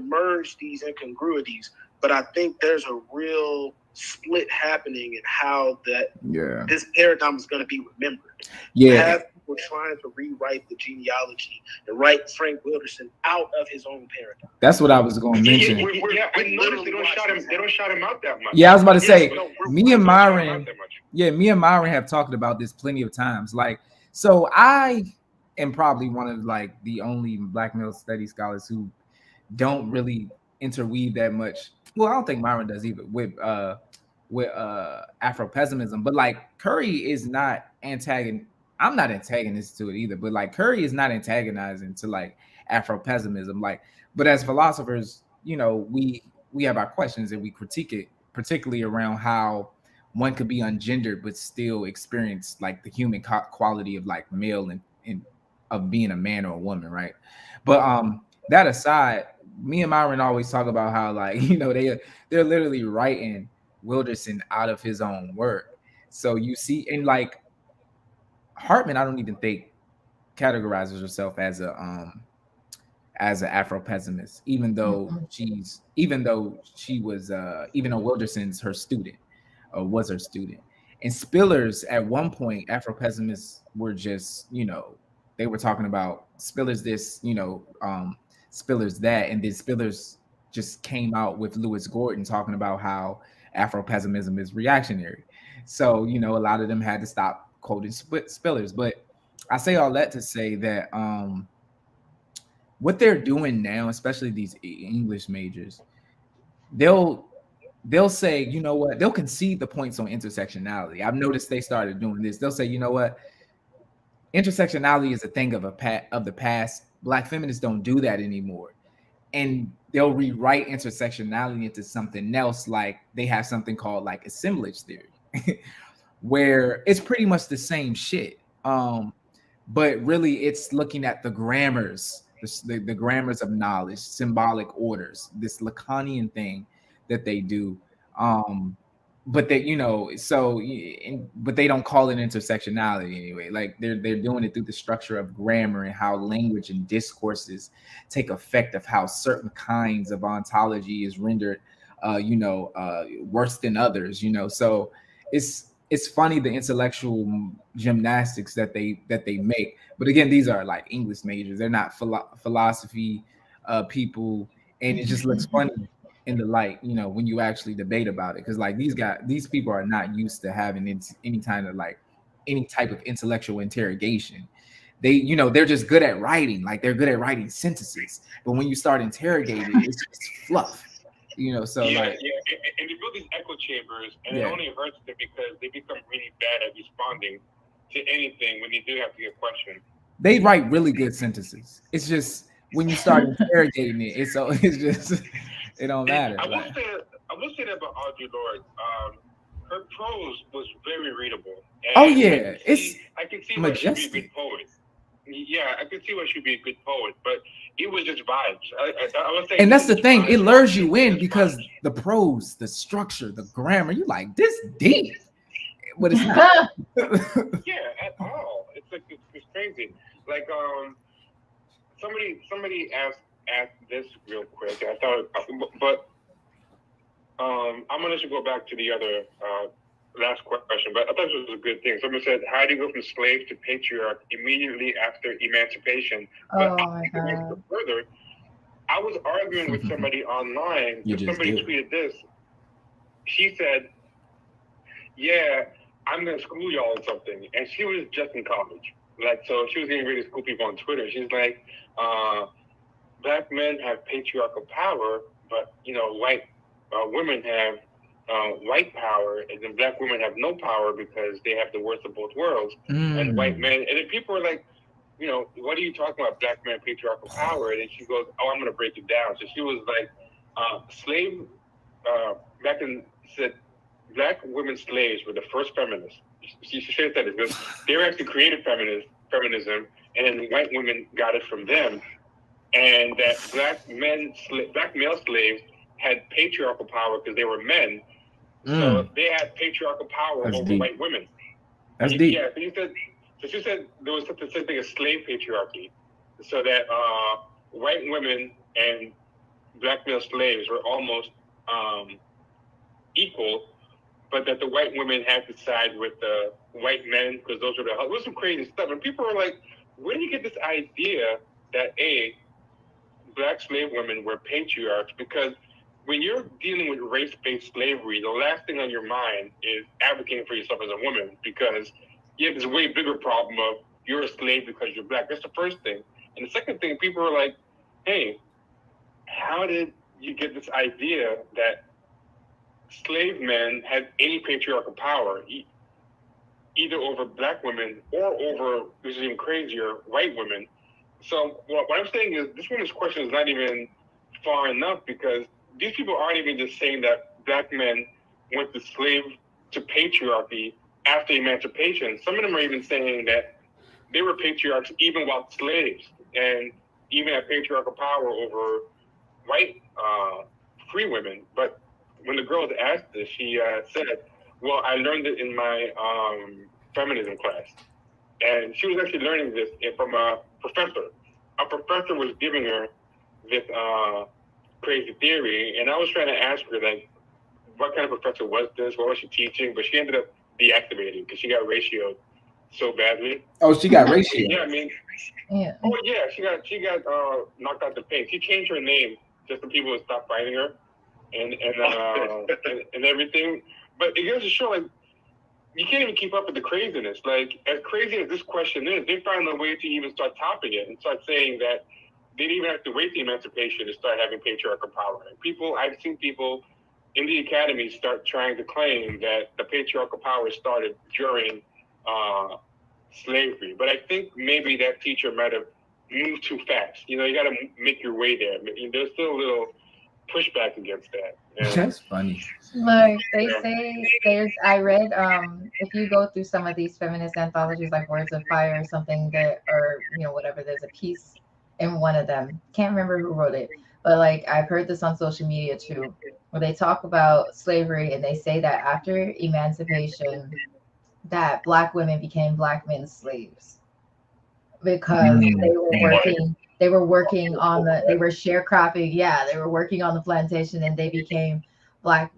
merge these incongruities. But I think there's a real split happening in how this paradigm is going to be remembered. You have people trying to rewrite the genealogy and write Frank Wilderson out of his own paradigm. That's what I was going to mention. I noticed they don't shout him out that much. Yeah, I was about to say, me and Myron have talked about this plenty of times. Like, so I am probably one of the only Black male studies scholars who don't really interweave that much. Well, I don't think Myron does either with Afro-pessimism, but Curry is not I'm not antagonist to it either, but Curry is not antagonizing to Afro-pessimism. But as philosophers, we have our questions and we critique it, particularly around how one could be ungendered but still experience the human quality of male and of being a man or a woman, right? But that aside, me and Myron always talk about how they're literally writing Wilderson out of his own work. So you see, and Hartman, I don't even think categorizes herself as an Afro-pessimist, even though Wilderson's her student or was her student. And Spillers, at one point, Afro-pessimists were just, they were talking about Spillers this, Spillers that, and then Spillers just came out with Lewis Gordon talking about how Afro-pessimism is reactionary. So, a lot of them had to stop quoting Spillers. But I say all that to say that what they're doing now, especially these English majors, they'll say, they'll concede the points on intersectionality. I've noticed they started doing this. They'll say, intersectionality is a thing of the past. Black feminists don't do that anymore. And they'll rewrite intersectionality into something else. They have something called assemblage theory, where it's pretty much the same shit. But really it's looking at the grammars, the grammars of knowledge, symbolic orders, this Lacanian thing that they do. But they, but they don't call it intersectionality anyway. They're doing it through the structure of grammar and how language and discourses take effect of how certain kinds of ontology is rendered, worse than others. So it's funny the intellectual gymnastics that they make. But again, these are like English majors. They're not philosophy people, and it just looks funny in the light, you know, when you actually debate about it, because like these people are not used to having any type of intellectual interrogation. They, you know, they're just good at writing, like they're good at writing sentences. But when you start interrogating, it's just fluff. You know, so yeah, like and they build these echo chambers, and Yeah. it only hurts them because they become really bad at responding to anything when they do have to get questioned. they write really good sentences. It's just when you start interrogating it, it's just it don't matter. I Like, will say that about Audre Lorde. Her prose was very readable. oh yeah, I can see why she'd be a majestic. good poet. Yeah, I could see why she'd be a good poet, but it was just vibes. I was saying, And that's the thing, it lures you in Just because vibes. the prose, the structure, the grammar, you like this deep, but it's not. Yeah, at all. It's like it's crazy. Like somebody asked this real quick. I thought, but I'm gonna let you go back to the other last question. But I thought this was a good thing. Someone said, "How do you go from slave to patriarch immediately after emancipation?" But Oh my God. further, I was arguing with somebody online. You just Somebody did. tweeted this. She said, "Yeah, I'm gonna school y'all on something," and she was just in college. Like, so she was getting ready to school people on Twitter. She's like, "Black men have patriarchal power, but you know, white women have white power, and then black women have no power because they have the worst of both worlds." And white men, and then people are like, you know, "What are you talking about, black man patriarchal power?" And then she goes, "Oh, I'm going to break it down." So she was like, back in, said, black women slaves were the first feminists. She said that because they were actually created feminism, and then white women got it from them. And that black male slaves had patriarchal power because they were men. So they had patriarchal power That's over deep. white women. That's deep. Yeah, so she said there was something as slave patriarchy. So that white women and black male slaves were almost equal, but that the white women had to side with the white men because those were the husbands. It was some crazy stuff. And people were like, where do you get this idea that black slave women were patriarchs? Because when you're dealing with race-based slavery, the last thing on your mind is advocating for yourself as a woman, because you have this way bigger problem of you're a slave because you're black. That's the first thing. And the second thing, people are like, hey, how did you get this idea that slave men had any patriarchal power, either over black women or over, which is even crazier, white women? So what I'm saying is this woman's question is not even far enough, because these people aren't even just saying that black men went to slave to patriarchy after emancipation. Some of them are even saying that they were patriarchs even while slaves, and even had patriarchal power over white free women. But when the girl was asked this, she said, well, I learned it in my feminism class. And she was actually learning this from a professor. A professor was giving her this crazy theory, and I was trying to ask her, like, what kind of professor was this? What was she teaching? But she ended up deactivating because she got ratioed so badly. Oh, she got ratio. Yeah, I mean, Yeah. oh yeah, she got knocked out the paint. She changed her name just so people would stop fighting her, and everything. But it goes to show, like, you can't even keep up with the craziness. Like, as crazy as this question is, they found a way to even start topping it and start saying that they didn't even have to wait the emancipation to start having patriarchal power. And I've seen people in the academy start trying to claim that the patriarchal power started during slavery. But I think maybe that teacher might have moved too fast. You know, you got to make your way there. There's still a little pushback against that. And That's funny. Look, they say I read if you go through some of these feminist anthologies like Words of Fire or something, that, or you know, whatever, there's a piece in one of them. Can't remember who wrote it, but like I've heard this on social media too, where they talk about slavery and they say that after emancipation that black women became black men's slaves because they were working on they were sharecropping. Yeah, they were working on the plantation and they became black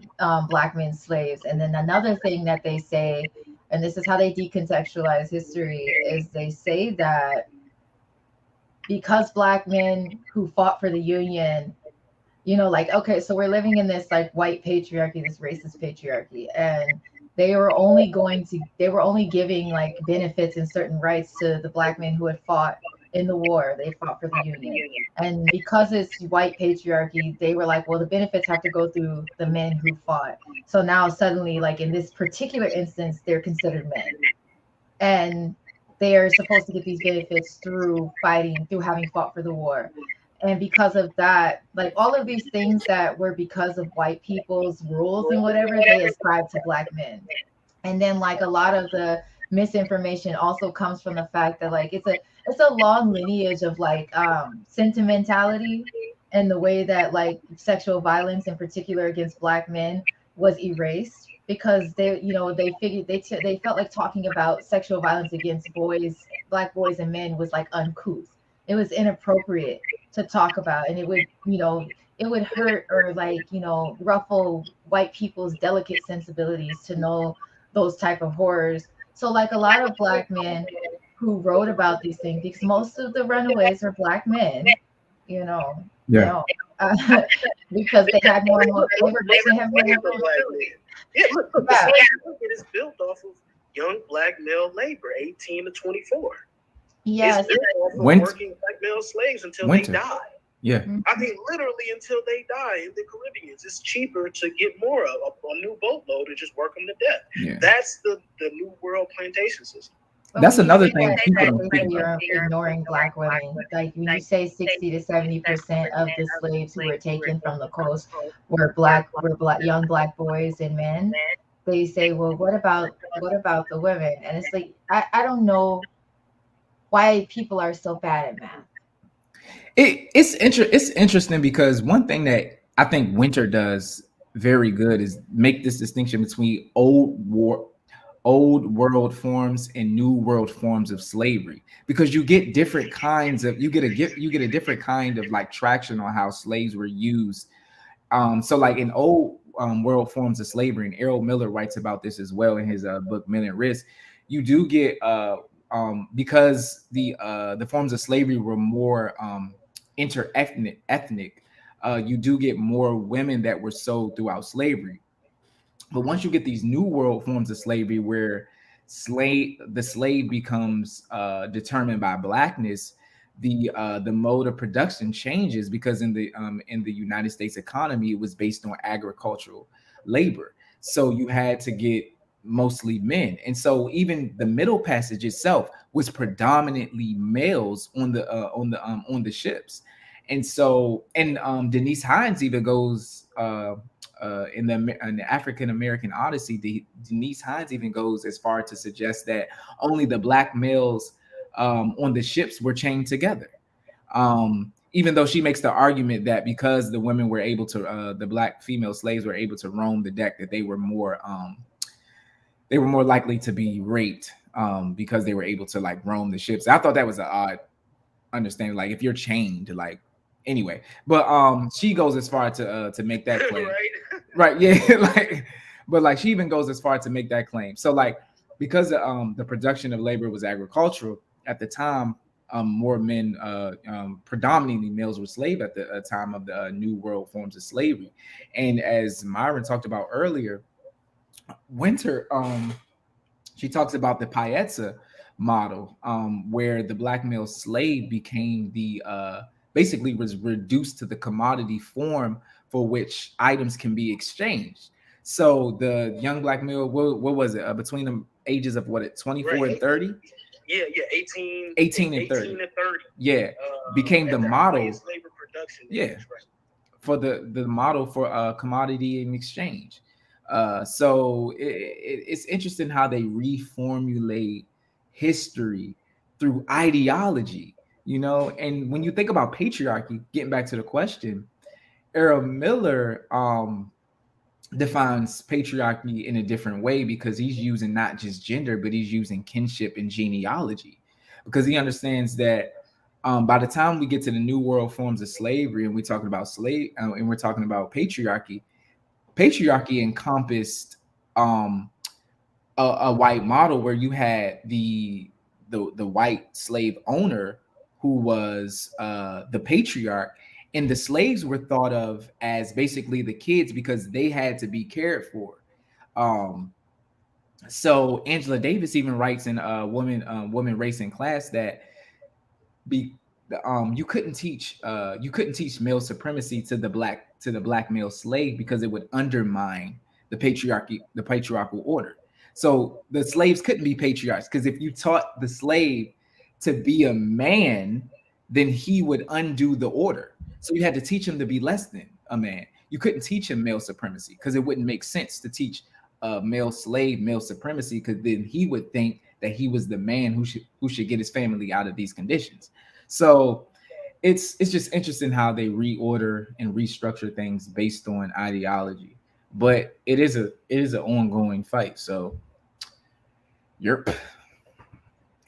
men slaves. And then another thing that they say, and this is how they decontextualize history, is they say that because black men who fought for the Union, you know, like, okay, so we're living in this like white patriarchy, this racist patriarchy, and they were only giving like benefits and certain rights to the black men who had fought in the war. They fought for the Union. And because it's white patriarchy, they were like, well, the benefits have to go through the men who fought. So now suddenly, like in this particular instance, they're considered men. And they are supposed to get these benefits through fighting, through having fought for the war. And because of that, like all of these things that were because of white people's rules and whatever, they ascribe to black men. And then like a lot of the misinformation also comes from the fact that like it's a long lineage of like sentimentality, and the way that like sexual violence in particular against black men was erased, because they, you know, they figured they felt like talking about sexual violence against boys, black boys and men, was like uncouth. It was inappropriate to talk about, and it would, you know, it would hurt or like, you know, ruffle white people's delicate sensibilities to know those type of horrors. So like a lot of black men who wrote about these things, because most of the runaways are black men, you know, Yeah. because they had more and more, they have more and more. Yeah, look, the slave market is built off of young black male labor, 18 to 24. Yes. It's built off of working black male slaves until they die. Yeah. I mean, literally until they die in the Caribbean. It's cheaper to get more of a new boatload and just work them to death. Yeah. That's the New World plantation system. That's another thing people don't think you're about. ignoring black women. Like when you say 60 to 70% of the slaves who were taken from the coast were young black boys and men, they say, well, what about the women? And it's like, I don't know why people are so bad at math. It's interesting because one thing that I think Winter does very good is make this distinction between old world forms and new world forms of slavery, because you get different kinds of, you get a different kind of like traction on how slaves were used. So like in old world forms of slavery, and Errol Miller writes about this as well in his book Men at Risk, you do get because the forms of slavery were more ethnic, you do get more women that were sold throughout slavery. But once you get these new world forms of slavery where the slave becomes determined by blackness, the mode of production changes, because in the United States economy, it was based on agricultural labor. So you had to get mostly men. And so even the Middle Passage itself was predominantly males on the ships. And so, and Denise Hines even goes in the African American Odyssey, Denise Hines even goes as far to suggest that only the black males on the ships were chained together. Even though she makes the argument that because the women were able to, the black female slaves were able to roam the deck, that they were more likely to be raped because they were able to like roam the ships. I thought that was an odd understanding. Like if you're chained, like anyway, but she goes as far to make that claim. Right, yeah, like, but like she even goes as far to make that claim. So like because the production of labor was agricultural at the time, more men, predominantly males, were slave at the time of the new world forms of slavery. And as Myron talked about earlier, Winter, she talks about the Piazza model, where the black male slave became the basically was reduced to the commodity form for which items can be exchanged. So the young black male, what was it, between the ages of 24 and 30? Yeah, 18 and 30. Yeah, became the model. Labor production. Yeah, for the model for commodity in exchange. So it's interesting how they reformulate history through ideology, you know. And when you think about patriarchy, getting back to the question, Errol Miller defines patriarchy in a different way, because he's using not just gender, but he's using kinship and genealogy, because he understands that by the time we get to the new world forms of slavery, and we're talking about and we're talking about patriarchy, patriarchy encompassed a white model where you had the white slave owner who was the patriarch, and the slaves were thought of as basically the kids because they had to be cared for. So Angela Davis even writes in Woman, Race, and Class that you couldn't teach male supremacy to the black male slave because it would undermine the patriarchal order. So the slaves couldn't be patriarchs because if you taught the slave to be a man, then he would undo the order. So you had to teach him to be less than a man. You couldn't teach him male supremacy because it wouldn't make sense to teach a male slave male supremacy, because then he would think that he was the man who should get his family out of these conditions. So it's just interesting how they reorder and restructure things based on ideology. But it is an ongoing fight. So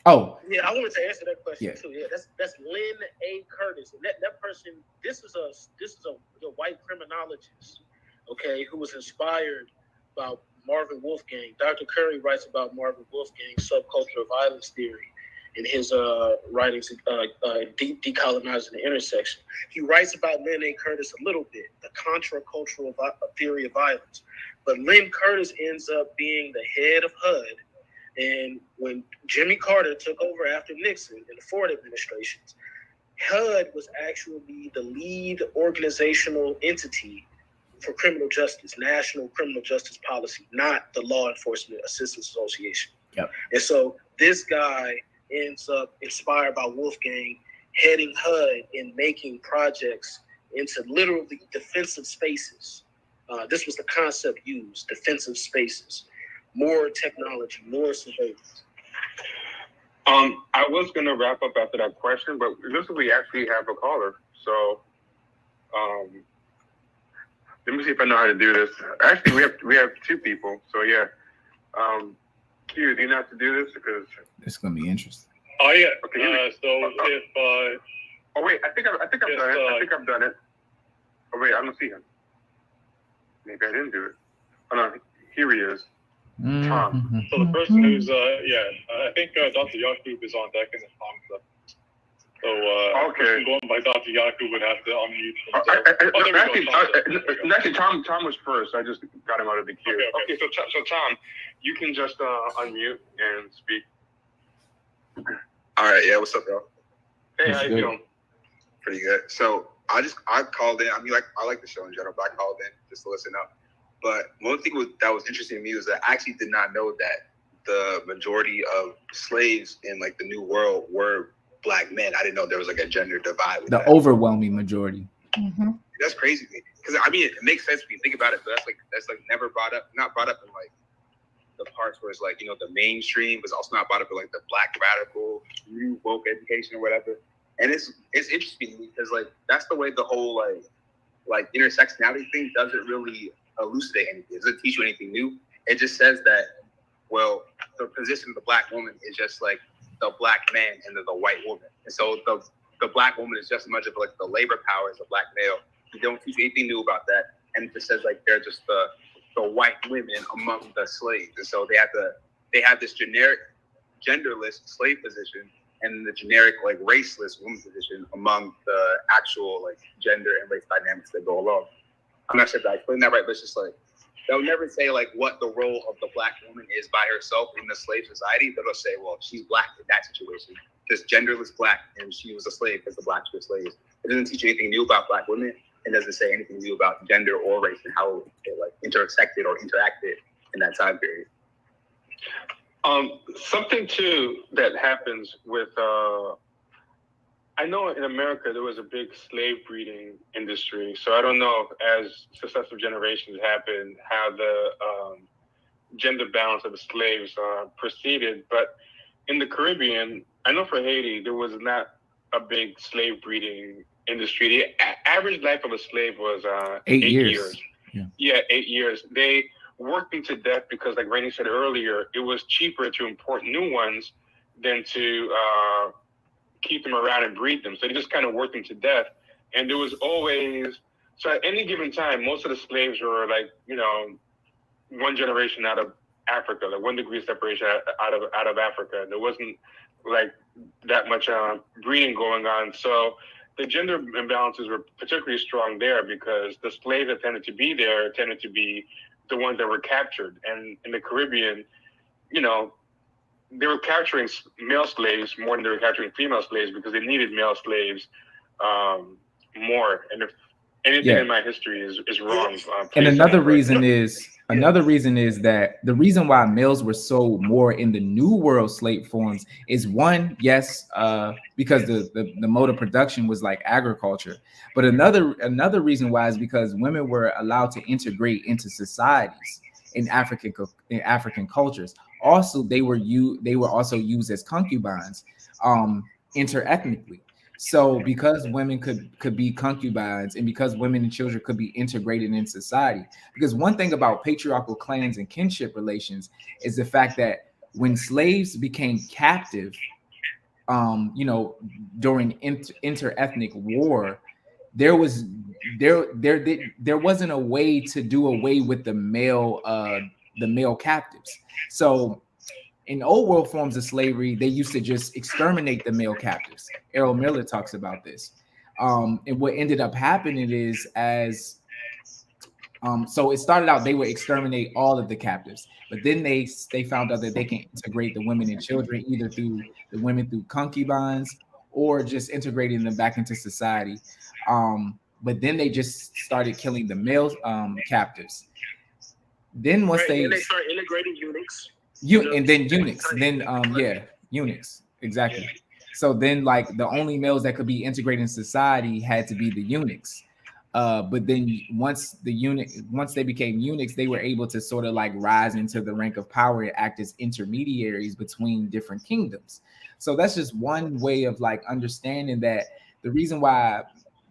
Oh yeah, I wanted to answer that question Yeah. too. Yeah, that's Lynn A. Curtis, and that person. This is a white criminologist, okay, who was inspired by Marvin Wolfgang. Dr. Curry writes about Marvin Wolfgang's subcultural violence theory in his writings, Decolonizing the Intersection. He writes about Lynn A. Curtis a little bit, the contra-cultural theory of violence. But Lynn Curtis ends up being the head of HUD. And when Jimmy Carter took over after Nixon in the Ford administrations, HUD was actually the lead organizational entity for criminal justice, national criminal justice policy, not the Law Enforcement Assistance Association. Yep. And so this guy ends up inspired by Wolfgang, heading HUD and making projects into literally defensive spaces. This was the concept used, defensive spaces. More technology, more surveillance. I was gonna wrap up after that question, but we actually have a caller. So, let me see if I know how to do this. Actually, we have two people. So yeah, Q, do you know how to do this? Because it's gonna be interesting. Oh yeah. Okay. Oh wait, I think I've done it. I think I've done it. Oh wait, I don't see him. Maybe I didn't do it. Oh no, here he is. Tom. So the person who's I think Dr. Yakub is on deck in the Tom's up. So Okay. Going by Dr. Yakub would have to unmute. Actually, Tom was first. I just got him out of the queue. Okay. So Tom, you can just unmute and speak. All right, yeah, what's up, y'all? Hey, how you doing? Pretty good. So I called in. I mean, I like the show in general, but I called in just to listen up. But one thing that was interesting to me was that I actually did not know that the majority of slaves in like the New World were Black men. I didn't know there was like a gender divide. With The that. overwhelming majority. Mm-hmm. That's crazy to me, because I mean it makes sense when you think about it, but that's never not brought up in like the parts where it's like, you know, the mainstream, but it's also not brought up in like the Black radical, new woke education or whatever. And it's interesting to me because like that's the way the whole like intersectionality thing doesn't really elucidate anything. It doesn't teach you anything new. It just says that, well, the position of the Black woman is just like the Black man and the white woman. And so the Black woman is just as much of like the labor power as the Black male. You don't teach you anything new about that. And it just says like they're just the white women among the slaves. And so they have this generic genderless slave position and the generic like raceless woman position among the actual like gender and race dynamics that go along. I'm not sure if I explained that right, but it's just like they'll never say like what the role of the Black woman is by herself in the slave society. They'll say, well, she's Black in that situation, just genderless Black, and she was a slave because the Blacks were slaves. It doesn't teach you anything new about Black women. It doesn't say anything new about gender or race and how they like intersected or interacted in that time period. Something too that happens with I know in America there was a big slave breeding industry, so I don't know if as successive generations happened how the gender balance of the slaves proceeded. But in the Caribbean, I know for Haiti there was not a big slave breeding industry. The average life of a slave was 8 years. Yeah, 8 years. They worked them to death because, like Rainey said earlier, it was cheaper to import new ones than to keep them around and breed them. So they just kind of worked them to death. And there was always So at any given time, most of the slaves were like, you know, one generation out of Africa, like 1 degree separation out of Africa. There wasn't like that much breeding going on. So the gender imbalances were particularly strong there because the slaves that tended to be there tended to be the ones that were captured. And in the Caribbean, you know, they were capturing male slaves more than they were capturing female slaves because they needed male slaves more. And if anything in my history is wrong, and another reason is that the reason why males were sold more in the New World slave forms is one, yes, because the mode of production was like agriculture, but another reason why is because women were allowed to integrate into societies in African cultures. Also, they were also used as concubines, interethnically. So because women could be concubines and because women and children could be integrated in society, because one thing about patriarchal clans and kinship relations is the fact that when slaves became captive, you know, during interethnic war, there wasn't a way to do away with the male captives. So in old world forms of slavery, they used to just exterminate the male captives. Errol Miller talks about this. And what ended up happening is so it started out they would exterminate all of the captives, but then they found out that they can integrate the women and children either through the women through concubines or just integrating them back into society. But then they just started killing the male captives. Then once they start integrating eunuchs. And then eunuchs, eunuchs, exactly. So then like the only males that could be integrated in society had to be the eunuchs. But then once they became eunuchs, they were able to sort of like rise into the rank of power and act as intermediaries between different kingdoms. So that's just one way of like understanding that the reason why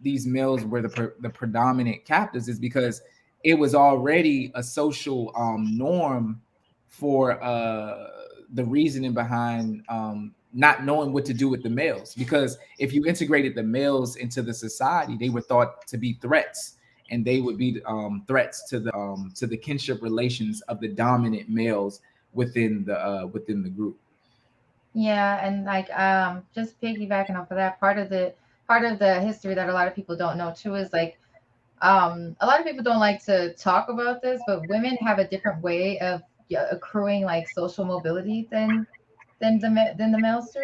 these males were the predominant captives is because it was already a social norm for the reasoning behind not knowing what to do with the males, because if you integrated the males into the society, they were thought to be threats, and they would be threats to the kinship relations of the dominant males within the group. Yeah, and like just piggybacking off of that, part of the history that a lot of people don't know too is like a lot of people don't like to talk about this, but women have a different way of accruing like social mobility than the males do.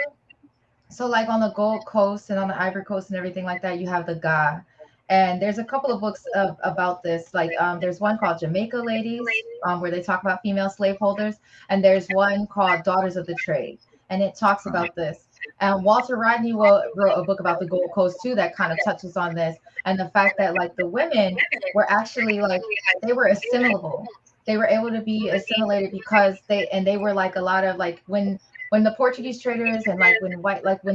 So like on the Gold Coast and on the Ivory Coast and everything like that, you have the Ga. And there's a couple of books about this. Like there's one called Jamaica Ladies, where they talk about female slaveholders, and there's one called Daughters of the Trade, and it talks about this. And Walter Rodney wrote a book about the Gold Coast too that kind of touches on this, and the fact that like the women were actually like they were assimilable. They were able to be assimilated because they were like a lot of like when the Portuguese traders and like when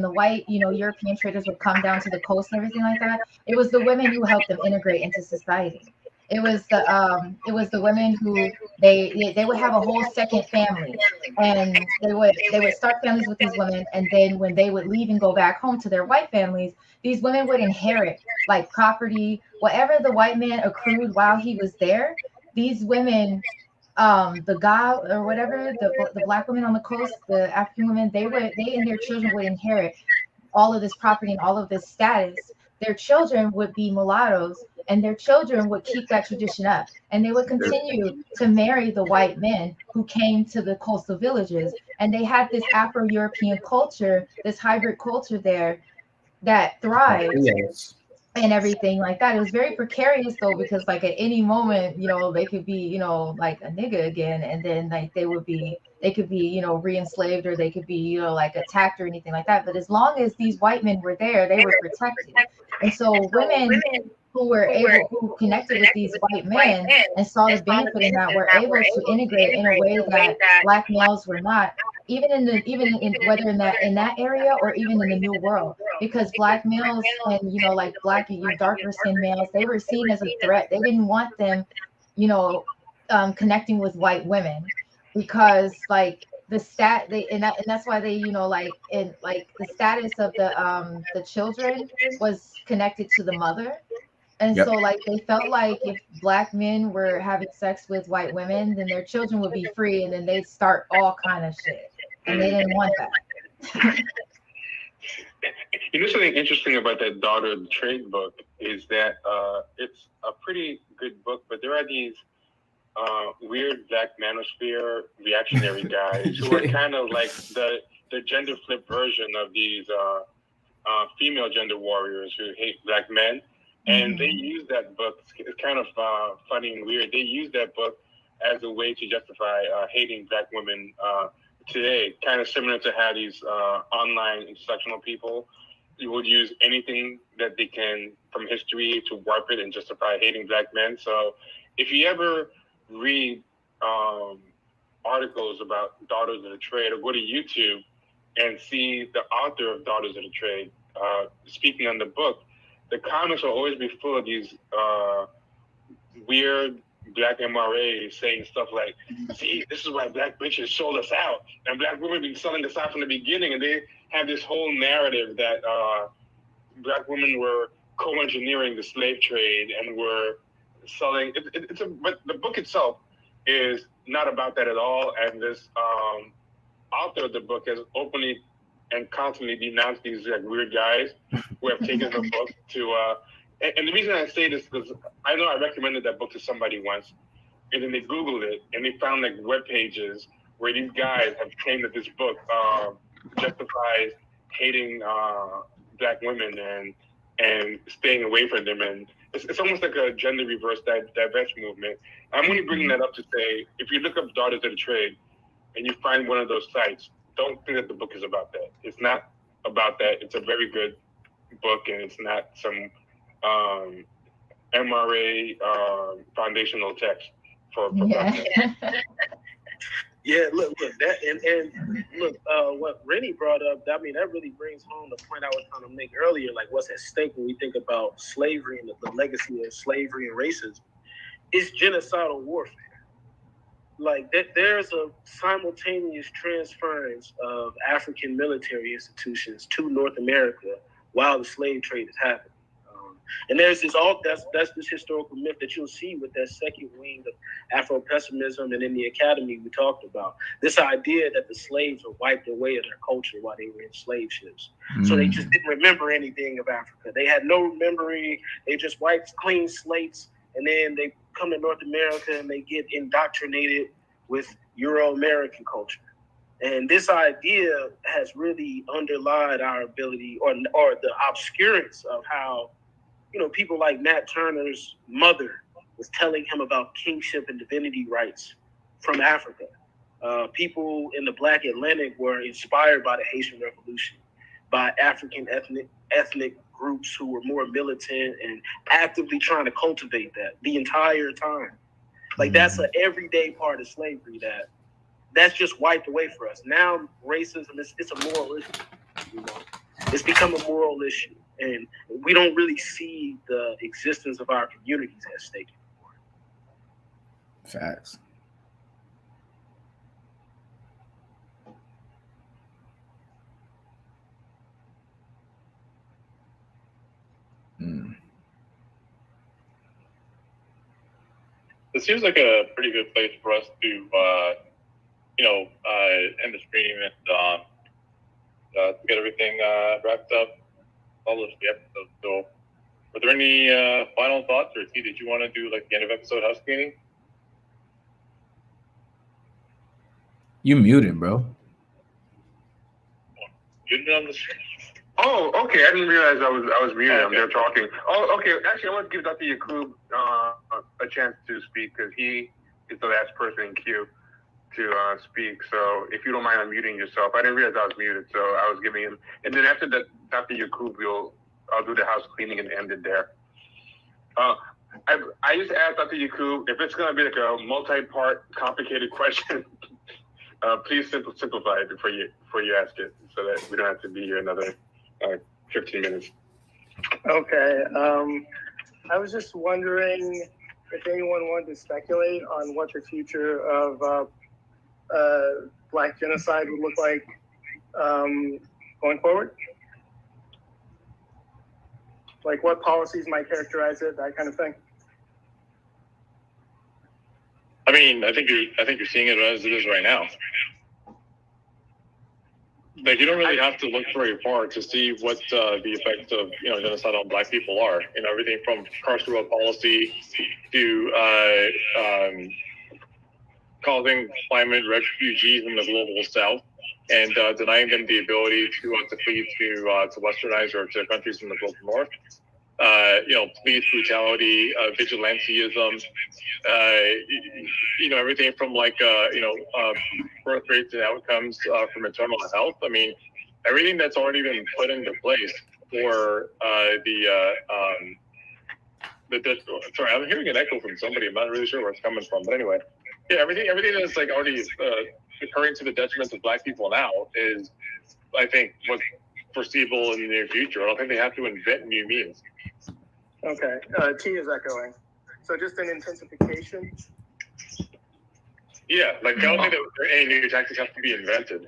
the white, you know, European traders would come down to the coast and everything like that, it was the women who helped them integrate into society. It was the women who they would have a whole second family, and they would start families with these women, and then when they would leave and go back home to their white families, these women would inherit like property, whatever the white man accrued while he was there. These women, the Ga or whatever, the black women on the coast, the African women, they and their children would inherit all of this property and all of this status. Their children would be mulattoes, and their children would keep that tradition up, and they would continue to marry the white men who came to the coastal villages. And they had this Afro-European culture, this hybrid culture there that thrived. Yes. And everything like that. It was very precarious though, because like at any moment, you know, they could be, you know, like a nigga again, and then like they could be, you know, re-enslaved, or they could be, you know, like attacked or anything like that. But as long as these white men were there, they were protected. And so women who connected with these white men and saw the benefit in that were able to integrate in a way that black males were not, even in whether in that area or even in the New World, because black males and, you know, like black and darker skinned males, they were seen as a threat. They didn't want them, you know, connecting with white women, because like and that's why they, you know, like in like the status of the children was connected to the mother. And Yep. so like they felt like if black men were having sex with white women, then their children would be free, and then they'd start all kind of shit. And they didn't want that. You know, something interesting about that Daughter of the Trade book is that it's a pretty good book, but there are these weird black manosphere reactionary guys who are kind of like the gender flip version of these female gender warriors who hate black men. And they use that book, it's kind of funny and weird. They use that book as a way to justify hating black women today, kind of similar to how these online intersectional people would use anything that they can from history to warp it and justify hating black men. So if you ever read articles about Daughters of the Trade, or go to YouTube and see the author of Daughters of the Trade speaking on the book, the comments will always be full of these weird black MRAs saying stuff like, see, this is why black bitches sold us out, and black women been selling us out from the beginning. And they have this whole narrative that black women were co-engineering the slave trade and were selling. But the book itself is not about that at all. And this author of the book has openly and constantly denounced these like weird guys who have taken the book to. And the reason I say this is because I know I recommended that book to somebody once, and then they Googled it and they found like web pages where these guys have claimed that this book justifies hating black women and staying away from them. And it's almost like a gender reverse diverse movement. I'm only bringing that up to say, if you look up Daughters of the Trade and you find one of those sites, don't think that the book is about that. It's not about that. It's a very good book, and it's not some MRA foundational text for black men. Yeah, look, that and look, what Rennie brought up, I mean, that really brings home the point I was trying to make earlier, like what's at stake when we think about slavery and the legacy of slavery and racism. It's genocidal warfare. Like there's a simultaneous transference of African military institutions to North America while the slave trade is happening. And there's this that's this historical myth that you'll see with that second wing of Afro-pessimism, and in the academy we talked about this idea that the slaves were wiped away of their culture while they were in slave ships. So they just didn't remember anything of Africa. They had no memory. They just wiped clean slates, and then they come to North America and they get indoctrinated with Euro-American culture. And this idea has really underlined our ability or the obscurance of how, you know, people like Nat Turner's mother was telling him about kingship and divinity rights from Africa. People in the Black Atlantic were inspired by the Haitian Revolution, by African ethnic groups who were more militant and actively trying to cultivate that the entire time. Like that's an everyday part of slavery that's just wiped away for us. Now racism it's a moral issue. You know? It's become a moral issue. And we don't really see the existence of our communities at stake anymore. Facts. It seems like a pretty good place for us to, end the stream and to get everything wrapped up, published the episode. So, were there any final thoughts, or T, did you want to do like the end of episode housekeeping? You muted, bro. Muted on the stream. Oh, okay. I didn't realize I was muted. I'm there talking. Oh, okay. Actually, I want to give Dr. Yaqub a chance to speak because he is the last person in queue to speak. So if you don't mind unmuting yourself, I didn't realize I was muted, so I was giving him. And then after that, Dr. Yaqub, I'll do the house cleaning and end it there. I just asked Dr. Yaqub if it's going to be like a multi-part, complicated question. Please simplify it before you ask it, so that we don't have to be here another 15 minutes. Okay. I was just wondering if anyone wanted to speculate on what the future of Black genocide would look like going forward. Like what policies might characterize it, that kind of thing. I mean, I think you're seeing it as it is right now. Like, you don't really have to look very far to see what the effects of genocide on Black people are. Everything from carceral policy to causing climate refugees in the global South and denying them the ability to flee to Westernized or to countries in the global North. Police brutality, vigilantism, everything from birth rates and outcomes from maternal health. I mean, everything that's already been put into place for sorry, I'm hearing an echo from somebody. I'm not really sure where it's coming from, but anyway, yeah, everything that's like already occurring to the detriment of Black people now is, I think, what's foreseeable in the near future. I don't think they have to invent new means. Okay, T is echoing. So just an intensification? Yeah, like I don't think that any new tactics have to be invented.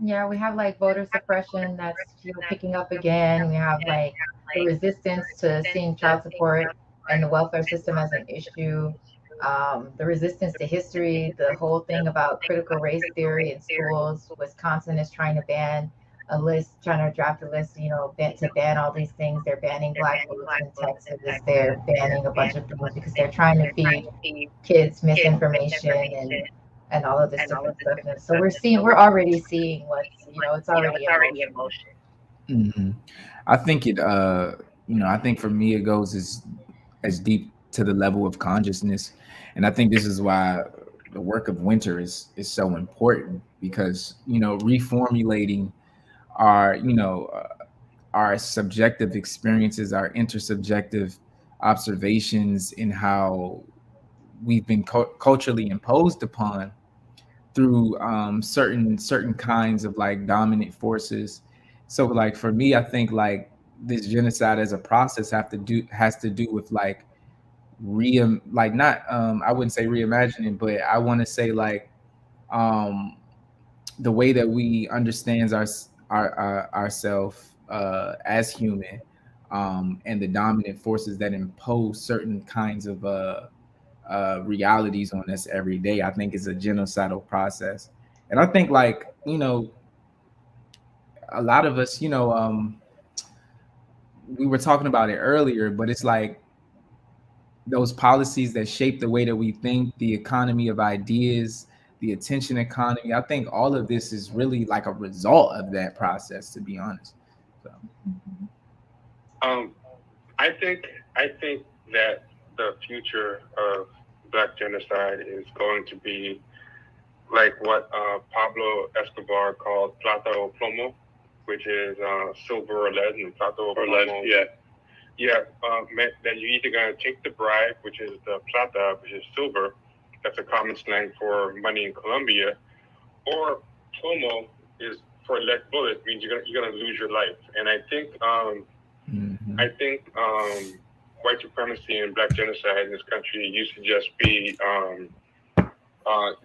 Yeah, we have like voter suppression that's picking up again. We have like the resistance to seeing child support and the welfare system as an issue. The resistance to history, the whole thing about critical race theory in schools. Wisconsin is trying to ban a list, trying to draft a list, to ban all these things. They're banning Black books in Texas. They're banning a bunch of things because they're trying to feed kids misinformation and all of this different stuff. And so we're already seeing what's, it's already in motion. Mm-hmm. I think I think for me, it goes as deep to the level of consciousness. And I think this is why the work of Winter is so important, because, reformulating our subjective experiences, our intersubjective observations in how we've been culturally imposed upon through certain kinds of like dominant forces. So like for me, I think like this genocide as a process has to do with like not I wouldn't say reimagining, but I want to say like the way that we understand ourselves as human, and the dominant forces that impose certain kinds of realities on us every day, I think is a genocidal process. And I think like, a lot of us, we were talking about it earlier, but it's like those policies that shape the way that we think, the economy of ideas, the attention economy. I think all of this is really like a result of that process, to be honest. So. I think that the future of Black genocide is going to be like what Pablo Escobar called plata o plomo, which is silver or lead, and plata o plomo. Meant that you're either going to take the bribe, which is the plata, which is silver, that's a common slang for money in Colombia, or plomo is for lead bullet, means you're gonna lose your life. And I think white supremacy and Black genocide in this country used to just be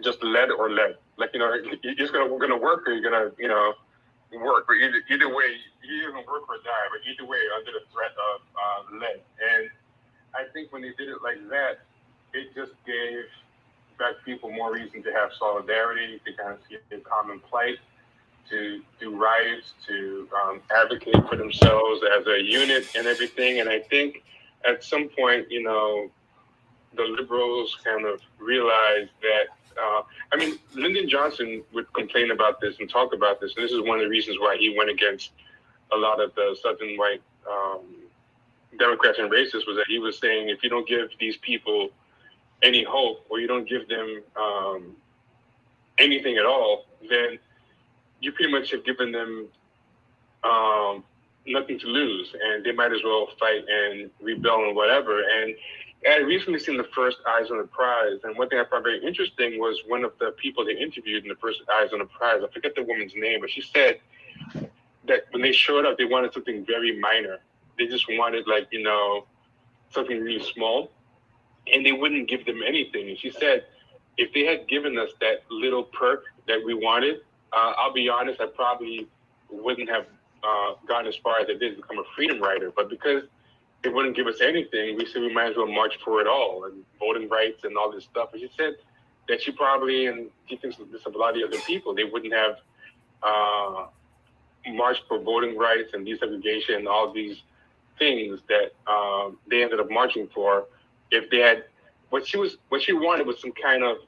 just lead or lead. Like, you're just we're gonna work, or you're gonna work, but either way, you're gonna work or die, but either way under the threat of lead. And I think when they did it like that, it just gave Black people more reason to have solidarity, to kind of see a common plight, to do riots, to advocate for themselves as a unit and everything. And I think at some point, the liberals kind of realized that, Lyndon Johnson would complain about this and talk about this. And this is one of the reasons why he went against a lot of the Southern white Democrats and racists, was that he was saying, if you don't give these people any hope, or you don't give them anything at all, then you pretty much have given them nothing to lose, and they might as well fight and rebel and whatever. And I had recently seen the first Eyes on the Prize, and one thing I found very interesting was one of the people they interviewed in the first Eyes on the Prize, I forget the woman's name, but she said that when they showed up, they wanted something very minor. They just wanted, like, something really small, and they wouldn't give them anything. And she said, if they had given us that little perk that we wanted, I'll be honest, I probably wouldn't have gotten as far as they did, become a freedom rider. But because they wouldn't give us anything, we said we might as well march for it all, and voting rights and all this stuff. And she said that she probably, and she thinks this of a lot of the other people, they wouldn't have marched for voting rights and desegregation and all these things that they ended up marching for if they had what she wanted was some kind of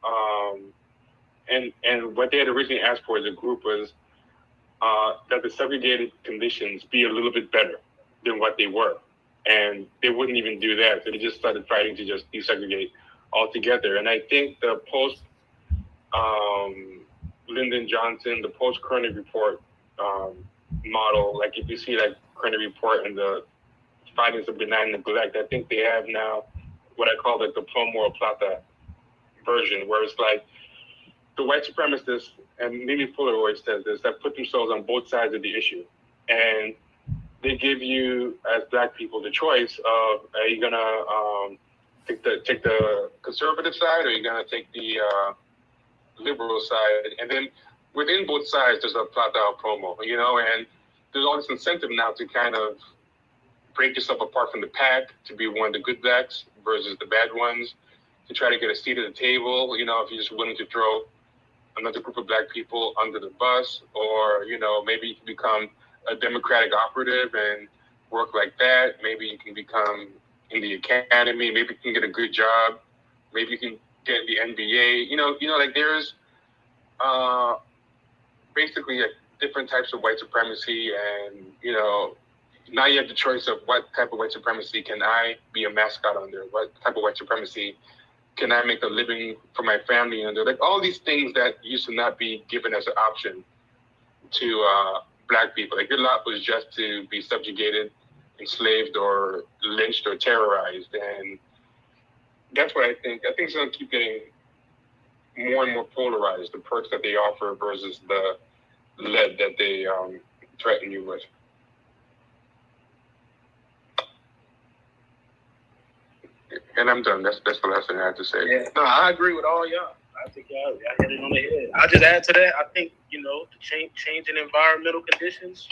and what they had originally asked for as a group was that the segregated conditions be a little bit better than what they were. And they wouldn't even do that. So they just started fighting to just desegregate altogether. And I think the post Lyndon Johnson, the post Kearney report model, like if you see that Kearney report and the findings of benign neglect, I think they have now what I call like the Plomo or Plata version, where it's like the white supremacists, and Mimi Fuller always says this, that put themselves on both sides of the issue. And they give you, as Black people, the choice of, are you gonna take the conservative side, or are you gonna take the liberal side? And then within both sides, there's a Plata or Promo, you know, and there's all this incentive now to kind of break yourself apart from the pack, to be one of the good Blacks versus the bad ones, to try to get a seat at the table, you know, if you're just willing to throw another group of Black people under the bus, or, you know, maybe you can become a Democratic operative and work like that. Maybe you can become in the academy. Maybe you can get a good job. Maybe you can get in the NBA. You know, like there's basically different types of white supremacy, and you know, now you have the choice of what type of white supremacy can I be a mascot under? What type of white supremacy can I make a living for my family under? Like all these things that used to not be given as an option to Black people. Like their lot was just to be subjugated, enslaved, or lynched or terrorized. And that's what I think. I think it's going to keep getting more and more polarized, the perks that they offer versus the lead that they threaten you with. And I'm done. That's the last thing I have to say. Yeah, no, I agree with all y'all. I think y'all hit it on the head. I'll just add to that. I think, you know, the change in environmental conditions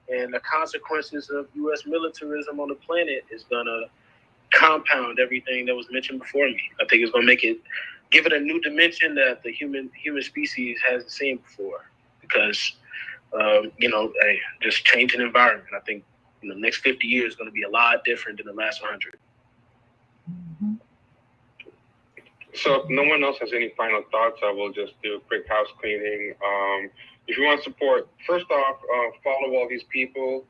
and the consequences of U.S. militarism on the planet is going to compound everything that was mentioned before me. I think it's going to give it a new dimension that the human species hasn't seen before. Because, you know, just changing environment. I think, you know, the next 50 years is going to be a lot different than the last 100. So if no one else has any final thoughts, I will just do a quick house cleaning. If you want support, first off, follow all these people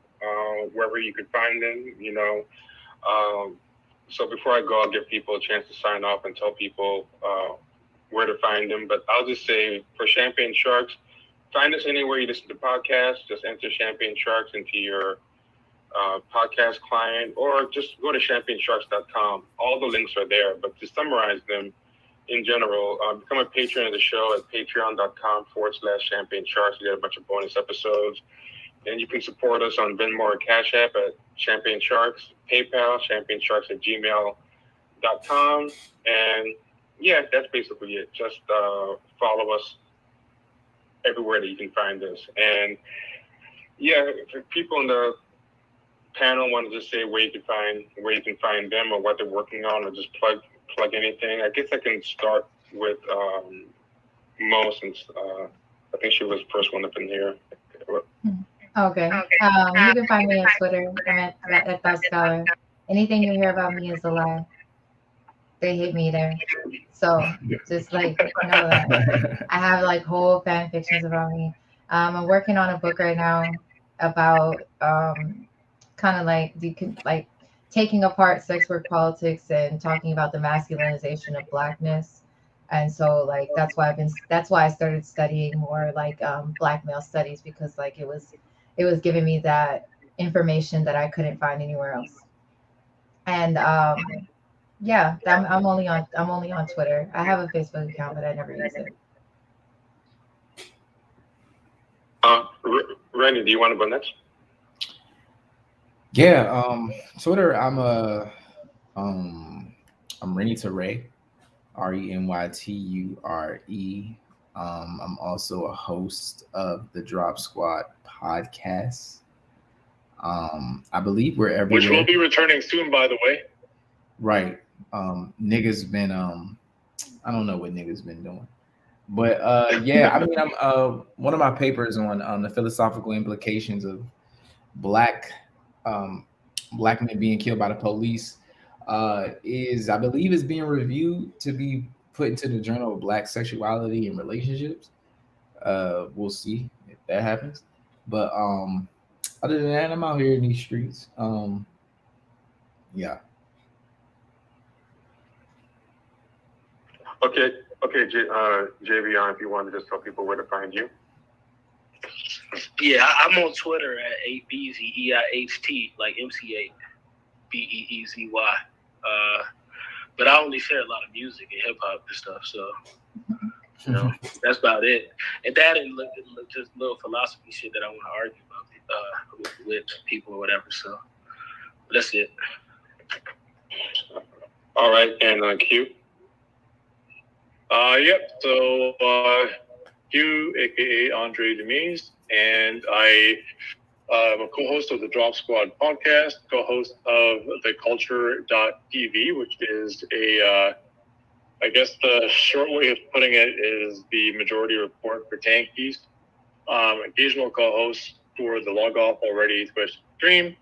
wherever you can find them, you know. So before I go, I'll give people a chance to sign off and tell people where to find them. But I'll just say for Champagne Sharks, find us anywhere you listen to podcasts. Just enter Champagne Sharks into your podcast client, or just go to champagnesharks.com. All the links are there, but to summarize them, in general, become a patron of the show at patreon.com/Champagne Sharks. You get a bunch of bonus episodes. And you can support us on Venmo or Cash App at Champagne Sharks, PayPal, champagnesharks@gmail.com. And yeah, that's basically it. Just follow us everywhere that you can find us. And yeah, if people in the panel want to just say where you can find them or what they're working on, or just plug anything, I guess I can start with Mo, since I think she was the first one up in here. Okay. You can find me on Twitter. I'm at Thought Scholar. Anything you hear about me is a lie. They hate me there. So just like know that. I have like whole fan fictions about me. I'm working on a book right now about kind of like taking apart sex work politics and talking about the masculinization of Blackness. And so like that's why I started studying more like Black male studies, because like it was giving me that information that I couldn't find anywhere else. And yeah, I'm only on Twitter. I have a Facebook account, but I never use it. Randy, do you want to go next? Yeah, Twitter, I'm Renny Ture, RenyTure. I'm also a host of the Drop Squad podcast. I believe we're everywhere. Which will be returning soon, by the way. Right. Niggas been I don't know what niggas been doing. But yeah, I mean, I'm one of my papers on the philosophical implications of black men being killed by the police is, I believe, is being reviewed to be put into the Journal of Black Sexuality and Relationships. We'll see if that happens. But other than that, I'm out here in these streets. Yeah. Okay, JVR, if you want to just tell people where to find you. Yeah, I'm on Twitter at 8BZEIHT, like MCA BEEZY. But I only share a lot of music and hip hop and stuff, so you know that's about it. And that and just little philosophy shit that I want to argue about with people or whatever. So that's it. All right, and Q. Yep. So Q, aka Andre Demise, and I am a co-host of the Drop Squad podcast, co-host of the Culture.tv, which is I guess the short way of putting it is the Majority Report for Tankies. Occasional co-host for the Log Off Already Twitch stream,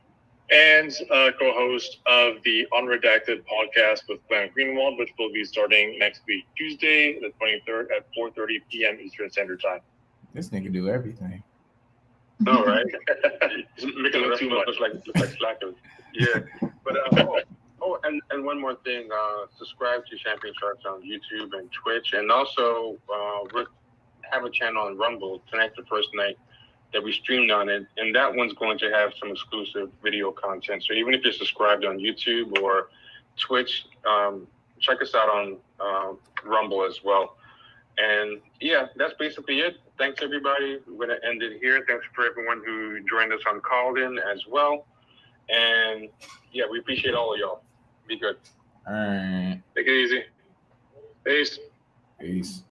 and co-host of the Unredacted podcast with Glenn Greenwald, which will be starting next week, Tuesday, the 23rd at 4:30 p.m. Eastern Standard Time. This nigga do everything. All right. Making the rest of us look like slackers. Yeah. But and one more thing, subscribe to Champion Sharks on YouTube and Twitch, and also we have a channel on Rumble. Tonight's the first night that we streamed on it, and that one's going to have some exclusive video content. So even if you're subscribed on YouTube or Twitch, check us out on Rumble as well. And yeah, that's basically it. Thanks everybody. We're gonna end it here. Thanks for everyone who joined us on call-in as well. And yeah, we appreciate all of y'all. Be good. All right. Take it easy. Peace. Peace.